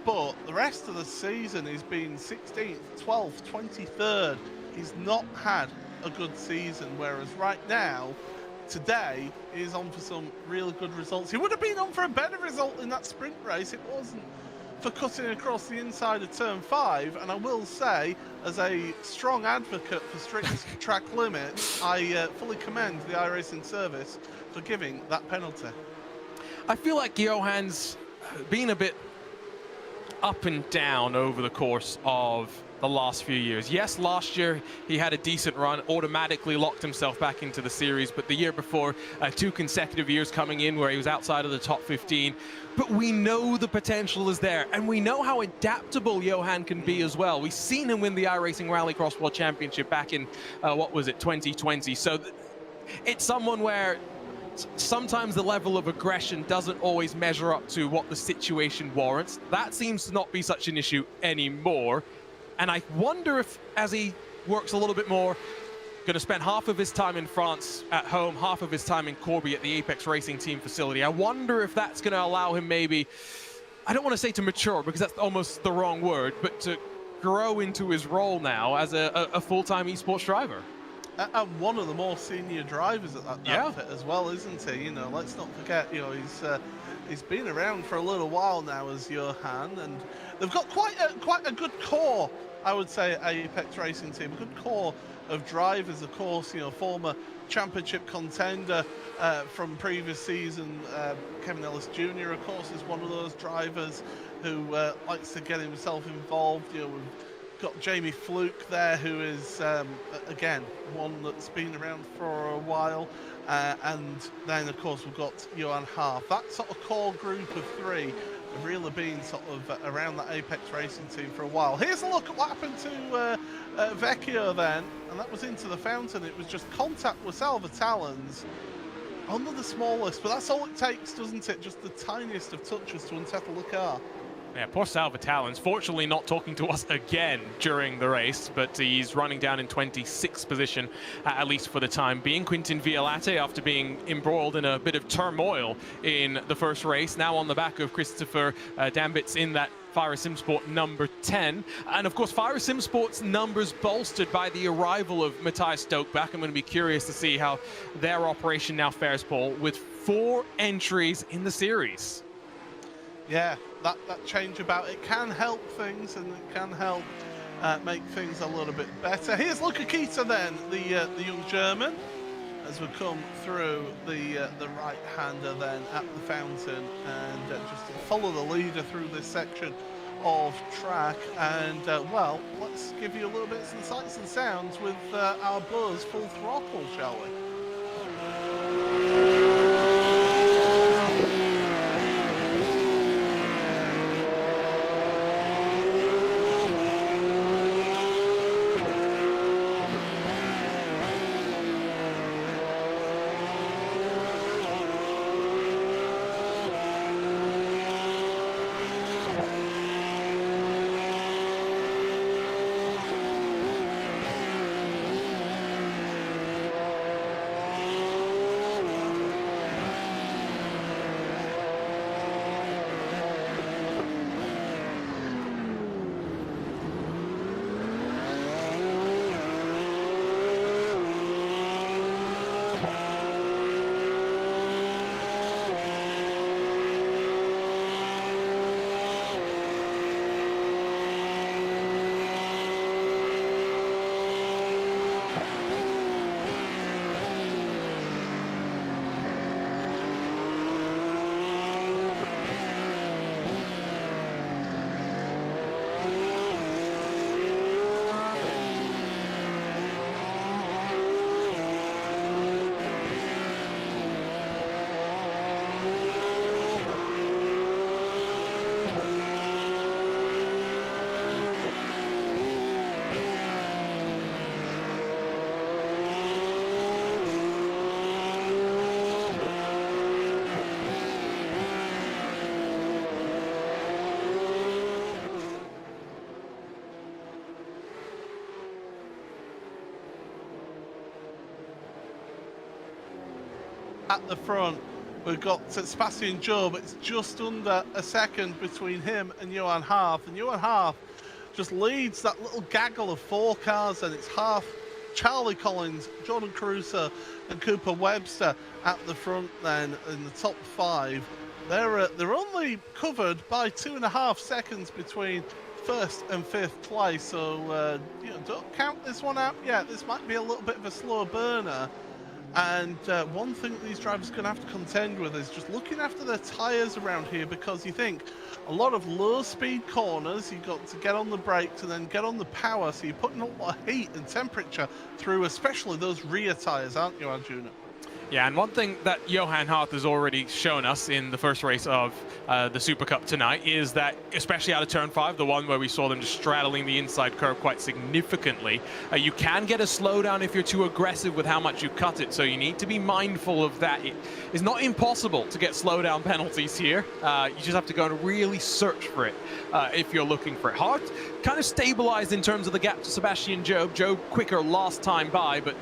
But the rest of the season he's been 16th, 12th, 23rd. He's not had a good season, whereas right now, today, he's on for some really good results. He would have been on for a better result in that sprint race. It wasn't for cutting across the inside of turn 5. And I will say, as a strong advocate for strict track limits, I fully commend the iRacing service for giving that penalty. I feel like Johan's been a bit up and down over the course of the last few years. Yes, last year he had a decent run, automatically locked himself back into the series, but the year before, 2 consecutive years coming in where he was outside of the top 15. But we know the potential is there, and we know how adaptable Johan can be as well. We've seen him win the iRacing Rallycross World Championship back in, 2020. So it's someone where sometimes the level of aggression doesn't always measure up to what the situation warrants. That seems to not be such an issue anymore. And I wonder if, as he works a little bit more, going to spend half of his time in France at home, half of his time in Corby at the Apex Racing Team facility. I wonder if that's going to allow him maybe, I don't want to say to mature because that's almost the wrong word, but to grow into his role now as a full-time esports driver. And one of the more senior drivers at that outfit as well, isn't he? You know, let's not forget, you know, he's been around for a little while now as Johan, and they've got quite a good core, I would say, at Apex Racing Team. A good core of drivers, of course, you know, former championship contender from previous season. Kevin Ellis Jr., of course, is one of those drivers who likes to get himself involved. You know, we've got Jamie Fluke there, who is, again, one that's been around for a while. And then, of course, we've got Johan Harf. That sort of core group of 3 have really been sort of around that Apex Racing Team for a while. Here's a look at what happened to Vecchio then, and that was into the fountain. It was just contact with Salva Talons under the smallest, but that's all it takes, doesn't it? Just the tiniest of touches to unsettle the car. Yeah, poor Salva Talons, fortunately not talking to us again during the race, but he's running down in 26th position, at least for the time being. Quintin Violate, after being embroiled in a bit of turmoil in the first race, now on the back of Christopher Dambitz in that Fire Sim Sport number 10. And of course, Fire Sim Sport's numbers bolstered by the arrival of Matthias Stokeback. I'm going to be curious to see how their operation now fares, Paul, with 4 entries in the series. Yeah, that change about it can help things, and it can help make things a little bit better. Here's Luca Kita then, the young German, as we come through the right-hander then at the fountain, and just follow the leader through this section of track. And, well, let's give you a little bit of some sights and sounds with our Buzz full throttle, shall we? At the front, we've got Sebastian Job. It's just under a second between him and Johan Harth. And Johan Harth just leads that little gaggle of 4 cars, and it's Harth, Charlie Collins, Jordan Caruso, and Cooper Webster at the front then in the top 5. They're only covered by 2.5 seconds between first and 5th place. So, you know, don't count this one out yet. This might be a little bit of a slow burner. And one thing these drivers are going to have to contend with is just looking after their tyres around here, because you think a lot of low-speed corners, you've got to get on the brakes and then get on the power, so you're putting a lot of heat and temperature through, especially those rear tyres, aren't you, Arjuna? Yeah, and one thing that Johan Harth has already shown us in the first race of the Super Cup tonight is that, especially out of turn 5, the one where we saw them just straddling the inside curve quite significantly, you can get a slowdown if you're too aggressive with how much you cut it, so you need to be mindful of that. It is not impossible to get slowdown penalties here. You just have to go and really search for it if you're looking for it. Harth kind of stabilized in terms of the gap to Sebastian Job. Job quicker last time by, but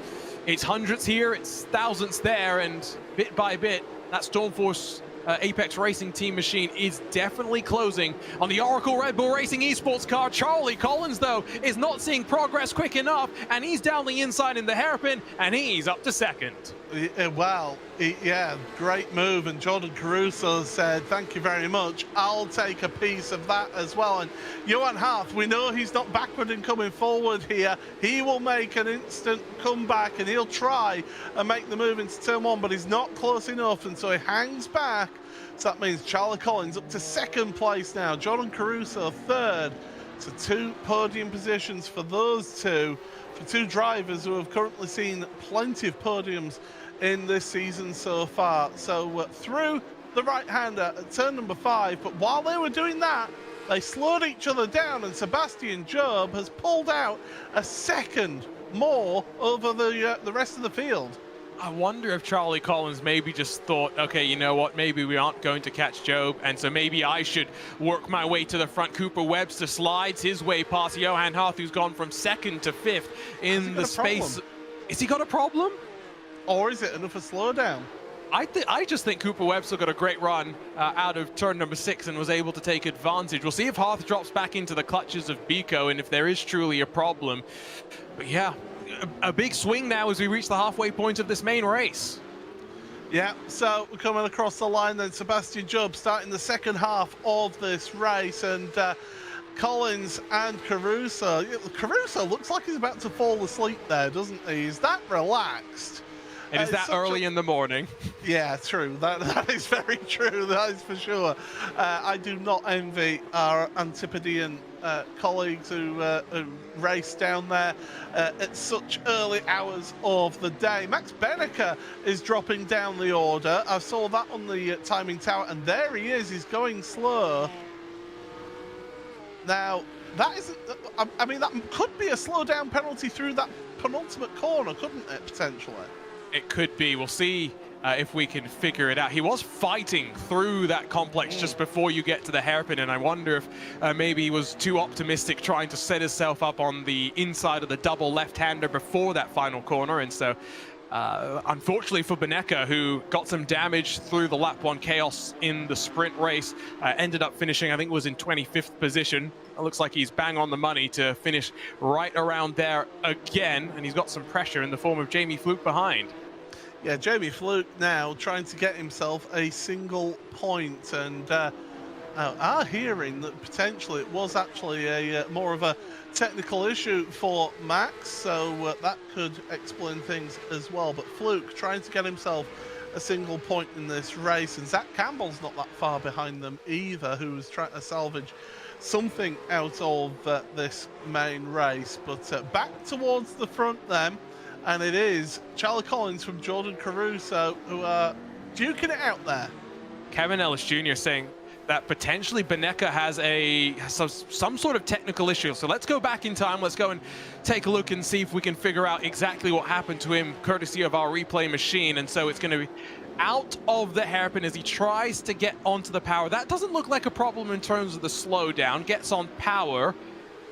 it's hundredths here, it's thousandths there, and bit by bit, that Stormforce Apex Racing team machine is definitely closing on the Oracle Red Bull Racing Esports car. Charlie Collins, though, is not seeing progress quick enough, and he's down the inside in the hairpin, and he's up to second. Well, yeah, great move. And Jordan Caruso said, thank you very much. I'll take a piece of that as well. And Johan Harth, we know he's not backward and coming forward here. He will make an instant comeback, and he'll try and make the move into turn 1, but he's not close enough, and so he hangs back. So that means Charlie Collins up to 2nd place now. Jordan Caruso 3rd. So 2 podium positions for those two, for 2 drivers who have currently seen plenty of podiums in this season so far. So through the right-hander at turn number 5, but while they were doing that, they slowed each other down, and Sebastian Job has pulled out a second more over the rest of the field. I wonder if Charlie Collins maybe just thought, okay, you know what, maybe we aren't going to catch Job, and so maybe I should work my way to the front. Cooper Webster slides his way past Johan Harth, who's gone from 2nd to 5th in the space. Has he got a problem? Or is it enough a slowdown? I just think Cooper Webster got a great run out of turn number 6 and was able to take advantage. We'll see if Harth drops back into the clutches of Biko and if there is truly a problem. But yeah, a big swing now as we reach the halfway point of this main race. Yeah, so we're coming across the line then. Sebastian Job starting the second half of this race, and Collins and Caruso. Caruso looks like he's about to fall asleep there, doesn't he? He's that relaxed. It is that early in the morning. Yeah, true. That is very true. That is for sure. I do not envy our Antipodean colleagues who race down there at such early hours of the day. Max Benneker is dropping down the order. I saw that on the timing tower, and there he is. He's going slow. Now, that isn't... I mean, that could be a slow down penalty through that penultimate corner, couldn't it, potentially? It could be. We'll see if we can figure it out. He was fighting through that complex just before you get to the hairpin, and I wonder if maybe he was too optimistic trying to set himself up on the inside of the double left-hander before that final corner. And so unfortunately for Benneker, who got some damage through the lap 1 chaos in the sprint race, ended up finishing, I think it was in 25th position. It looks like he's bang on the money to finish right around there again, and he's got some pressure in the form of Jamie Fluke behind. Yeah, Jamie Fluke now trying to get himself a single point, and are hearing that potentially it was actually a more of a technical issue for Max, so that could explain things as well. But Fluke trying to get himself a single point in this race, and Zach Campbell's not that far behind them either, who was trying to salvage something out of this main race. But back towards the front then, and it is Charlie Collins from Jordan Caruso who are duking it out there. Kevin Ellis Jr. saying that potentially Benneker has some sort of technical issue. So let's go back in time. Let's go and take a look and see if we can figure out exactly what happened to him, courtesy of our replay machine. And so it's going to be out of the hairpin as he tries to get onto the power. That doesn't look like a problem in terms of the slowdown. Gets on power.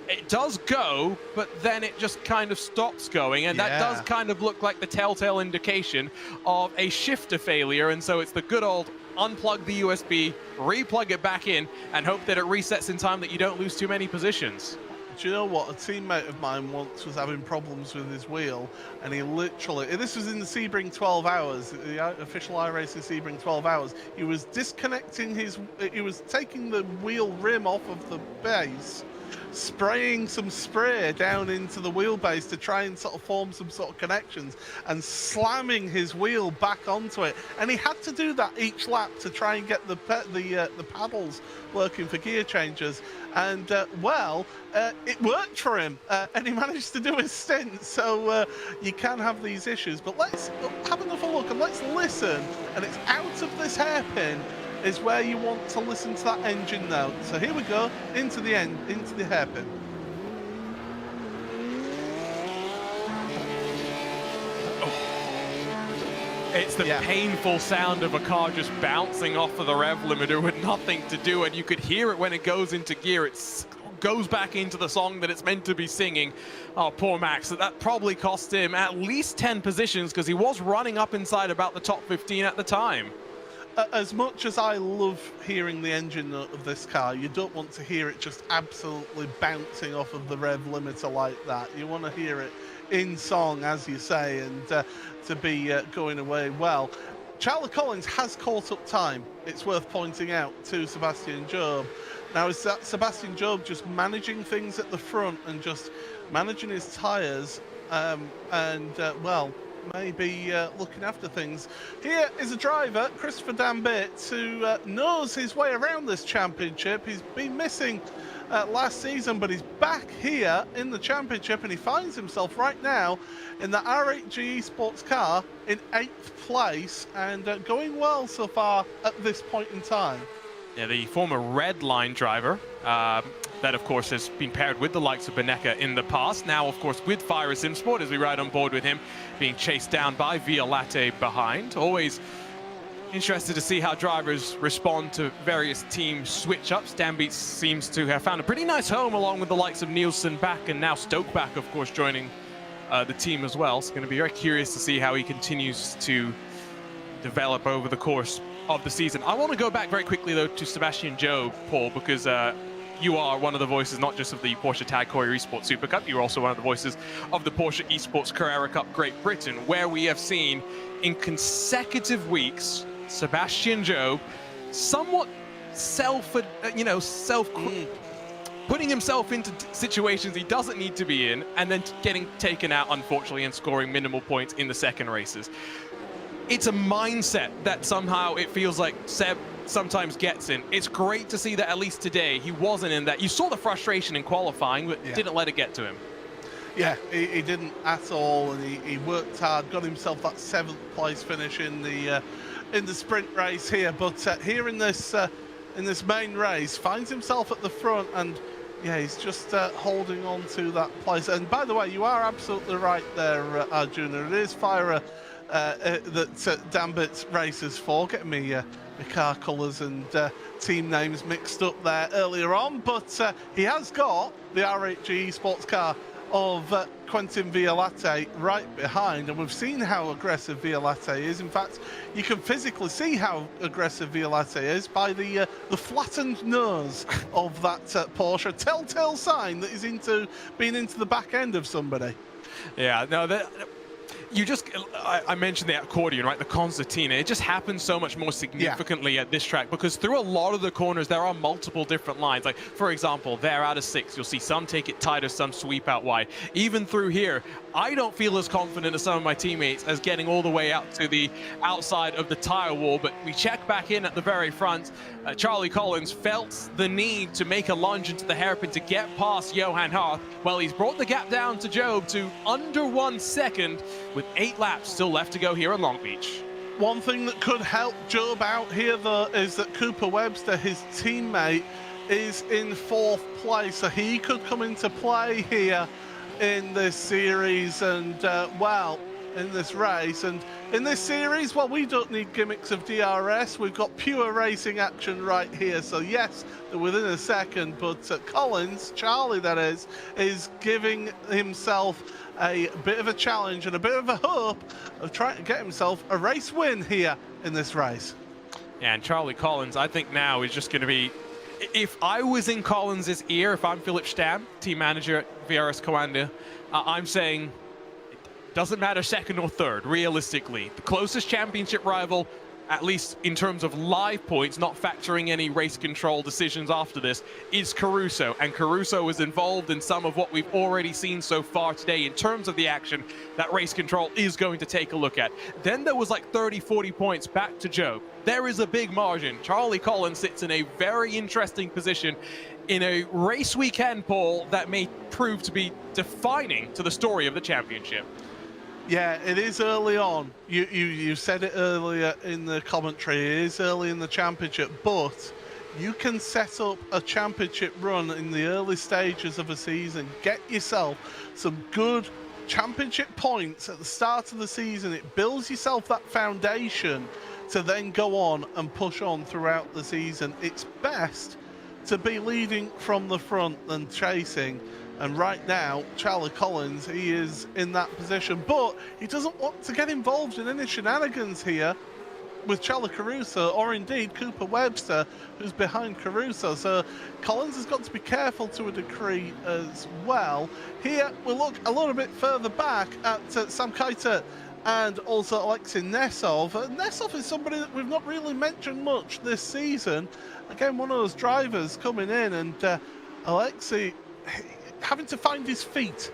It does go, but then it just kind of stops going, and that does kind of look like the telltale indication of a shifter failure. And so it's the good old unplug the USB, replug it back in, and hope that it resets in time, that you don't lose too many positions. Do you know what? A teammate of mine once was having problems with his wheel, and he literally, this was in the Sebring 12 hours, the official iRacing Sebring 12 hours, he was disconnecting he was taking the wheel rim off of the base, spraying some spray down into the wheelbase to try and sort of form some sort of connections, and slamming his wheel back onto it. And he had to do that each lap to try and get the paddles working for gear changes. And it worked for him, and he managed to do his stint. So you can have these issues, but let's have another look and let's listen. And it's out of this hairpin is where you want to listen to that engine note. So here we go, into the hairpin. It's the painful sound of a car just bouncing off of the rev limiter with nothing to do, and you could hear it when it goes into gear. It goes back into the song that it's meant to be singing. Oh, poor Max. That probably cost him at least 10 positions, because he was running up inside about the top 15 at the time. As much as I love hearing the engine note of this car, you don't want to hear it just absolutely bouncing off of the rev limiter like that. You want to hear it in song, as you say, and to be going away well. Charlie Collins has caught up time, it's worth pointing out, to Sebastian Job. Now, is that Sebastian Job just managing things at the front and just managing his tyres maybe looking after things? Here is a driver, Christopher Dambit, who knows his way around this championship. He's been missing last season, but he's back here in the championship, and he finds himself right now in the R8G Esports car in 8th place, and going well so far at this point in time. Yeah, the former Red Line driver, that of course has been paired with the likes of Benneker in the past. Now, of course, with Fire Sim Sport, as we ride on board with him, being chased down by Via Latte behind. Always interested to see how drivers respond to various team switch-ups. Danbeats seems to have found a pretty nice home, along with the likes of Nielsen back and now Stoke back, of course, joining the team as well. So going to be very curious to see how he continues to develop over the course of the season. I want to go back very quickly, though, to Sebastian Job, Paul, because you are one of the voices not just of the Porsche Tag Heuer Esports Supercup, you're also one of the voices of the Porsche Esports Carrera Cup Great Britain, where we have seen in consecutive weeks Sebastian Job somewhat putting himself into situations he doesn't need to be in, and then getting taken out, unfortunately, and scoring minimal points in the second races. it's a mindset that somehow it feels like Seb sometimes gets in. It's great to see that at least today he wasn't in that. You saw the frustration in qualifying, but didn't let it get to him. Yeah, he didn't at all, and he worked hard, got himself that 7th place finish in the sprint race here. But here in this main race, finds himself at the front, and yeah, he's just holding on to that place. And by the way, you are absolutely right there, Arjuna. It is Fire that Dambit races for, getting me the car colours and team names mixed up there earlier on. But he has got the RH Esports car of Quentin Violate right behind, and we've seen how aggressive Violate is. In fact, you can physically see how aggressive Violate is by the flattened nose of that Porsche, telltale sign that he's being into the back end of somebody. Yeah, no, I mentioned the accordion, right? The concertina. It just happens so much more significantly at this track because through a lot of the corners, there are multiple different lines. Like, for example, there out of 6, you'll see some take it tighter, some sweep out wide. Even through here, I don't feel as confident as some of my teammates as getting all the way out to the outside of the tire wall. But we check back in at the very front. Charlie Collins felt the need to make a lunge into the hairpin to get past Johan Harth. Well, he's brought the gap down to Job to under 1 second with 8 laps still left to go here at Long Beach. One thing that could help Job out here, though, is that Cooper Webster, his teammate, is in 4th place, so he could come into play here in this series and, in this race. And in this series, well, we don't need gimmicks of DRS. We've got pure racing action right here. So, yes, they're within a second, but Collins, Charlie that is giving himself a bit of a challenge and a bit of a hope of trying to get himself a race win here in this race. Yeah, and Charlie Collins, I think now is just going to be, if I was in Collins' ear, if I'm Philip Stamm, team manager at VRS Coanda, I'm saying it doesn't matter 2nd or 3rd, realistically. The closest championship rival, at least in terms of live points, not factoring any race control decisions after this, is Caruso. And Caruso is involved in some of what we've already seen so far today in terms of the action that race control is going to take a look at. Then there was like 30, 40 points back to Joe. There is a big margin. Charlie Collins sits in a very interesting position in a race weekend, Paul, that may prove to be defining to the story of the championship. Yeah, it is early on. You said it earlier in the commentary. It is early in the championship, but you can set up a championship run in the early stages of a season. Get yourself some good championship points at the start of the season. It builds yourself that foundation to then go on and push on throughout the season. It's best to be leading from the front than chasing. And right now, Charlie Collins, he is in that position, but he doesn't want to get involved in any shenanigans here with Charlie Caruso, or indeed Cooper Webster, who's behind Caruso. So Collins has got to be careful to a degree as well. Here, we'll look a little bit further back at Sam Keitel and also Alexei Nesov. Nesov is somebody that we've not really mentioned much this season. Again, one of those drivers coming in, and Alexei having to find his feet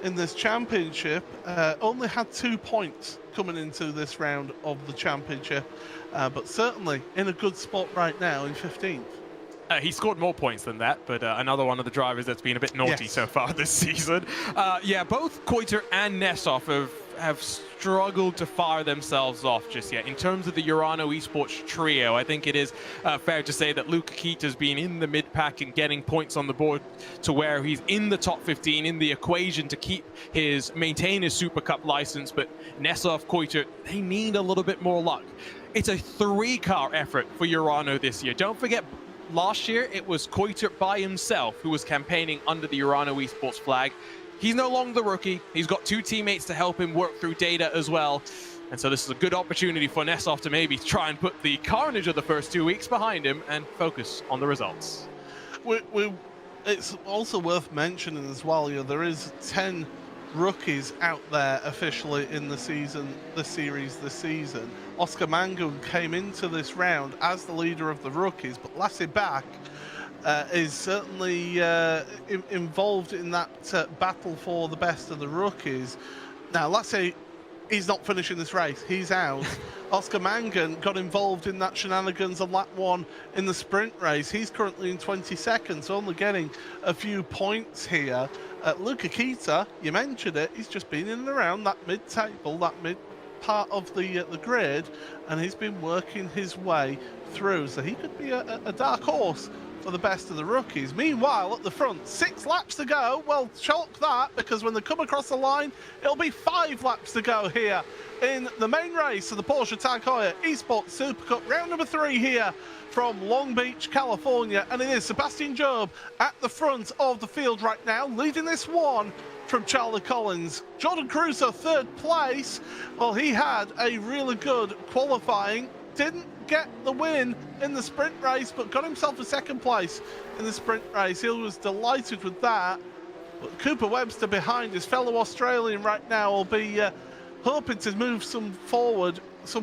in this championship. Only had 2 points coming into this round of the championship, but certainly in a good spot right now in 15th. He scored more points than that, but another one of the drivers that's been a bit naughty so far this season. Yeah, both Keuter and Nesov have struggled to fire themselves off just yet. In terms of the Urano Esports trio, I think it is fair to say that Luca Keita's been in the mid-pack and getting points on the board to where he's in the top 15 in the equation to maintain his Super Cup license, but Nesov, Keuter, they need a little bit more luck. It's a 3-car effort for Urano this year. Don't forget, last year it was Keuter by himself who was campaigning under the Urano Esports flag. He's no longer the rookie. He's got 2 teammates to help him work through data as well. And so this is a good opportunity for Nesov to maybe try and put the carnage of the first 2 weeks behind him and focus on the results. It's also worth mentioning as well, there is 10 rookies out there officially in the series this season. Oscar Mangun came into this round as the leader of the rookies, but Lassie Bach is certainly involved in that battle for the best of the rookies. Now, Lassie he's not finishing this race. He's out. Oscar Mangan got involved in that shenanigans on lap 1 in the sprint race. He's currently in 22nd, so only getting a few points here. Luca Kita, you mentioned it, he's just been in and around that mid-table, that mid part of the grid, and he's been working his way through, so he could be a dark horse for the best of the rookies. Meanwhile, at the front, 6 laps to go. Well, chalk that, because when they come across the line, it'll be 5 laps to go here in the main race of the Porsche Tag Heuer Esports Supercup, round number 3 here from Long Beach, California. And it is Sebastian Job at the front of the field right now, leading this one from Charlie Collins. Jordan Caruso, 3rd place. Well, he had a really good qualifying. Didn't get the win in the sprint race, but got himself a 2nd place in the sprint race. He was delighted with that. But Cooper Webster behind his fellow Australian right now will be hoping to move some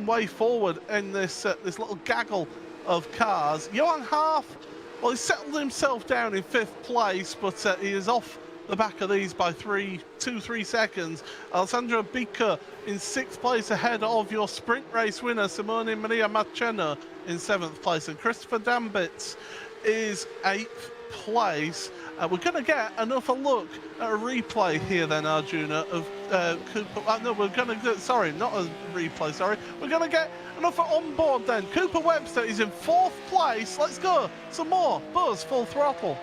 way forward in this this little gaggle of cars. Johan Haaf, well, he settled himself down in 5th place, but he is off the back of these by 3 seconds. Alessandro Bica in 6th place ahead of your sprint race winner Simone Maria Marchena in 7th place, and Christopher Dambitz is 8th place. We're going to get another look at a replay here then, Arjuna, of Cooper. No, we're going to, sorry, not a replay, sorry. We're going to get another on board then. Cooper Webster is in 4th place. Let's go. Some more Buzz Full Throttle.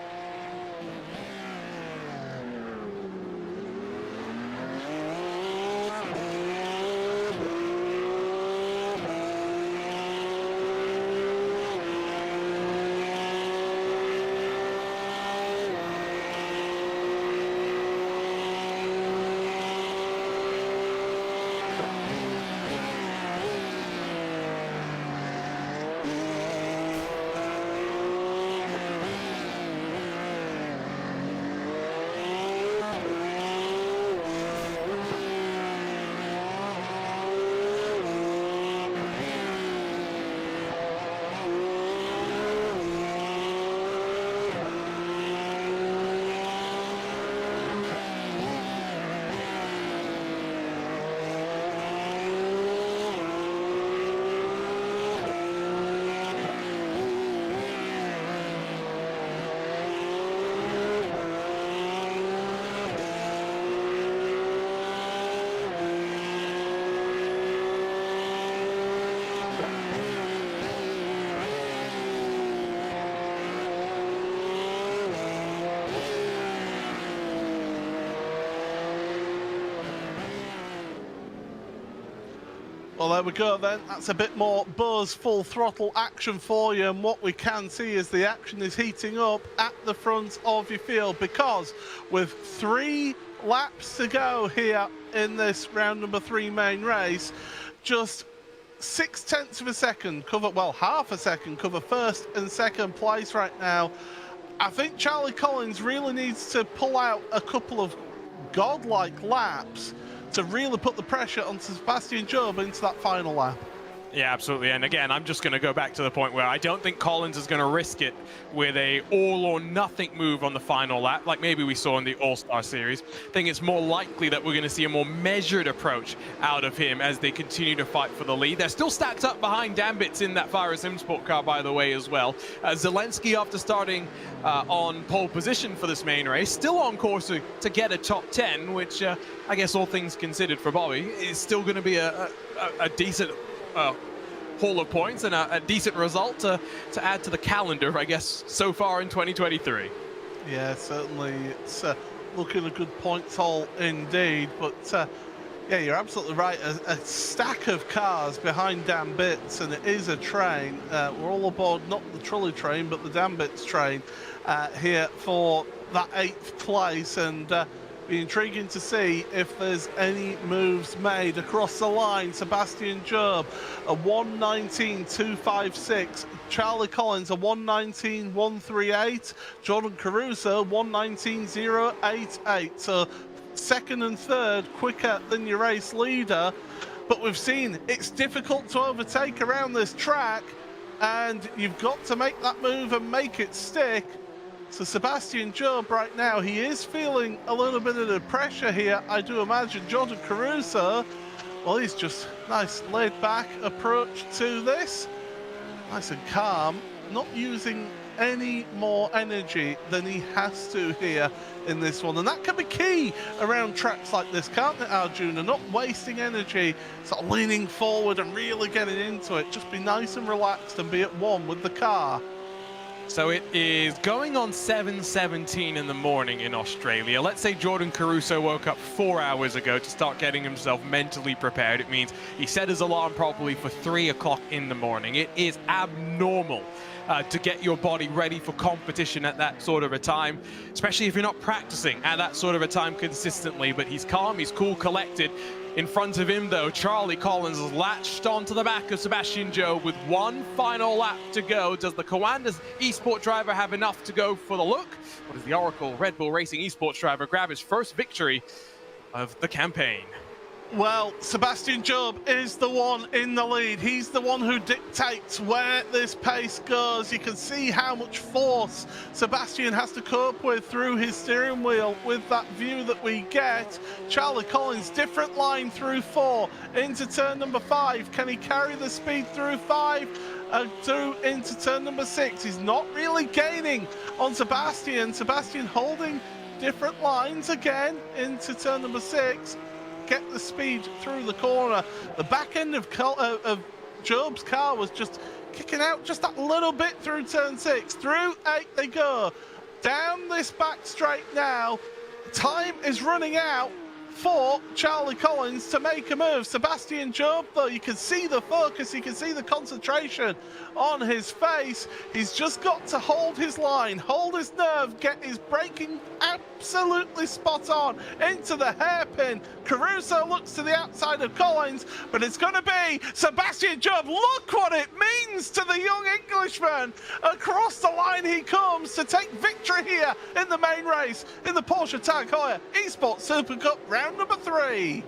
Well, there we go then. That's a bit more Buzz Full Throttle action for you, and what we can see is the action is heating up at the front of your field, because with 3 laps to go here in this round number 3 main race, just 0.6 of a second cover, well, half a second cover 1st and 2nd place right now. I think Charlie Collins really needs to pull out a couple of godlike laps to really put the pressure on Sebastian Job into that final lap. Yeah, absolutely. And again, I'm just going to go back to the point where I don't think Collins is going to risk it with a all or nothing move on the final lap, like maybe we saw in the All-Star Series. I think it's more likely that we're going to see a more measured approach out of him as they continue to fight for the lead. They're still stacked up behind Dambitz in that Fire Sim Sport car, by the way, as well. Zelensky, after starting on pole position for this main race, still on course to get a top 10, which I guess all things considered for Bobby is still going to be a decent haul of points and a decent result to add to the calendar, I guess, so far in 2023. Yeah, certainly it's looking a good points haul indeed, but yeah, you're absolutely right. A stack of cars behind Dambitz, and it is a train. We're all aboard not the trolley train, but the Dambitz train here for that 8th place, and be intriguing to see if there's any moves made across the line. Sebastian Job, a 1:19.256. Charlie Collins, a 1:19.138. Jordan Caruso, 1:19.088. So 2nd and 3rd quicker than your race leader. But we've seen it's difficult to overtake around this track, and you've got to make that move and make it stick. So Sebastian Job right now, he is feeling a little bit of the pressure here, I do imagine. Jordan Caruso, well, he's just nice laid-back approach to this. Nice and calm, not using any more energy than he has to here in this one. And that can be key around tracks like this, can't it, Arjuna? Not wasting energy, sort of leaning forward and really getting into it. Just be nice and relaxed and be at one with the car. So it is going on 7:17 in the morning in Australia. Let's say Jordan Caruso woke up 4 hours ago to start getting himself mentally prepared. It means he set his alarm properly for 3 o'clock in the morning. It is abnormal to get your body ready for competition at that sort of a time, especially if you're not practicing at that sort of a time consistently. But he's calm, he's cool, collected. In front of him, though, Charlie Collins has latched onto the back of Sebastian Job with one final lap to go. Does the Coandas Esport driver have enough to go for the look? Or does the Oracle Red Bull Racing Esports driver grab his first victory of the campaign? Well, Sebastian Job is the one in the lead. He's the one who dictates where this pace goes. You can see how much force Sebastian has to cope with through his steering wheel with that view that we get. Charlie Collins, different line through 4 into turn number 5. Can he carry the speed through 5? Through into turn number 6. He's not really gaining on Sebastian. Sebastian holding different lines again into turn number 6. Get the speed through the corner. The back end of Job's car was just kicking out just that little bit through turn 6. Through 8 they go. Down this back straight now. Time is running out for Charlie Collins to make a move. Sebastian Job, though, you can see the focus, you can see the concentration on his face. He's just got to hold his line, hold his nerve, get his braking absolutely spot on into the hairpin. Caruso looks to the outside of Collins, but it's going to be Sebastian Job. Look what it means to the young Englishman. Across the line he comes to take victory here in the main race in the Porsche Tag Heuer Esports Supercup round number 3.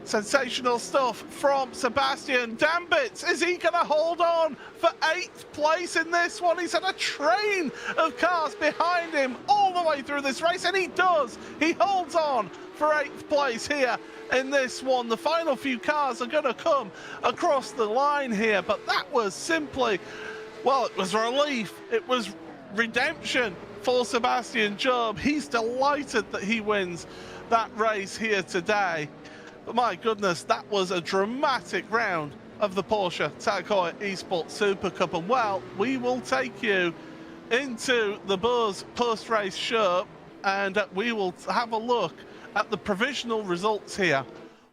Sensational stuff from Sebastian. Dambits, is he going to hold on for 8th place in this one? He's had a train of cars behind him all the way through this race, and he does. He holds on for 8th place here in this one. The final few cars are going to come across the line here, but that was simply, well, it was relief. It was redemption for Sebastian Job. He's delighted that he wins that race here today. But my goodness, that was a dramatic round of the Porsche Tag Heuer Esports Supercup. And well, we will take you into the Buzz post-race show, and we will have a look at the provisional results here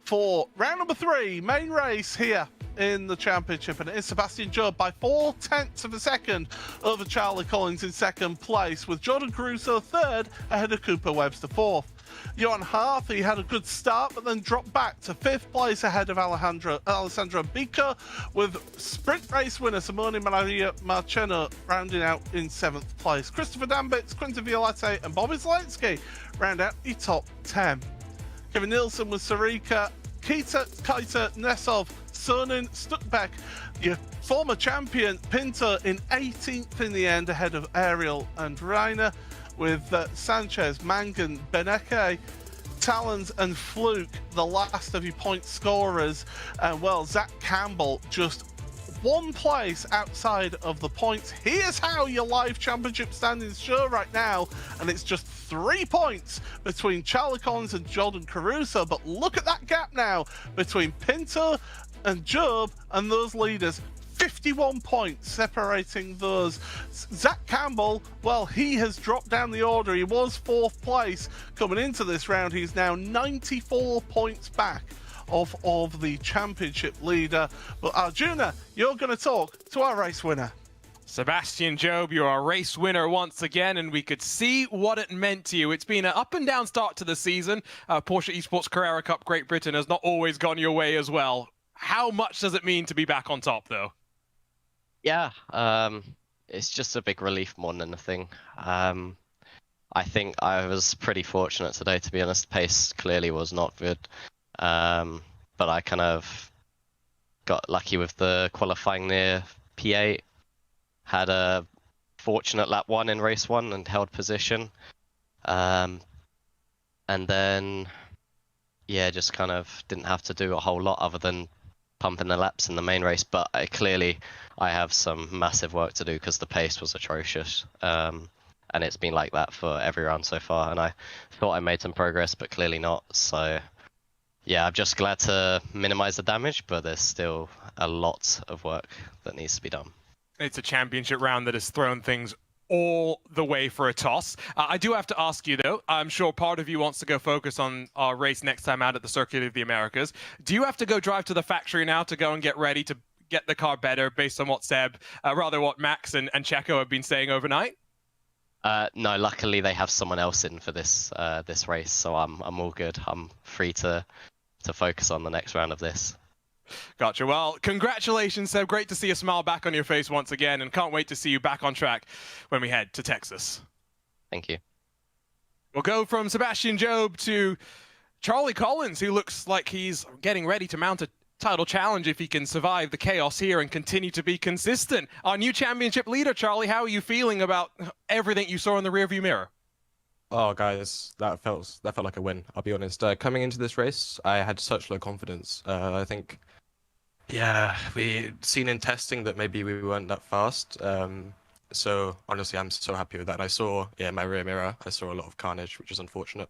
for round number 3, main race here in the championship. And it is Sebastian Job by 0.4 of a second over Charlie Collins in 2nd place, with Jordan Caruso 3rd ahead of Cooper Webster 4th. Johan Harth, he had a good start, but then dropped back to 5th place ahead of Alessandro Bica, with sprint race winner Simone Maria Marcheno rounding out in 7th place. Christopher Dambits, Quinta Violette, and Bobby Zelensky round out the top 10. Kevin Nielsen with Sarika, Keita, Kaita, Nesov, Sonin, Stuckbeck, your former champion Pinto in 18th in the end ahead of Ariel and Reiner, with Sanchez, Mangan, Beneke, Talons and Fluke, the last of your point scorers. And well, Zach Campbell just 1 place outside of the points. Here's how your live championship standings show right now, and it's just 3 points between Charlie Collins and Jordan Caruso. But look at that gap now between Pinto and Job and those leaders. 51 points separating those. Zach Campbell, well, he has dropped down the order. He was 4th place coming into this round. He's now 94 points back of the championship leader. But Arjuna, you're going to talk to our race winner. Sebastian Job, you're a race winner once again, and we could see what it meant to you. It's been an up and down start to the season. Porsche Esports Carrera Cup Great Britain has not always gone your way as well. How much does it mean to be back on top, though? Yeah, it's just a big relief more than anything. I think I was pretty fortunate today, to be honest. Pace clearly was not good, but I kind of got lucky with the qualifying near P8. Had a fortunate lap 1 in race 1 and held position. And then yeah, just kind of didn't have to do a whole lot other than pumping the laps in the main race. But clearly, I have some massive work to do because the pace was atrocious. And it's been like that for every round so far. And I thought I made some progress, but clearly not. So yeah, I'm just glad to minimize the damage, but there's still a lot of work that needs to be done. It's a championship round that has thrown things all the way for a toss. I do have to ask you, though, I'm sure part of you wants to go focus on our race next time out at the Circuit of the Americas. Do you have to go drive to the factory now to go and get ready to get the car better based on what what Max and Checo have been saying overnight? No, luckily they have someone else in for this this race, so I'm all good. I'm free to focus on the next round of this. Gotcha. Well, congratulations, Seb. Great to see a smile back on your face once again, and can't wait to see you back on track when we head to Texas. Thank you. We'll go from Sebastian Job to Charlie Collins, who looks like he's getting ready to mount a title challenge if he can survive the chaos here and continue to be consistent. Our new championship leader, Charlie, how are you feeling about everything you saw in the rearview mirror? Oh, guys, that felt like a win. I'll be honest. Coming into this race, I had such low confidence. I think, yeah, we seen in testing that maybe we weren't that fast. So honestly, I'm so happy with that. And I saw, in my rear mirror, I saw a lot of carnage, which is unfortunate.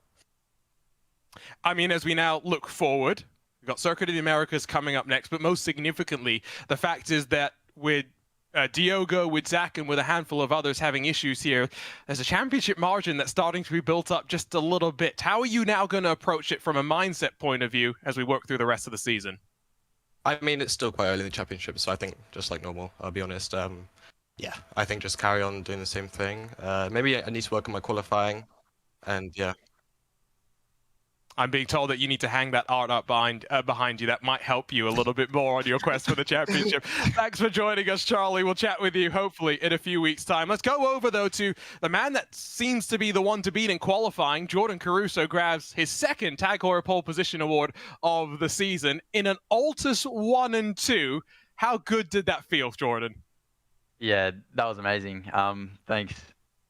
I mean, as we now look forward, we've got Circuit of the Americas coming up next, but most significantly, the fact is that with Diogo, with Zach, and with a handful of others having issues here, there's a championship margin that's starting to be built up just a little bit. How are you now going to approach it from a mindset point of view as we work through the rest of the season? I mean, it's still quite early in the championship, so I think just like normal, I'll be honest. Yeah, I think just carry on doing the same thing. Maybe I need to work on my qualifying, and yeah. I'm being told that you need to hang that art up behind you. That might help you a little bit more on your quest for the championship. Thanks for joining us, Charlie. We'll chat with you hopefully in a few weeks' time. Let's go over, though, to the man that seems to be the one to beat in qualifying. Jordan Caruso grabs his second Tag Heuer pole position award of the season in an Altus 1 and 2. How good did that feel, Jordan? Yeah, that was amazing. Thanks.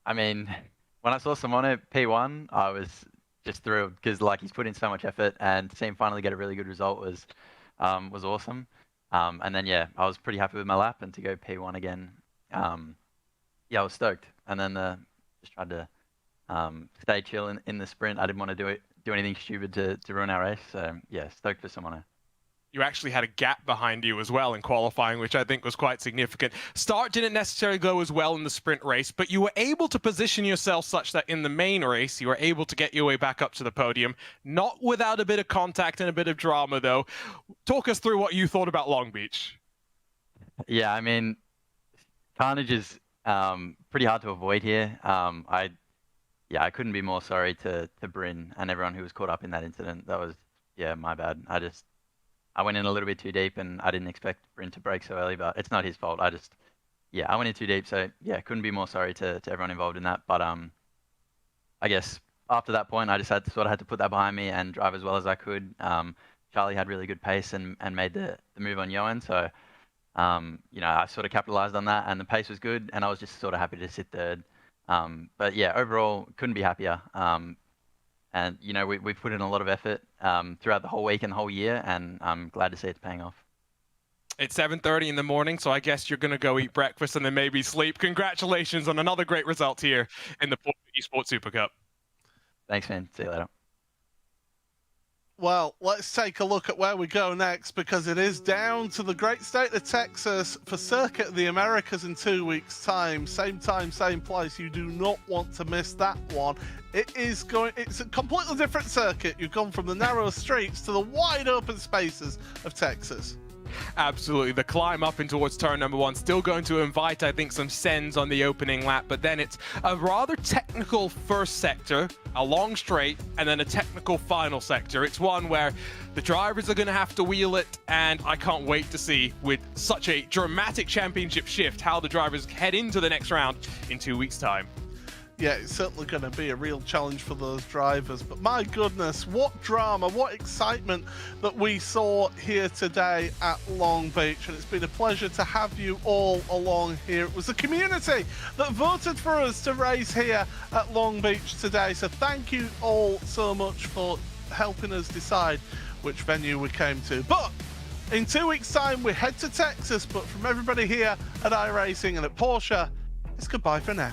I mean, when I saw Simone at P1, I was just thrilled because like he's put in so much effort, and to see him finally get a really good result was awesome. And then yeah, I was pretty happy with my lap, and to go P1 again, yeah, I was stoked. And then just tried to stay chill in the sprint. I didn't want to do anything stupid to ruin our race. So yeah, stoked for Simone. You actually had a gap behind you as well in qualifying, which I think was quite significant. Start didn't necessarily go as well in the sprint race, but you were able to position yourself such that in the main race, you were able to get your way back up to the podium, not without a bit of contact and a bit of drama, though. Talk us through what you thought about Long Beach. Yeah, I mean, carnage is pretty hard to avoid here. I couldn't be more sorry to Bryn and everyone who was caught up in that incident. That was, yeah, my bad. I went in a little bit too deep, and I didn't expect Bryn to break so early, but it's not his fault. I went in too deep, so yeah, couldn't be more sorry to everyone involved in that. But I guess after that point, I just had to put that behind me and drive as well as I could. Charlie had really good pace and made the move on Johan, so I sort of capitalized on that, and the pace was good, and I was just sort of happy to sit third. But yeah, overall, couldn't be happier. And, we put in a lot of effort throughout the whole week and the whole year, and I'm glad to see it's paying off. It's 7:30 in the morning, so I guess you're going to go eat breakfast and then maybe sleep. Congratulations on another great result here in the Heuer Esports Supercup. Thanks, man. See you later. Well, let's take a look at where we go next, because it is down to the great state of Texas for Circuit of the Americas in 2 weeks' time. Same time, same place. You do not want to miss that one. It's a completely different circuit. You've gone from the narrow streets to the wide open spaces of Texas. Absolutely. The climb up in towards turn number 1 still going to invite, I think, some sends on the opening lap, but then it's a rather technical first sector, a long straight, and then a technical final sector. It's one where the drivers are going to have to wheel it, and I can't wait to see, with such a dramatic championship shift, how the drivers head into the next round in 2 weeks' time. Yeah, it's certainly going to be a real challenge for those drivers. But my goodness, what drama, what excitement that we saw here today at Long Beach. And it's been a pleasure to have you all along here. It was the community that voted for us to race here at Long Beach today. So thank you all so much for helping us decide which venue we came to. But in 2 weeks' time, we head to Texas. But from everybody here at iRacing and at Porsche, it's goodbye for now.